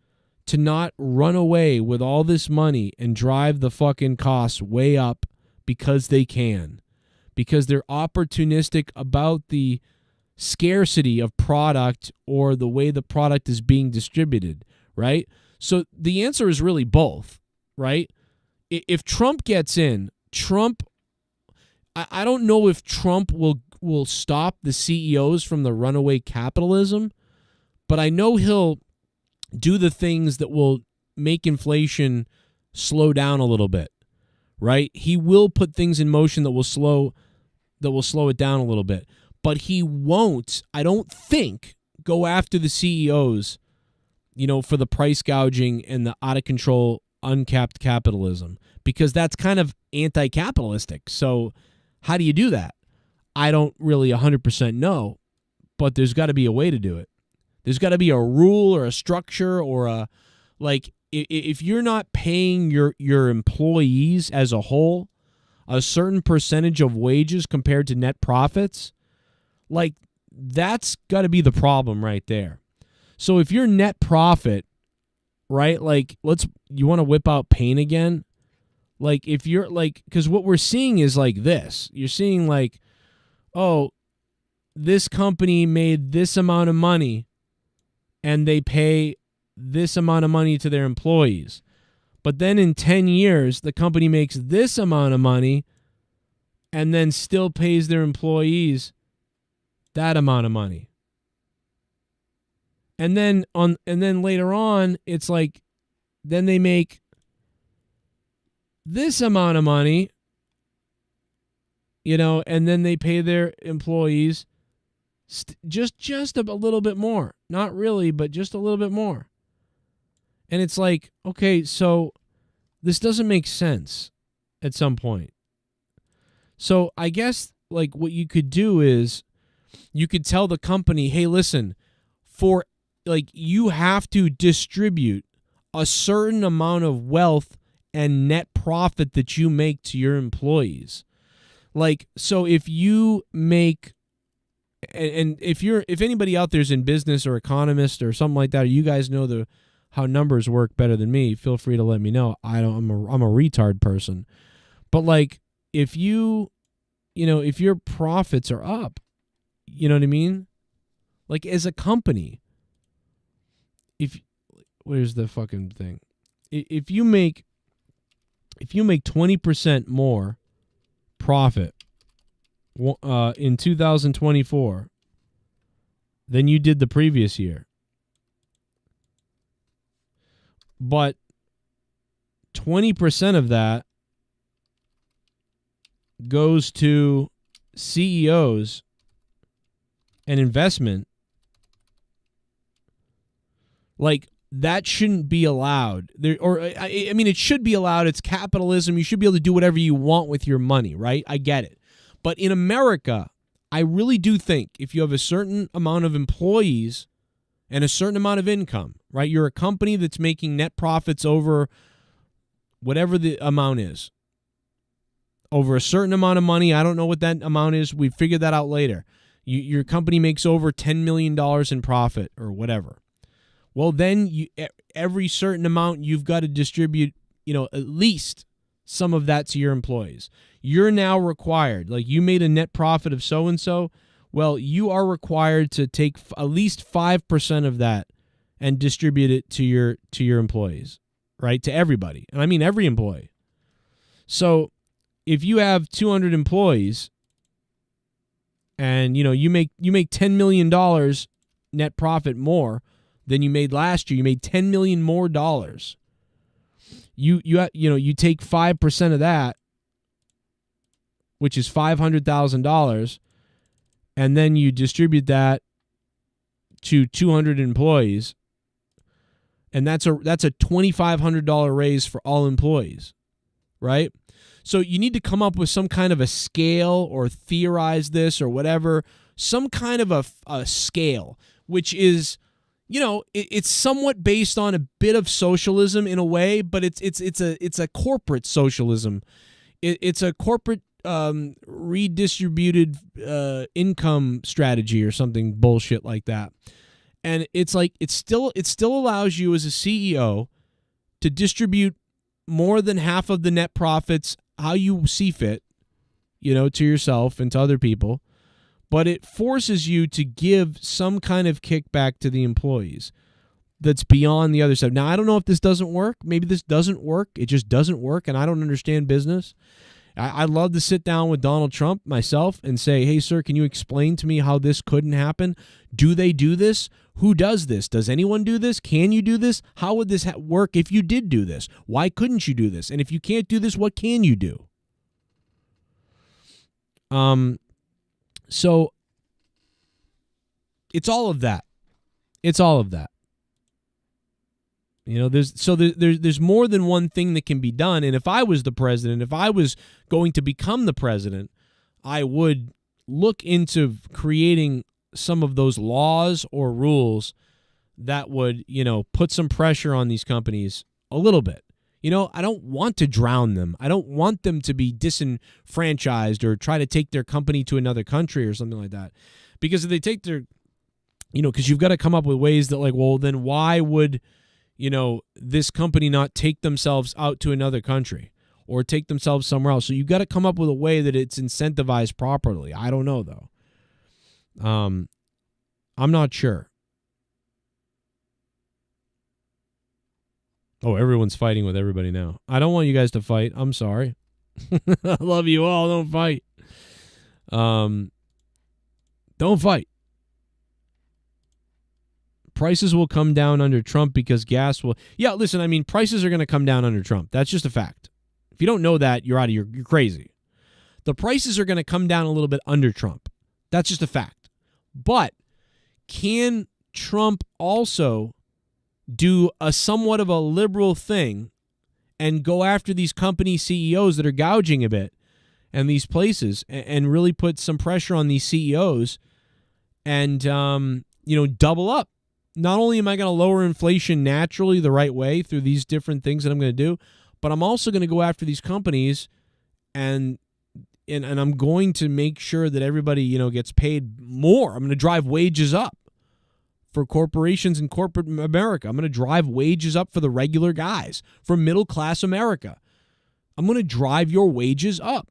to not run away with all this money and drive the fucking costs way up because they can. Because they're opportunistic about the scarcity of product or the way the product is being distributed, right? So the answer is really both, right? If Trump gets in, I don't know if Trump will stop the CEOs from the runaway capitalism, but I know he'll do the things that will make inflation slow down a little bit, right? He will put things in motion that will slow it down a little bit. But he won't, I don't think, go after the CEOs, for the price gouging and the out of control, uncapped capitalism, because that's kind of anti-capitalistic. So how do you do that? I don't really 100% know, but there's got to be a way to do it. There's got to be a rule or a structure or if you're not paying your employees as a whole a certain percentage of wages compared to net profits, Like, that's got to be the problem right there. So if your net profit, right, like, you want to whip out pain again? Like, if you're like, because what we're seeing is like this. You're seeing like, oh, this company made this amount of money and they pay this amount of money to their employees. But then in 10 years, the company makes this amount of money and then still pays their employees that amount of money. And then later on, it's like, then they make this amount of money, and then they pay their employees just a little bit more. Not really, but just a little bit more. And it's like, okay, so this doesn't make sense at some point. So I guess like what you could do is you could tell the company, hey, listen, for like you have to distribute a certain amount of wealth and net profit that you make to your employees. Like, so if you make, and if anybody out there is in business or economist or something like that, or you guys know how numbers work better than me, feel free to let me know. I'm a retard person. But like, if if your profits are up, you know what I mean? Like as a company, where's the fucking thing? If you make 20% more profit in 2024 than you did the previous year, but 20% of that goes to CEOs and investment, like that shouldn't be allowed. I mean, it should be allowed. It's capitalism. You should be able to do whatever you want with your money, right? I get it. But in America, I really do think if you have a certain amount of employees and a certain amount of income, right? You're a company that's making net profits over whatever the amount is. Over a certain amount of money. I don't know what that amount is. We figured that out later. Your company makes over $10 million in profit or whatever. Well, then every certain amount you've got to distribute, at least some of that to your employees. You're now required, like you made a net profit of so-and-so, well, you are required to take at least 5% of that and distribute it to your employees, right? To everybody. And I mean every employee. So if you have 200 employees and, you make $10 million net profit more than you made last year, you made $10 million more dollars. You take 5% of that, which is $500,000, and then you distribute that to 200 employees, and that's a $2,500 raise for all employees, right? So you need to come up with some kind of a scale or theorize this or whatever, some kind of a scale, which is, it's somewhat based on a bit of socialism in a way, but it's a corporate socialism. It's a corporate redistributed income strategy or something bullshit like that. And it's like it still allows you as a CEO to distribute more than half of the net profits how you see fit, to yourself and to other people. But it forces you to give some kind of kickback to the employees that's beyond the other side. Now, I don't know if this doesn't work. Maybe this doesn't work. It just doesn't work, and I don't understand business. I'd love to sit down with Donald Trump myself and say, hey, sir, can you explain to me how this couldn't happen? Do they do this? Who does this? Does anyone do this? Can you do this? How would this work if you did do this? Why couldn't you do this? And if you can't do this, what can you do? So it's all of that. It's all of that. There's more than one thing that can be done. And if I was the president, if I was going to become the president, I would look into creating some of those laws or rules that would, put some pressure on these companies a little bit. I don't want to drown them. I don't want them to be disenfranchised or try to take their company to another country or something like that. Because if they take their, because you've got to come up with ways that like, well, then why would, this company not take themselves out to another country or take themselves somewhere else? So you've got to come up with a way that it's incentivized properly. I don't know, though. I'm not sure. Oh, everyone's fighting with everybody now. I don't want you guys to fight. I'm sorry. I love you all. Don't fight. Don't fight. Prices will come down under Trump because gas will... Yeah, listen, I mean, prices are going to come down under Trump. That's just a fact. If you don't know that, you're you're crazy. The prices are going to come down a little bit under Trump. That's just a fact. But can Trump also do a somewhat of a liberal thing and go after these company CEOs that are gouging a bit and these places and really put some pressure on these CEOs and, double up? Not only am I going to lower inflation naturally the right way through these different things that I'm going to do, but I'm also going to go after these companies and I'm going to make sure that everybody, gets paid more. I'm going to drive wages up for corporations in corporate America. I'm going to drive wages up for the regular guys, for middle-class America. I'm going to drive your wages up.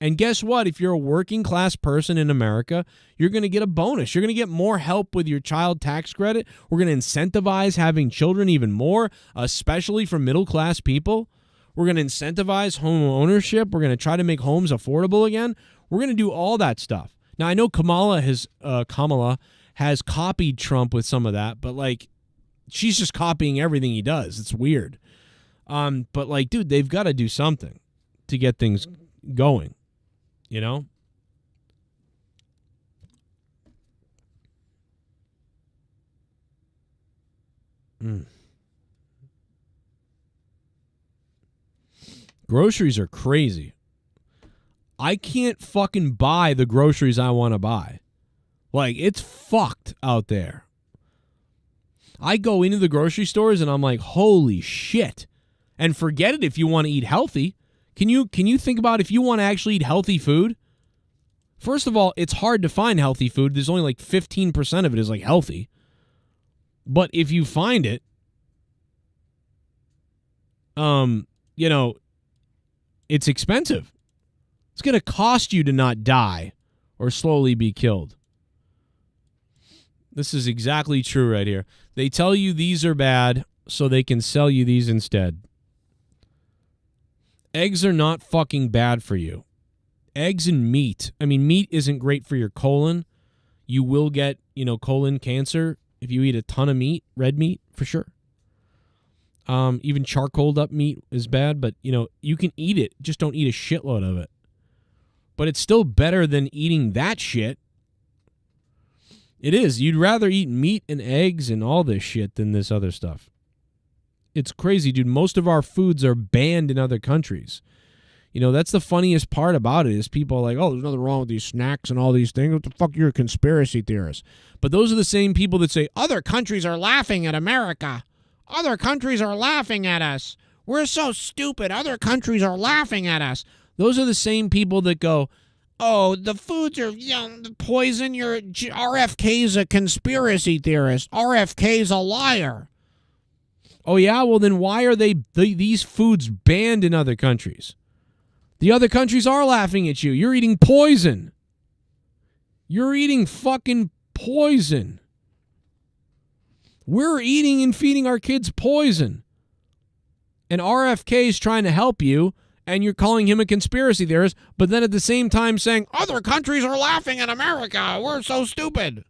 And guess what? If you're a working-class person in America, you're going to get a bonus. You're going to get more help with your child tax credit. We're going to incentivize having children even more, especially for middle-class people. We're going to incentivize home ownership. We're going to try to make homes affordable again. We're going to do all that stuff. Now, I know Kamala has copied Trump with some of that, but, like, she's just copying everything he does. It's weird. But, like, dude, they've got to do something to get things going, Groceries are crazy. I can't fucking buy the groceries I want to buy. Like, it's fucked out there. I go into the grocery stores and I'm like, holy shit. And forget it if you want to eat healthy. Can you think about if you want to actually eat healthy food? First of all, it's hard to find healthy food. There's only like 15% of it is like healthy. But if you find it, it's expensive. It's going to cost you to not die or slowly be killed. This is exactly true right here. They tell you these are bad so they can sell you these instead. Eggs are not fucking bad for you. Eggs and meat. I mean, meat isn't great for your colon. You will get, colon cancer if you eat a ton of meat, red meat, for sure. Even charcoaled up meat is bad, but, you can eat it. Just don't eat a shitload of it. But it's still better than eating that shit. It is. You'd rather eat meat and eggs and all this shit than this other stuff. It's crazy, dude. Most of our foods are banned in other countries. That's the funniest part about it is people are like, oh, there's nothing wrong with these snacks and all these things. What the fuck? You're a conspiracy theorist. But those are the same people that say, other countries are laughing at America. Other countries are laughing at us. We're so stupid. Other countries are laughing at us. Those are the same people that go, oh, the foods are poison. RFK's a conspiracy theorist. RFK's a liar. Oh, yeah? Well, then why are these foods banned in other countries? The other countries are laughing at you. You're eating poison. You're eating fucking poison. We're eating and feeding our kids poison. And RFK's trying to help you, and you're calling him a conspiracy theorist, but then at the same time saying, other countries are laughing at America. We're so stupid.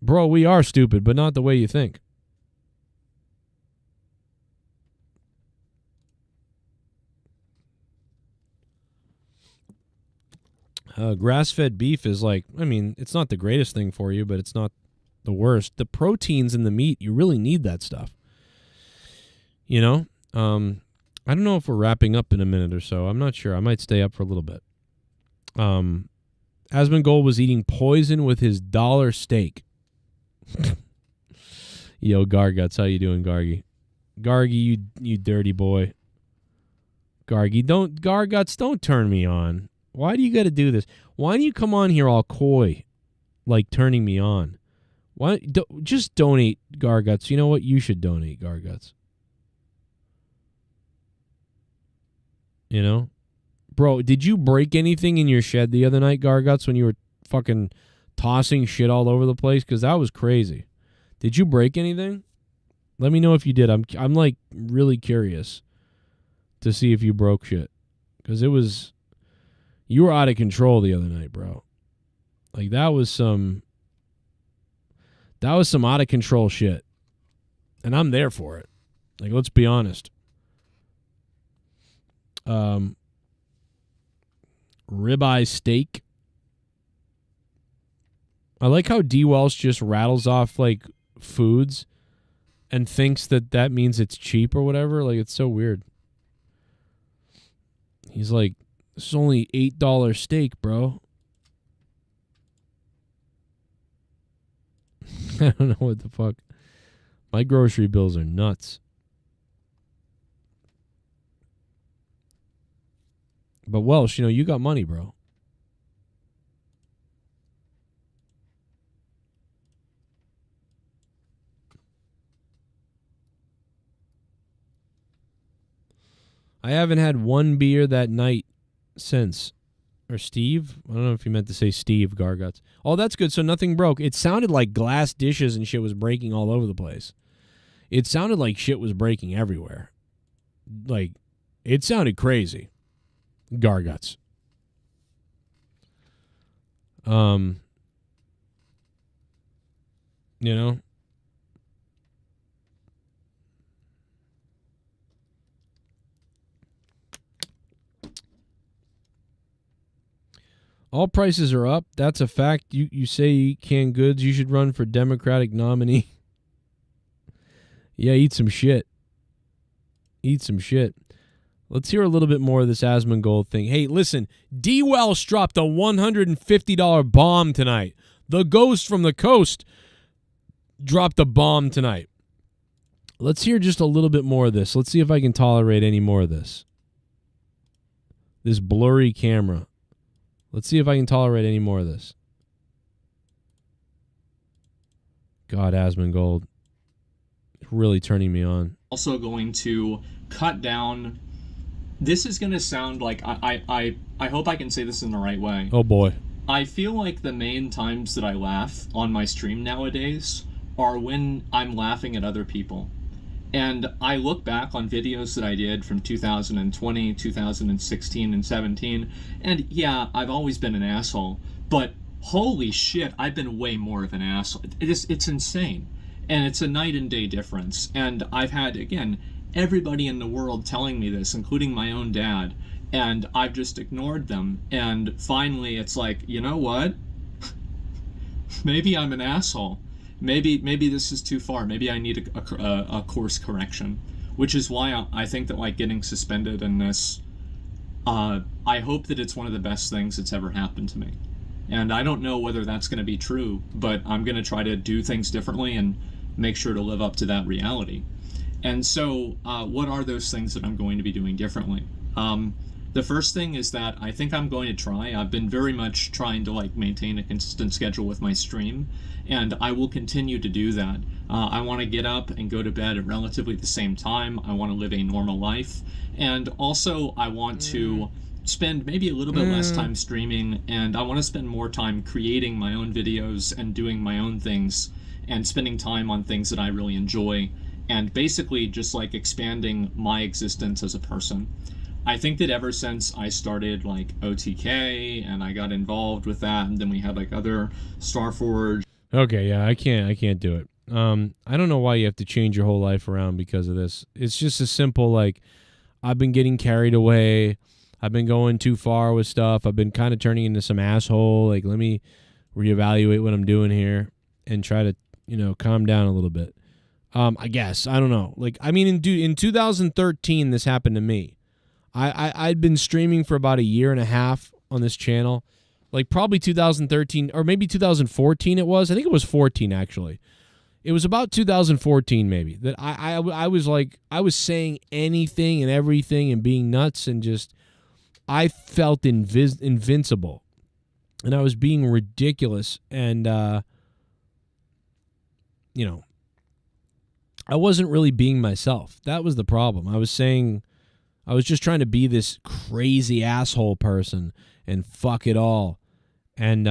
Bro, we are stupid, but not the way you think. Grass-fed beef is like, it's not the greatest thing for you, but it's not the worst. The proteins in the meat, you really need that stuff. I don't know if we're wrapping up in a minute or so. I'm not sure. I might stay up for a little bit. Asmongold was eating poison with his dollar steak. Yo, Garguts, how you doing, Gargy? Gargy, you dirty boy. Garguts, don't turn me on. Why do you got to do this? Why do you come on here all coy, like turning me on? Why just donate Garguts? You know what? You should donate Garguts. You know? Bro, did you break anything in your shed the other night, Garguts, when you were fucking tossing shit all over the place? Because that was crazy. Did you break anything? Let me know if you did. I'm like really curious to see if you broke shit. Because you were out of control the other night, bro. Like that was some out of control shit. And I'm there for it. Like, let's be honest. Ribeye steak. I like how D. Welsh just rattles off like foods and thinks that means it's cheap or whatever. Like, it's so weird. He's like, this is only $8 steak, bro. I don't know what the fuck. My grocery bills are nuts. But Welsh, you got money, bro. I haven't had one beer that night since. Or Steve? I don't know if you meant to say Steve, Garguts. Oh, that's good. So nothing broke. It sounded like glass dishes and shit was breaking all over the place. It sounded like shit was breaking everywhere. Like, it sounded crazy. Garguts. You know? All prices are up. That's a fact. You say you eat canned goods. You should run for Democratic nominee. Yeah, eat some shit. Eat some shit. Let's hear a little bit more of this Asmongold thing. Hey, listen. D. Welsh dropped a $150 bomb tonight. The Ghost from the Coast dropped a bomb tonight. Let's hear just a little bit more of this. Let's see if I can tolerate any more of this. This blurry camera. Let's see if I can tolerate any more of this. God, Asmongold. It's really turning me on. Also going to cut down. This is going to sound like I hope I can say this in the right way. Oh boy. I feel like the main times that I laugh on my stream nowadays are when I'm laughing at other people. And I look back on videos that I did from 2020, 2016, and 17, and yeah, I've always been an asshole, but holy shit, I've been way more of an asshole. It's insane. And it's a night and day difference. And I've had, again, everybody in the world telling me this, including my own dad, and I've just ignored them. And finally, it's like, you know what? Maybe I'm an asshole. Maybe this is too far. Maybe I need a course correction, which is why I think that like getting suspended in this, I hope that it's one of the best things that's ever happened to me. And I don't know whether that's going to be true, but I'm going to try to do things differently and make sure to live up to that reality. And so what are those things that I'm going to be doing differently? The first thing is that I think I'm going to try. I've been very much trying to like maintain a consistent schedule with my stream, and I will continue to do that. I want to get up and go to bed at relatively the same time. I want to live a normal life, and also I want to spend maybe a little bit less time streaming, and I want to spend more time creating my own videos and doing my own things and spending time on things that I really enjoy, and basically just like expanding my existence as a person. I think that ever since I started like OTK and I got involved with that, and then we had like other Star Forge. Okay, yeah, I can't do it. I don't know why you have to change your whole life around because of this. It's just a simple like, I've been getting carried away. I've been going too far with stuff. I've been kind of turning into some asshole. Like, let me reevaluate what I'm doing here and try to, calm down a little bit. I guess. I don't know. Like, I mean, in 2013, this happened to me. I'd been streaming for about a year and a half on this channel. Like, probably 2013 or maybe 2014 it was. I think it was 14, actually. It was about 2014 maybe that I was like, I was saying anything and everything and being nuts and just I felt invincible, and I was being ridiculous, and you know, I wasn't really being myself. That was the problem. I was just trying to be this crazy asshole person and fuck it all, and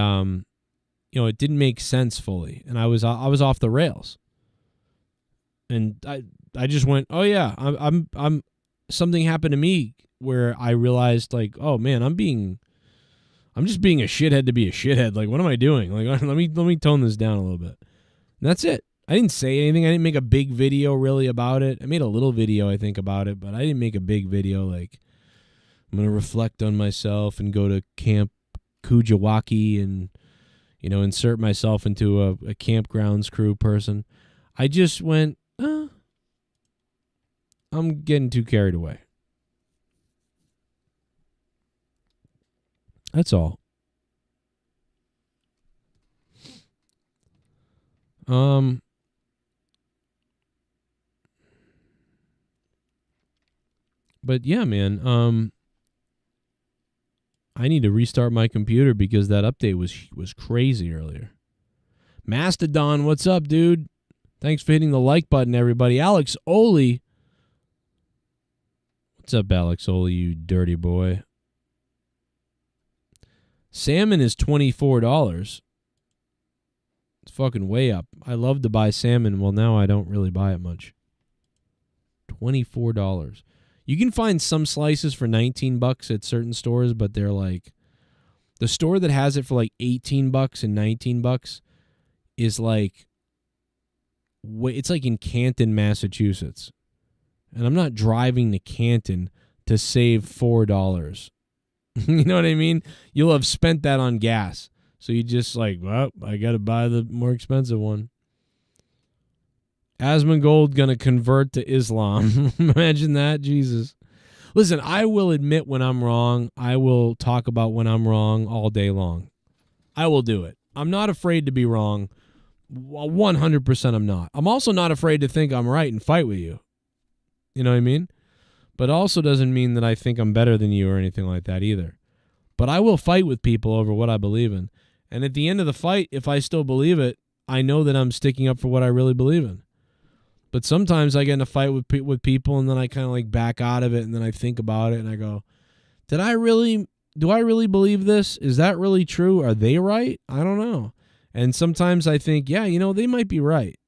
you know, it didn't make sense fully, and I was off the rails, and I just went, oh yeah, I'm something happened to me where I realized, like, oh man, I'm just being a shithead to be a shithead. Like, what am I doing? Like, let me tone this down a little bit. And that's it. I didn't say anything. I didn't make a big video really about it. I made a little video, I think, about it, but I didn't make a big video like, I'm going to reflect on myself and go to Camp Kujawaki and, you know, insert myself into a campgrounds crew person. I just went, I'm getting too carried away. That's all. But yeah, man, I need to restart my computer because that update was crazy earlier. Mastodon, what's up, dude? Thanks for hitting the like button, everybody. Alex Oli. What's up, Alex Oli, you dirty boy? Salmon is $24. It's fucking way up. I love to buy salmon. Well, now I don't really buy it much. $24. You can find some slices for $19 at certain stores, but they're like, the store that has it for like $18 and $19 is like, it's like in Canton, Massachusetts. And I'm not driving to Canton to save $4. You know what I mean? You'll have spent that on gas. So you just like, well, I got to buy the more expensive one. Asmongold gonna convert to Islam. Imagine that, Jesus. Listen, I will admit when I'm wrong. I will talk about when I'm wrong all day long. I will do it. I'm not afraid to be wrong. 100% I'm not. I'm also not afraid to think I'm right and fight with you. You know what I mean? But also doesn't mean that I think I'm better than you or anything like that either. But I will fight with people over what I believe in. And at the end of the fight, if I still believe it, I know that I'm sticking up for what I really believe in. But sometimes I get in a fight with people, and then I kind of like back out of it, and then I think about it, and I go, do I really believe this? Is that really true? Are they right? I don't know. And sometimes I think, yeah, you know, they might be right.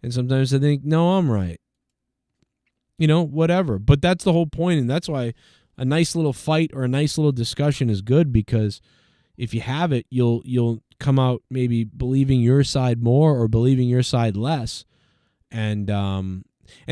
And sometimes I think, no, I'm right. You know, whatever. But that's the whole point, and that's why a nice little fight or a nice little discussion is good, because if you have it, you'll come out maybe believing your side more or believing your side less. And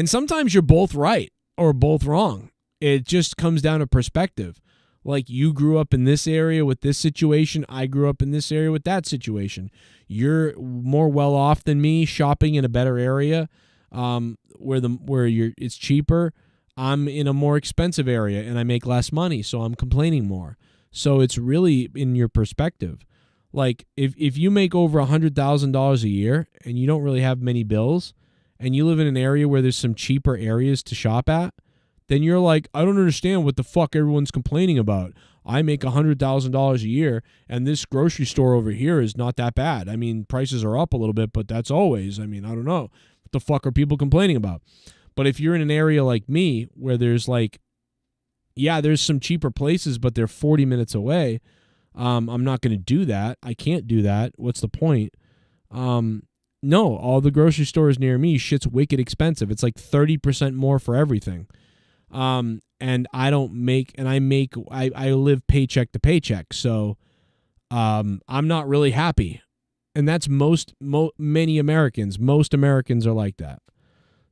sometimes you're both right or both wrong. It just comes down to perspective. Like, you grew up in this area with this situation. I grew up in this area with that situation. You're more well off than me, shopping in a better area, where it's cheaper. I'm in a more expensive area and I make less money, so I'm complaining more. So it's really in your perspective. Like, if you make over $100,000 a year and you don't really have many bills, and you live in an area where there's some cheaper areas to shop at, then you're like, I don't understand what the fuck everyone's complaining about. I make $100,000 a year, and this grocery store over here is not that bad. I mean, prices are up a little bit, but that's always, I mean, I don't know. What the fuck are people complaining about? But if you're in an area like me where there's like, yeah, there's some cheaper places, but they're 40 minutes away, I'm not going to do that. I can't do that. What's the point? No, all the grocery stores near me, shit's wicked expensive. It's like 30% more for everything. And I live paycheck to paycheck. So, I'm not really happy. And that's many Americans. Most Americans are like that.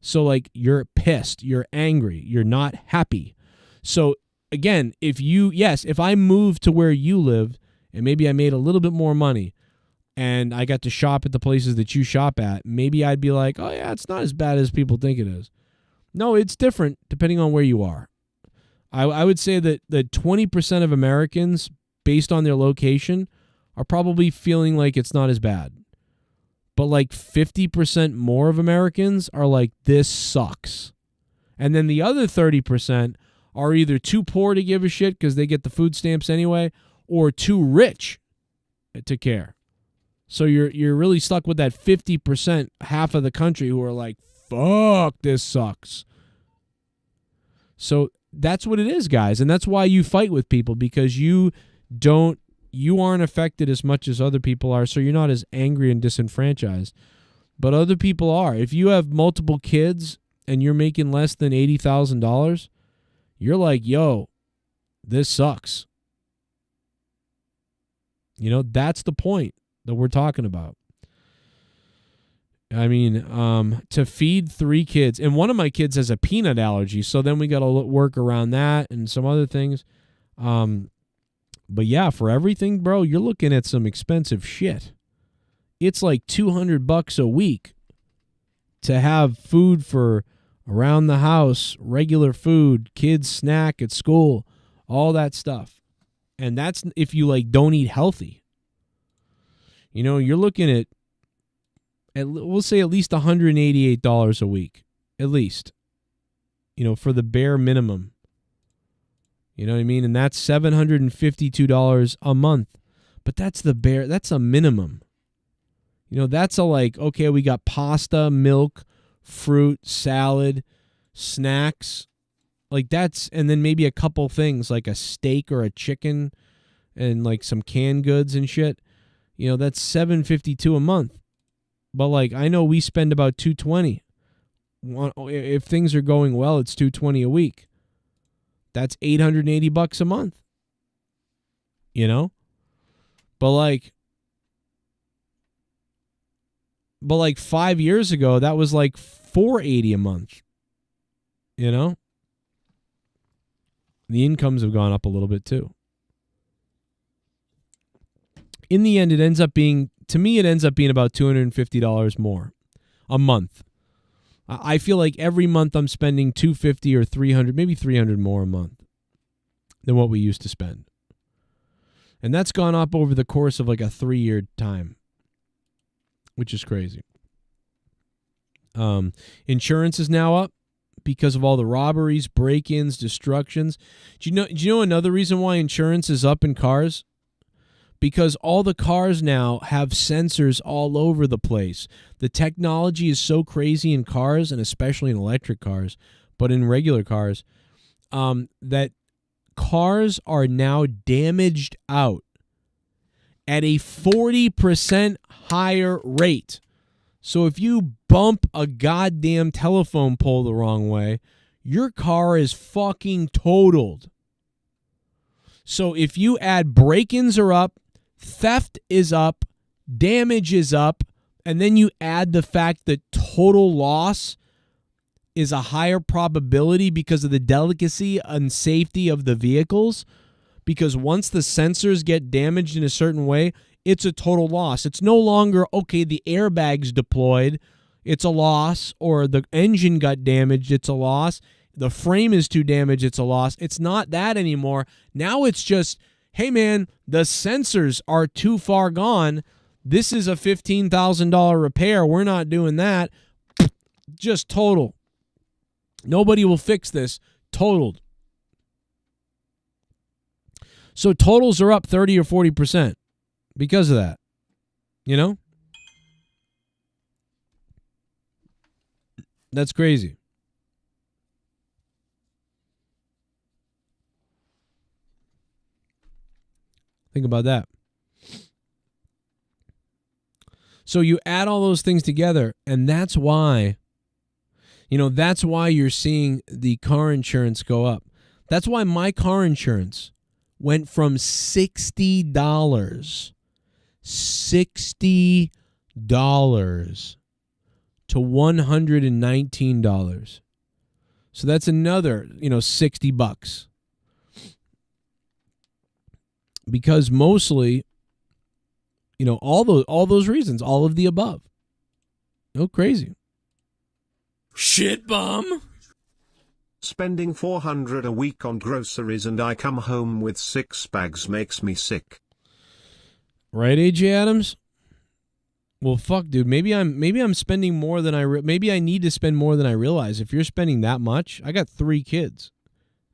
So like, you're pissed, you're angry, you're not happy. So again, if I moved to where you live and maybe I made a little bit more money, and I got to shop at the places that you shop at, maybe I'd be like, oh yeah, it's not as bad as people think it is. No, it's different depending on where you are. I would say that 20% of Americans, based on their location, are probably feeling like it's not as bad. But like 50% more of Americans are like, this sucks. And then the other 30% are either too poor to give a shit because they get the food stamps anyway, or too rich to care. So you're really stuck with that 50%, half of the country, who are like, fuck, this sucks. So that's what it is, guys. And that's why you fight with people, because you aren't affected as much as other people are, so you're not as angry and disenfranchised. But other people are. If you have multiple kids and you're making less than $80,000, you're like, yo, this sucks. You know, that's the point that we're talking about. I mean, to feed 3 kids, and one of my kids has a peanut allergy, so then we got to work around that and some other things. But yeah, for everything, bro, you're looking at some expensive shit. It's like $200 a week to have food for around the house, regular food, kids snack at school, all that stuff. And that's if you like don't eat healthy. You know, you're looking at we'll say at least $188 a week, at least, you know, for the bare minimum. You know what I mean? And that's $752 a month. But that's a minimum. You know, that's a like, okay, we got pasta, milk, fruit, salad, snacks. Like that's, and then maybe a couple things like a steak or a chicken and like some canned goods and shit. You know, that's $752 a month. But like, I know we spend about $220. If things are going well, it's $220 a week. That's $880 a month. You know? But like 5 years ago, that was like $480 a month. You know? The incomes have gone up a little bit too. In the end, it ends up being about $250 more a month. I feel like every month I'm spending $250 or $300, maybe $300 more a month than what we used to spend. And that's gone up over the course of like a 3-year time, which is crazy. Insurance is now up because of all the robberies, break-ins, destructions. Do you know another reason why insurance is up in cars? Because all the cars now have sensors all over the place. The technology is so crazy in cars, and especially in electric cars, but in regular cars, that cars are now damaged out at a 40% higher rate. So if you bump a goddamn telephone pole the wrong way, your car is fucking totaled. So if you add break-ins are up, theft is up, damage is up, and then you add the fact that total loss is a higher probability because of the delicacy and safety of the vehicles, because once the sensors get damaged in a certain way, it's a total loss. It's no longer, okay, the airbag's deployed, it's a loss, or the engine got damaged, it's a loss, the frame is too damaged, it's a loss. It's not that anymore. Now it's just, hey man, the sensors are too far gone. This is a $15,000 repair. We're not doing that. Just total. Nobody will fix this. Totaled. So totals are up 30 or 40% because of that. You know? That's crazy. Think about that. So you add all those things together, and that's why, that's why you're seeing the car insurance go up. That's why my car insurance went from $60 to $119. So that's another, $60. Because mostly, all those reasons, all of the above. Oh, crazy. Shit bum. Spending $400 a week on groceries and I come home with 6 bags makes me sick. Right, AJ Adams? Well, fuck, dude. Maybe I'm spending more than maybe I need to spend more than I realize. If you're spending that much, I got 3 kids.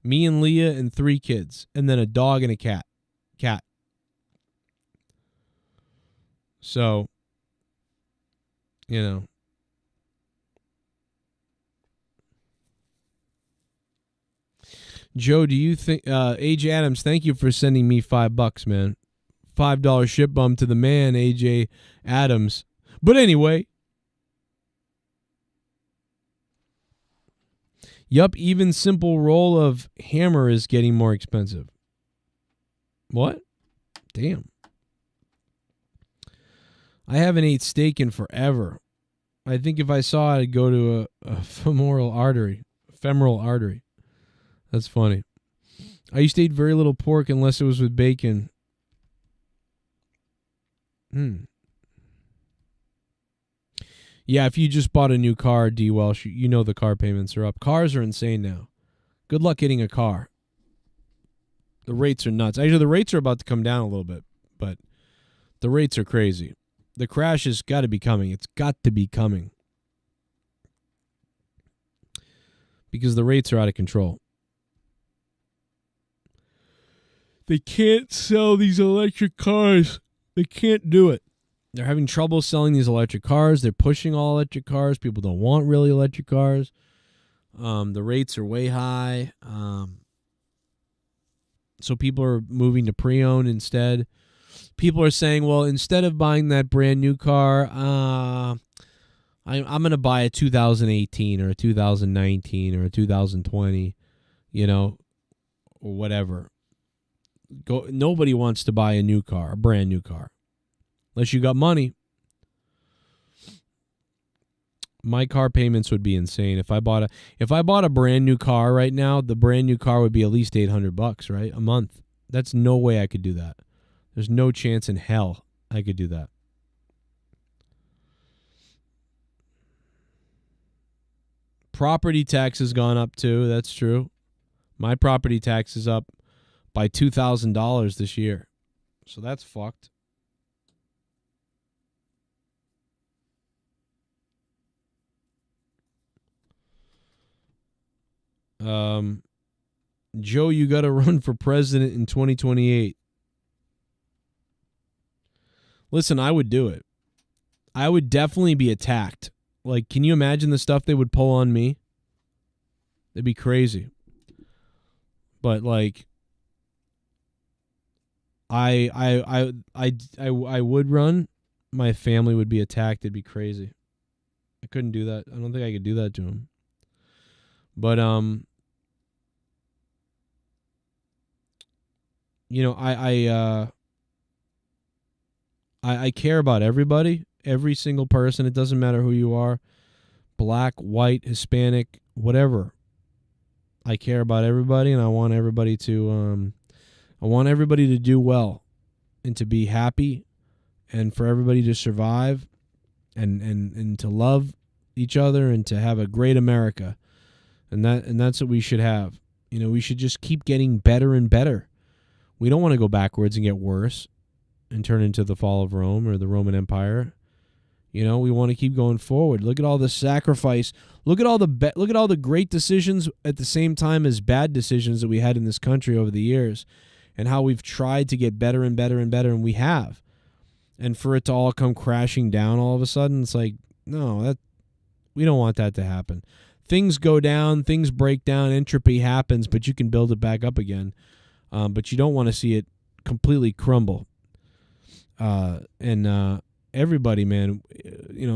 Me and Leah and 3 kids, and then a dog and a cat. So, you know. Joe, do you think AJ Adams, thank you for sending me $5, man. $5 ship bum to the man, AJ Adams. But anyway. Yup, even simple roll of hammer is getting more expensive. What? Damn. I haven't ate steak in forever. I think if I saw it, I'd go to a femoral artery. That's funny. I used to eat very little pork unless it was with bacon. Yeah, if you just bought a new car, D. Welsh, you know the car payments are up. Cars are insane now. Good luck getting a car. The rates are nuts. Actually, the rates are about to come down a little bit, but the rates are crazy. The crash has got to be coming. It's got to be coming. Because the rates are out of control. They can't sell these electric cars. They can't do it. They're having trouble selling these electric cars. They're pushing all electric cars. People don't want really electric cars. The rates are way high. So people are moving to pre-owned instead. People are saying, well, instead of buying that brand new car, I'm going to buy a 2018 or a 2019 or a 2020, or whatever. Nobody wants to buy a new car, a brand new car, unless you got money. My car payments would be insane if I bought a brand new car right now. The brand new car would be at least $800, right, a month. That's no way I could do that. There's no chance in hell I could do that. Property tax has gone up too. That's true. My property tax is up by $2,000 this year. So that's fucked. Joe, you got to run for president in 2028. Listen, I would do it. I would definitely be attacked. Like, can you imagine the stuff they would pull on me? It'd be crazy. But like, I would run. My family would be attacked. It'd be crazy. I couldn't do that. I don't think I could do that to him. But I care about everybody, every single person. It doesn't matter who you are, black, white, Hispanic, whatever. I care about everybody, and I want everybody to do well and to be happy, and for everybody to survive, and to love each other and to have a great America, and that's what we should have. We should just keep getting better and better. We don't want to go backwards and get worse and turn into the fall of Rome or the Roman Empire. We want to keep going forward. Look at all the sacrifice. Look at all the great decisions at the same time as bad decisions that we had in this country over the years, and how we've tried to get better and better and better, and we have. And for it to all come crashing down all of a sudden, it's like, no, we don't want that to happen. Things go down, things break down, entropy happens, but you can build it back up again. But you don't want to see it completely crumble. And everybody, man,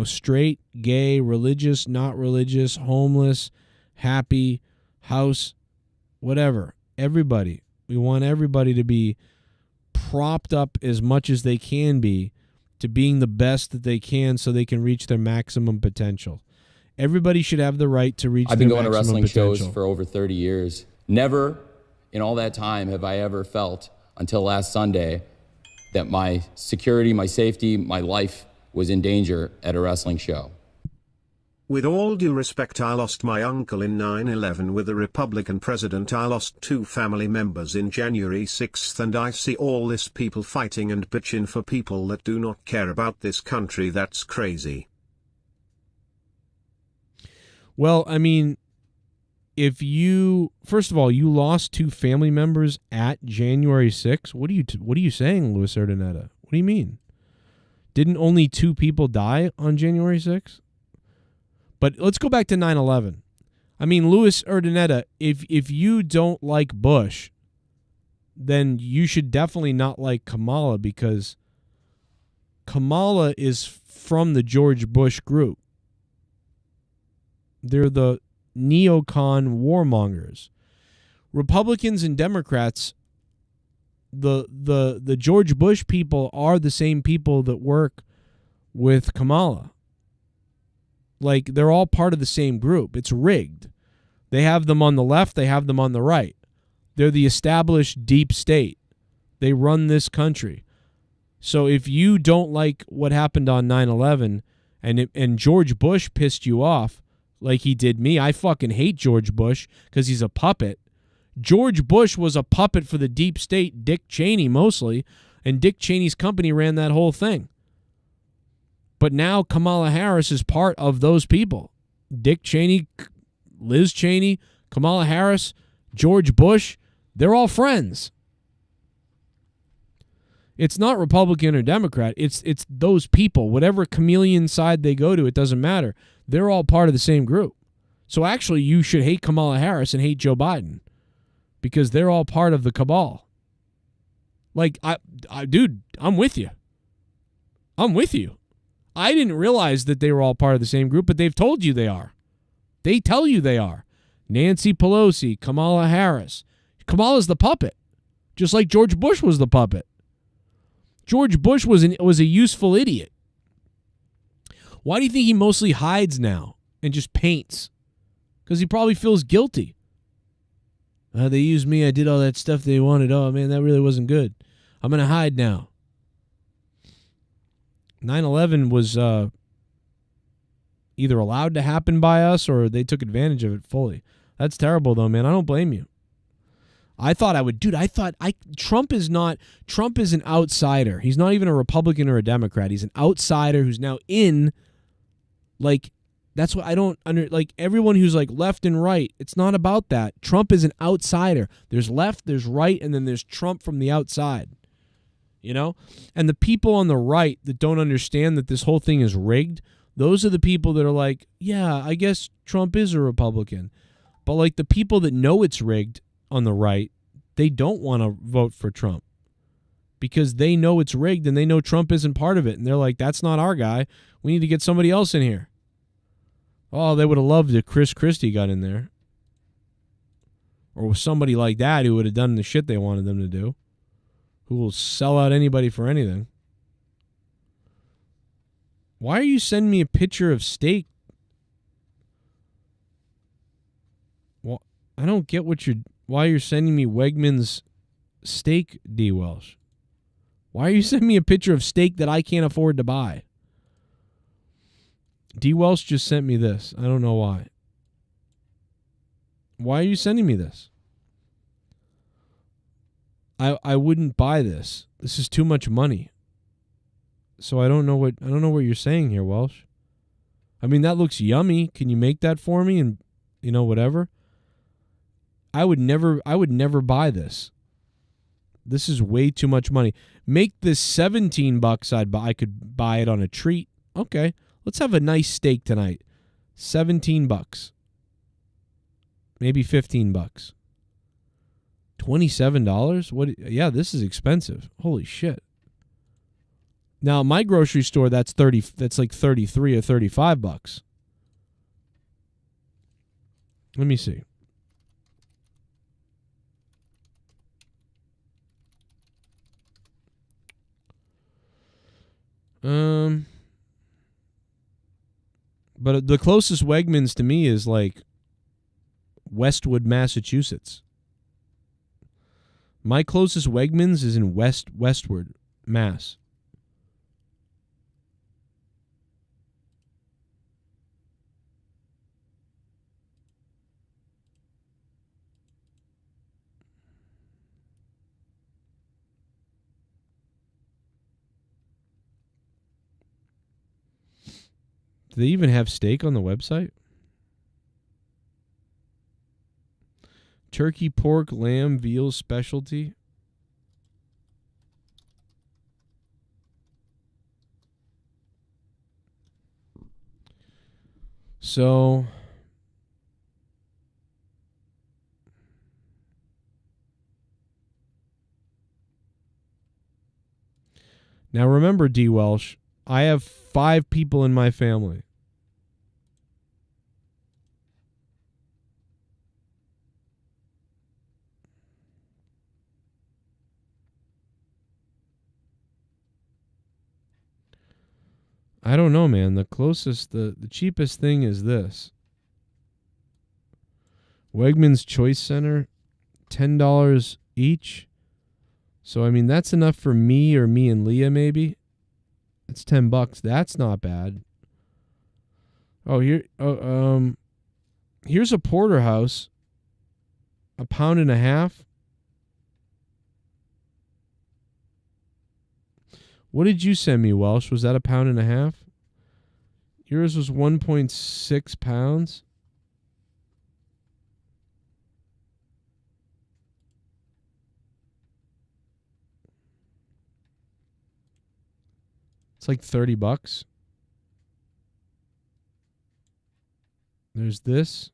straight, gay, religious, not religious, homeless, happy, house, whatever. Everybody. We want everybody to be propped up as much as they can be to being the best that they can so they can reach their maximum potential. Everybody should have the right to reach their maximum potential. I've been going to wrestling shows for over 30 years. Never in all that time have I ever felt, until last Sunday, that my security, my safety, my life was in danger at a wrestling show. With all due respect, I lost my uncle in 9/11 with a Republican president. I lost 2 family members in January 6th, and I see all this people fighting and bitching for people that do not care about this country. That's crazy. Well, I mean, if you, first of all, you lost 2 family members at January 6th. What are you saying, Luis Urdaneta? What do you mean? Didn't only 2 people die on January 6th? But let's go back to 9/11. I mean, Luis Urdaneta, if you don't like Bush, then you should definitely not like Kamala, because Kamala is from the George Bush group. They're the neocon warmongers. Republicans and Democrats, the George Bush people are the same people that work with Kamala. Like, they're all part of the same group. It's rigged. They have them on the left, they have them on the right. They're the established deep state. They run this country. So if you don't like what happened on 9/11 and George Bush pissed you off like he did me, I fucking hate George Bush because he's a puppet. George Bush was a puppet for the deep state, Dick Cheney mostly, and Dick Cheney's company ran that whole thing. But now Kamala Harris is part of those people. Dick Cheney, Liz Cheney, Kamala Harris, George Bush, they're all friends. It's not Republican or Democrat. It's those people. Whatever chameleon side they go to, it doesn't matter. They're all part of the same group. So actually, you should hate Kamala Harris and hate Joe Biden, because they're all part of the cabal. Like, dude, I'm with you. I'm with you. I didn't realize that they were all part of the same group, but they've told you they are. They tell you they are. Nancy Pelosi, Kamala Harris. Kamala's the puppet, just like George Bush was the puppet. George Bush was a useful idiot. Why do you think he mostly hides now and just paints? Because he probably feels guilty. They used me. I did all that stuff they wanted. Oh, man, that really wasn't good. I'm going to hide now. 9/11 was either allowed to happen by us or they took advantage of it fully. That's terrible, though, man. I don't blame you. I thought I would. Dude, Trump is an outsider. He's not even a Republican or a Democrat. He's an outsider who's now in, like, that's what I don't like, everyone who's like left and right. It's not about that. Trump is an outsider. There's left, there's right, and then there's Trump from the outside. You know? And the people on the right that don't understand that this whole thing is rigged, those are the people that are like, yeah, I guess Trump is a Republican. But like the people that know it's rigged on the right, they don't want to vote for Trump because they know it's rigged and they know Trump isn't part of it. And they're like, that's not our guy. We need to get somebody else in here. Oh, they would have loved if Chris Christie got in there. Or somebody like that who would have done the shit they wanted them to do. Who will sell out anybody for anything. Why are you sending me a picture of steak? Well, I don't get why you're sending me Wegmans steak, D. Welsh. Why are you sending me a picture of steak that I can't afford to buy? D. Welsh just sent me this. I don't know why. Why are you sending me this? I wouldn't buy this. This is too much money. So I don't know what you're saying here, Welsh. I mean, that looks yummy. Can you make that for me and whatever? I would never buy this. This is way too much money. Make this $17 I could buy it on a treat. Okay. Let's have a nice steak tonight. $17. Maybe $15. $27? What? Yeah, this is expensive. Holy shit. Now, my grocery store, that's like $33 or $35. Let me see. But the closest Wegmans to me is like Westwood, Massachusetts. My closest Wegmans is in Westward, Mass. Do they even have steak on the website? Turkey, pork, lamb, veal specialty. So now remember, D. Welsh, I have 5 people in my family. I don't know, man. The closest, the cheapest thing is this. Wegmans Choice Center, $10 each. So, I mean, that's enough for me or me and Leah, maybe. It's $10. That's not bad. Oh, here's a porterhouse. £1.50. What did you send me, Welsh? Was that £1.50? Yours was 1.6 pounds. It's like $30. There's this.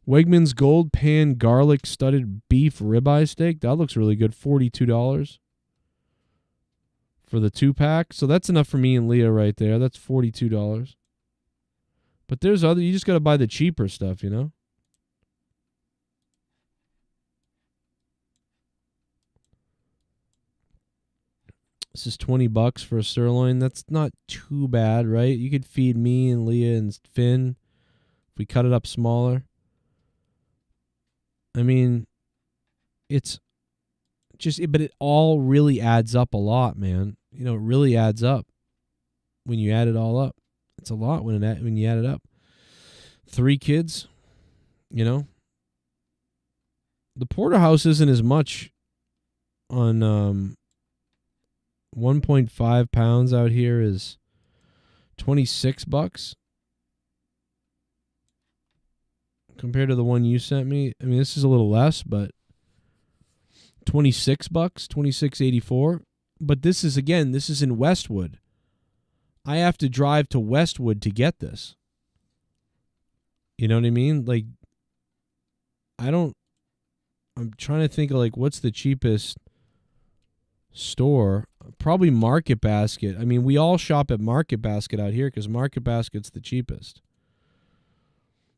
Wegmans Gold Pan Garlic Studded Beef Ribeye Steak. That looks really good. $42 for the 2-pack. So that's enough for me and Leah right there. That's $42. But there's other, you just got to buy the cheaper stuff, you know? This is $20 for a sirloin. That's not too bad, right? You could feed me and Leah and Finn if we cut it up smaller. I mean, it's just, but it all really adds up a lot, man. You know, it really adds up when you add it all up. It's a lot when you add it up. 3 kids, you know. The porterhouse isn't as much on 1.5 pounds out here is $26 compared to the one you sent me. I mean, this is a little less, but $26, $26.84. But this is in Westwood. I have to drive to Westwood to get this. You know what I mean? Like, I'm trying to think of, like, what's the cheapest store? Probably Market Basket. I mean, we all shop at Market Basket out here because Market Basket's the cheapest.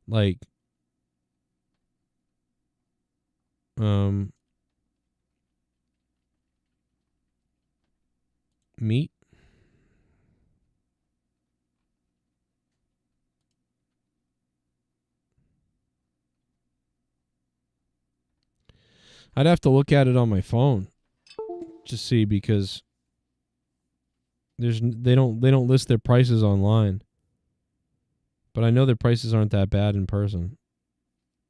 Like, meat. I'd have to look at it on my phone to see because they don't list their prices online. But I know their prices aren't that bad in person.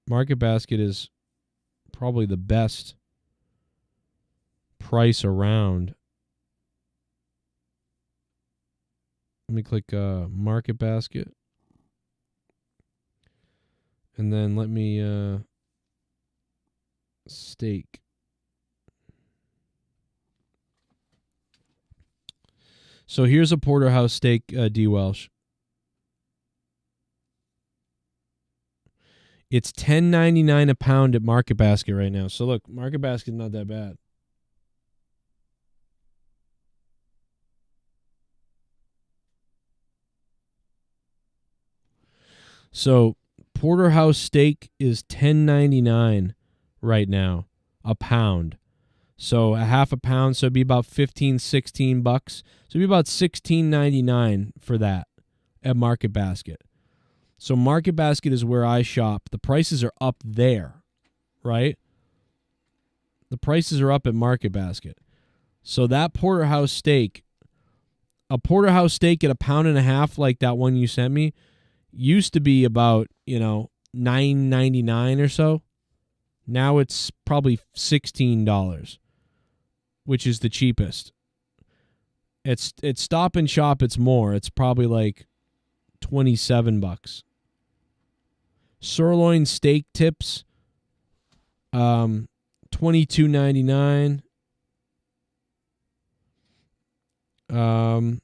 Market Basket is probably the best price around. Let me click Market Basket. And then let me steak. So here's a porterhouse steak, D. Welsh. It's $10.99 a pound at Market Basket right now. So look, Market Basket's not that bad. So porterhouse steak is $10.99 right now a pound. So a half a pound, so it'd be about $15, $16. So it'd be about $16.99 for that at Market Basket. So Market Basket is where I shop. The prices are up there, right? The prices are up at Market Basket. So that porterhouse steak, a porterhouse steak at £1.50, like that one you sent me, used to be about, $9.99 or so. Now it's probably $16, which is the cheapest. It's Stop and Shop, it's more. It's probably like $27. Sirloin steak tips $22.99.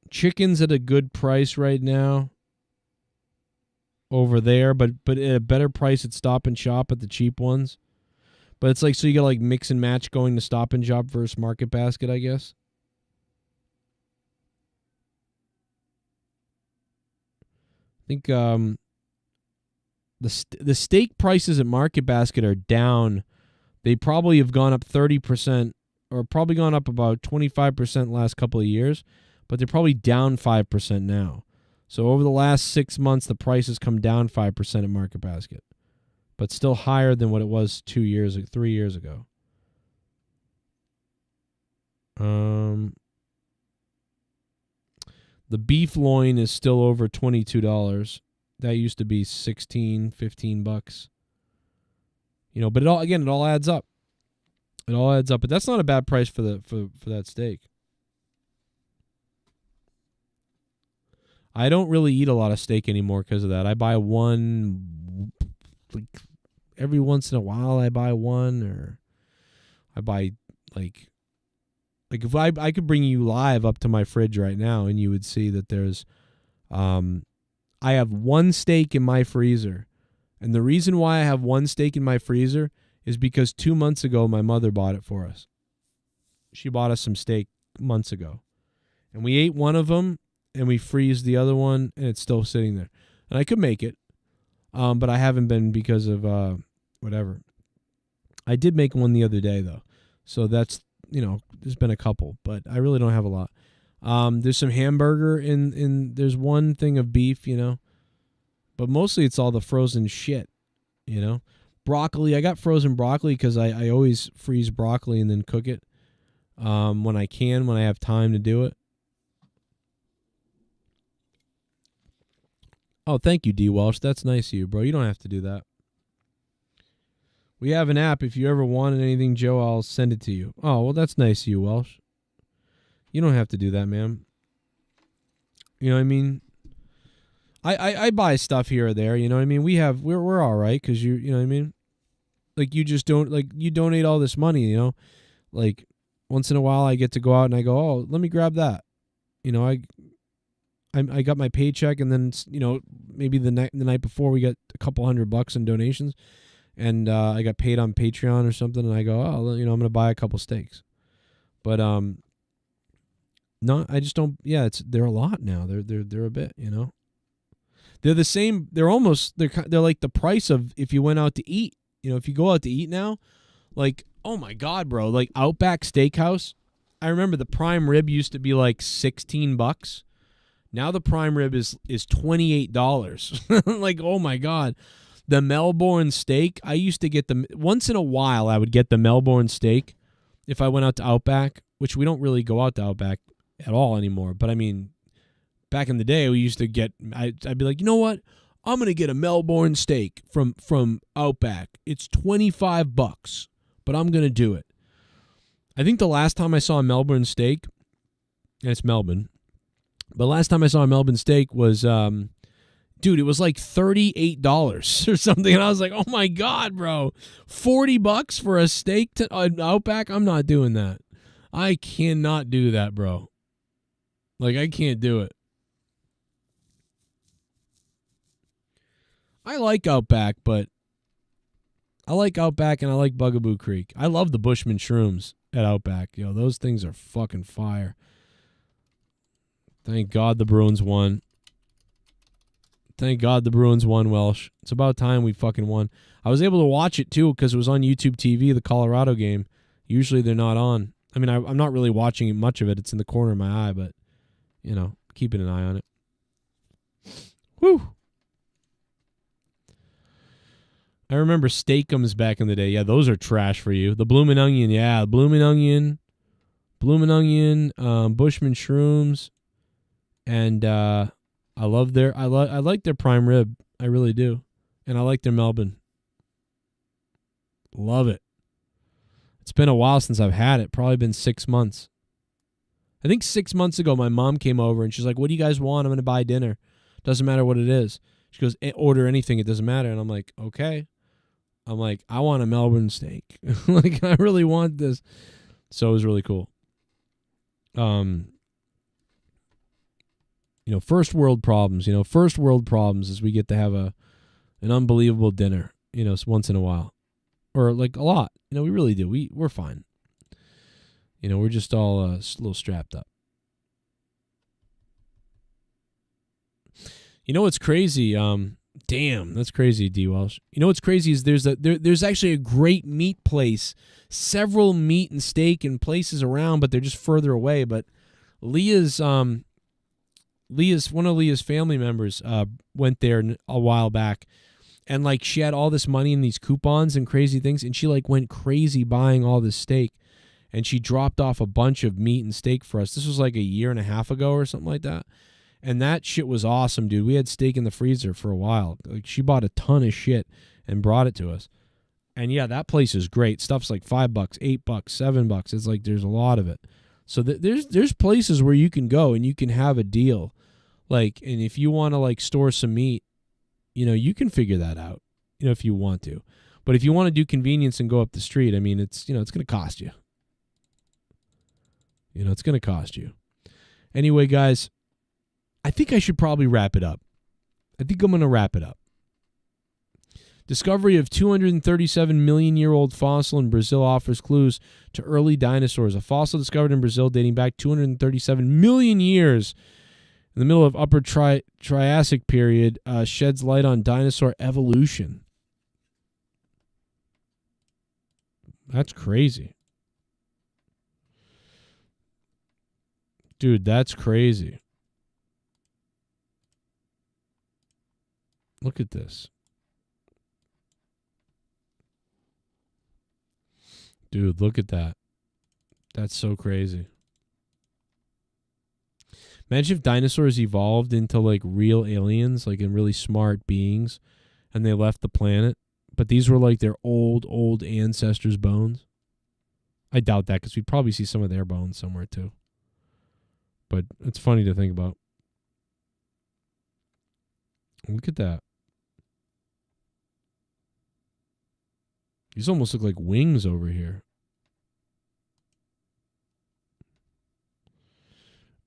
Chicken's at a good price right now over there, but at a better price at Stop and Shop at the cheap ones. But it's like, so you got like mix and match going to Stop and Shop versus Market Basket, I guess. I think the steak prices at Market Basket are down. They probably have gone up 30%, or probably gone up about 25% last couple of years, but they're probably down 5% now. So over the last 6 months, the price has come down 5% at Market Basket, but still higher than what it was 3 years ago. The beef loin is still over $22. That used to be $16-15. You know, but it all adds up. It all adds up, but that's not a bad price for that steak. I don't really eat a lot of steak anymore because of that. I buy one, like, every once in a while. I buy one, or I buy like if I could bring you live up to my fridge right now, and you would see that there's, I have one steak in my freezer, and the reason why I have one steak in my freezer is because 2 months ago my mother bought it for us. She bought us some steak months ago, and we ate one of them, and we freeze the other one, and it's still sitting there. And I could make it, but I haven't been because of whatever. I did make one the other day, though. So that's, there's been a couple, but I really don't have a lot. There's some hamburger there's one thing of beef, but mostly it's all the frozen shit, Broccoli, I got frozen broccoli because I always freeze broccoli and then cook it when I have time to do it. Oh, thank you, D. Welsh. That's nice of you, bro. You don't have to do that. We have an app. If you ever wanted anything, Joe, I'll send it to you. Oh, well, that's nice of you, Welsh. You don't have to do that, man. You know what I mean? I buy stuff here or there, you know what I mean? We're all right because you know what I mean? Like, you just don't, like, you donate all this money, Like, once in a while I get to go out and I go, oh, let me grab that. I got my paycheck, and then, maybe the night before we got a couple $100 in donations, and I got paid on Patreon or something, and I go, oh, I'm going to buy a couple steaks. But no, I just don't. Yeah, they're a lot now. They're a bit, They're the same. They're like the price of if you went out to eat. If you go out to eat now, like, oh my God, bro, like Outback Steakhouse. I remember the prime rib used to be like $16. Now the prime rib is $28. Like, oh my God. The Melbourne steak, I used to get once in a while I would get the Melbourne steak if I went out to Outback, which we don't really go out to Outback at all anymore. But I mean, back in the day we used to get, I'd be like, you know what? I'm going to get a Melbourne steak from Outback. It's $25, but I'm going to do it. I think the last time I saw a Melbourne steak, and it's Melbourne, but last time I saw a Melbourne steak was, dude, it was like $38 or something. And I was like, oh my God, bro, $40 for a steak Outback? I'm not doing that. I cannot do that, bro. Like, I can't do it. I like Outback, but I like Outback and I like Bugaboo Creek. I love the Bushman shrooms at Outback. Those things are fucking fire. Thank God the Bruins won. Thank God the Bruins won, Welsh. It's about time we fucking won. I was able to watch it, too, because it was on YouTube TV, the Colorado game. Usually they're not on. I mean, I'm not really watching much of it. It's in the corner of my eye, but, keeping an eye on it. Whew. I remember Steakums back in the day. Yeah, those are trash for you. The Bloomin' Onion, yeah. Bloomin' Onion, Bushman Shrooms, and I like their prime rib. I really do. And I like their Melbourne. Love it. It's been a while since I've had it. Probably been 6 months. I think 6 months ago my mom came over and she's like, what do you guys want? I'm going to buy dinner. Doesn't matter what it is. She goes, order anything. It doesn't matter. And I'm like, okay. I'm like, I want a Melbourne steak. Like, I really want this. So it was really cool. First world problems. First world problems is we get to have an unbelievable dinner, once in a while. Or like a lot. We really do. We're fine. We're just all a little strapped up. What's crazy? Damn, that's crazy, D. Welsh. What's crazy is there's actually a great meat place, several meat and steak and places around, but they're just further away. But Leah's one of Leah's family members went there a while back, and like she had all this money in these coupons and crazy things, and she like went crazy buying all this steak, and she dropped off a bunch of meat and steak for us. This was like a year and a half ago or something like that. And that shit was awesome, dude. We had steak in the freezer for a while. Like, she bought a ton of shit and brought it to us. And yeah, that place is great. Stuff's like $5, $8, $7. It's like there's a lot of it. So there's places where you can go and you can have a deal. Like, and if you want to like store some meat, you can figure that out, if you want to. But if you want to do convenience and go up the street, I mean, it's going to cost you. It's going to cost you. Anyway, guys, I think I should probably wrap it up. I think I'm going to wrap it up. Discovery of 237 million-year-old fossil in Brazil offers clues to early dinosaurs. A fossil discovered in Brazil dating back 237 million years in the middle of Upper Triassic period sheds light on dinosaur evolution. That's crazy. Dude, that's crazy. Look at this. Dude, look at that. That's so crazy. Imagine if dinosaurs evolved into like real aliens, like in really smart beings, and they left the planet, but these were like their old ancestors' bones. I doubt that because we'd probably see some of their bones somewhere too. But it's funny to think about. Look at that. These almost look like wings over here.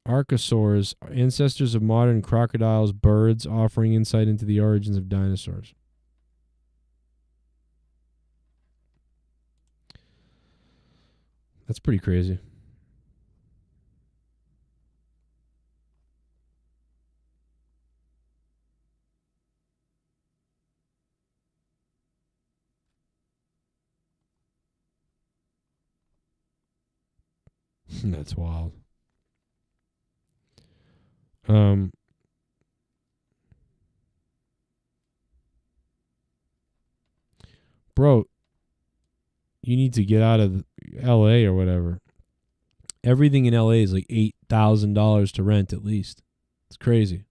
Archosaurs, ancestors of modern crocodiles, birds, offering insight into the origins of dinosaurs. That's pretty crazy. That's wild. Bro, you need to get out of LA or whatever. Everything in LA is like $8,000 to rent at least. It's crazy.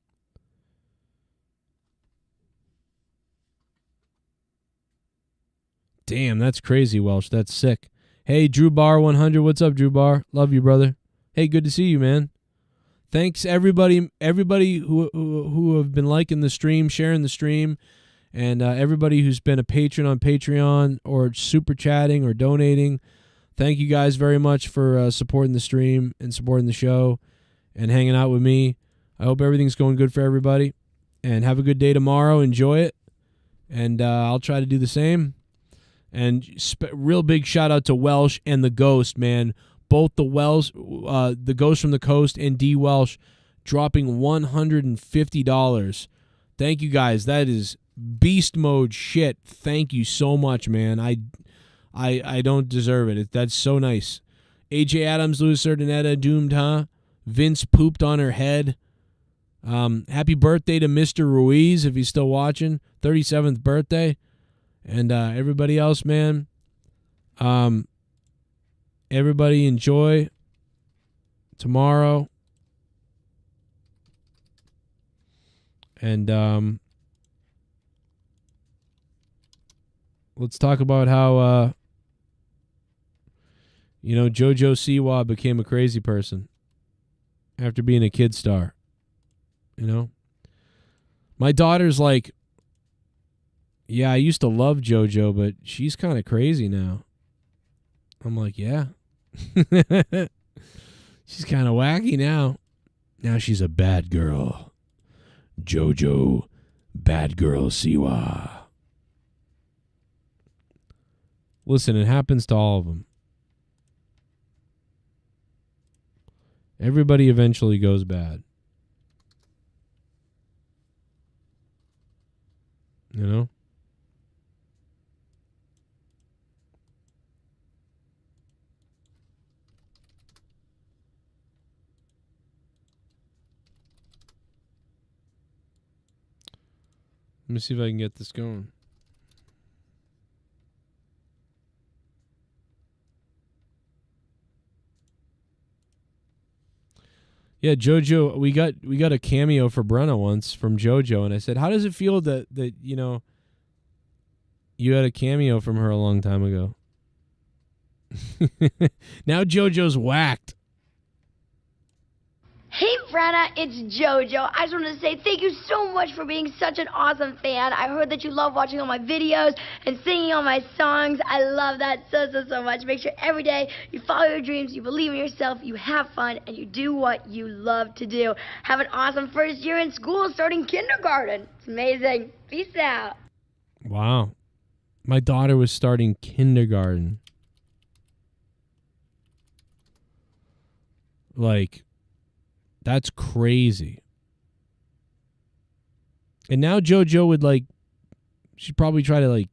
Damn, that's crazy, Welsh. That's sick. Hey, Drew Bar 100. What's up, Drew Bar? Love you, brother. Hey, good to see you, man. Thanks everybody who have been liking the stream, sharing the stream, and everybody who's been a patron on Patreon or super chatting or donating. Thank you guys very much for supporting the stream and supporting the show and hanging out with me. I hope everything's going good for everybody. And have a good day tomorrow. Enjoy it. And I'll try to do the same. And real big shout out to Welsh and the Ghost, man. Both the Ghost from the Coast and D Welsh dropping $150. Thank you guys. That is beast mode shit. Thank you so much, man. I don't deserve it. That's so nice. AJ Adams, Louis Sertanetta, doomed, huh? Vince pooped on her head. Happy birthday to Mr. Ruiz if he's still watching. 37th birthday. And everybody else, man. Everybody enjoy tomorrow. And let's talk about how JoJo Siwa became a crazy person after being a kid star. My daughter's like, yeah, I used to love JoJo, but she's kind of crazy now. I'm like, yeah. She's kind of wacky now. Now she's a bad girl. JoJo, bad girl Siwa. Listen, it happens to all of them. Everybody eventually goes bad. You know? Let me see if I can get this going. Yeah, JoJo, we got a cameo for Brenna once from JoJo, and I said, how does it feel that you know, you had a cameo from her a long time ago? Now JoJo's whacked. Hey Brenna, it's JoJo. I just wanted to say thank you so much for being such an awesome fan. I heard that you love watching all my videos and singing all my songs. I love that so much. Make sure every day you follow your dreams, you believe in yourself, you have fun, and you do what you love to do. Have an awesome first year in school starting kindergarten. It's amazing. Peace out. Wow. My daughter was starting kindergarten. Like, that's crazy. And now JoJo would, like, she'd probably try to, like,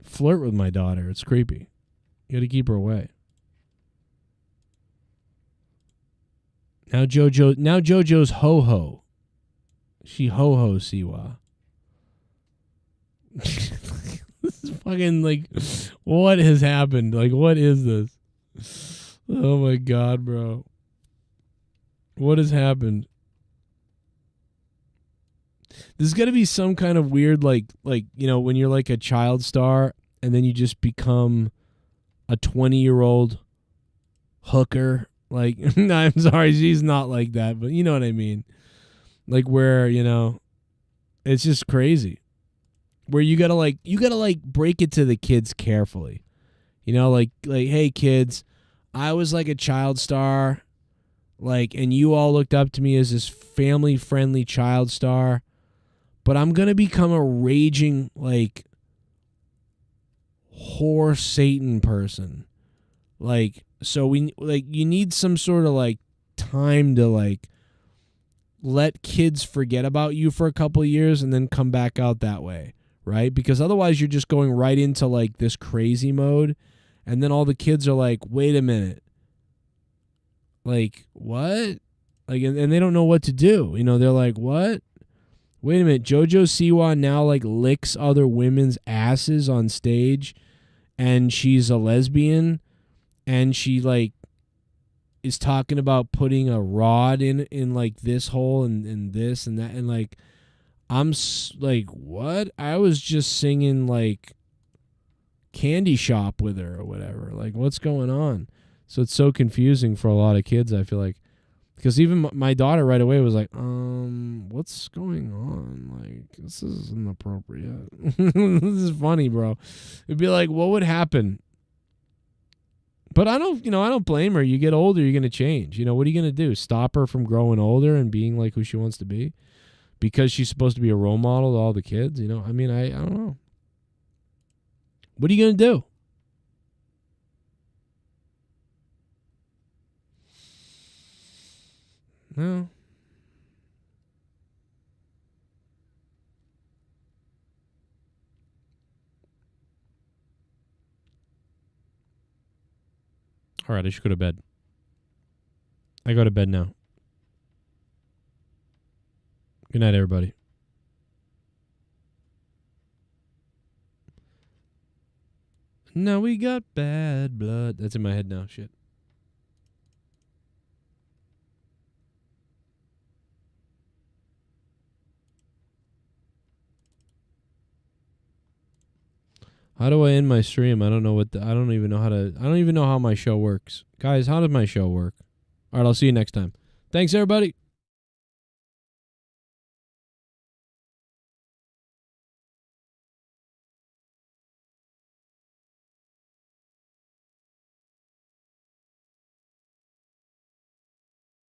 flirt with my daughter. It's creepy. You gotta keep her away. Now JoJo's ho-ho. She ho-ho Siwa. This is fucking, like, what has happened? Like, what is this? Oh my God, bro. What has happened? There's got to be some kind of weird, like, you know, when you're like a child star and then you just become a 20-year-old hooker. Like, no, I'm sorry, she's not like that, but you know what I mean. Like where, you know, it's just crazy. Where you gotta break it to the kids carefully. You know, like, hey kids, I was like a child star. Like, and you all looked up to me as this family-friendly child star, but I'm gonna become a raging, like, whore Satan person. Like, so you need some sort of, like, time to, like, let kids forget about you for a couple of years and then come back out that way, right? Because otherwise you're just going right into, like, this crazy mode, and then all the kids are like, wait a minute. Like, what? Like, and they don't know what to do. You know, they're like, what? Wait a minute. JoJo Siwa now, like, licks other women's asses on stage, and she's a lesbian, and she, like, is talking about putting a rod in like, this hole and this and that. And, like, I'm, like, what? I was just singing, like, Candy Shop with her or whatever. Like, what's going on? So it's so confusing for a lot of kids, I feel like. Because even my daughter right away was like, what's going on? Like, this is inappropriate. This is funny, bro. It'd be like, what would happen? But I don't blame her. You get older, you're going to change. You know, what are you going to do? Stop her from growing older and being like who she wants to be? Because she's supposed to be a role model to all the kids? You know, I mean, I don't know. What are you going to do? No. All right, I should go to bed. I go to bed now. Good night, everybody. Now we got bad blood. That's in my head now. Shit. How do I end my stream? I don't know I don't even know how my show works. Guys, how does my show work? All right, I'll see you next time. Thanks, everybody.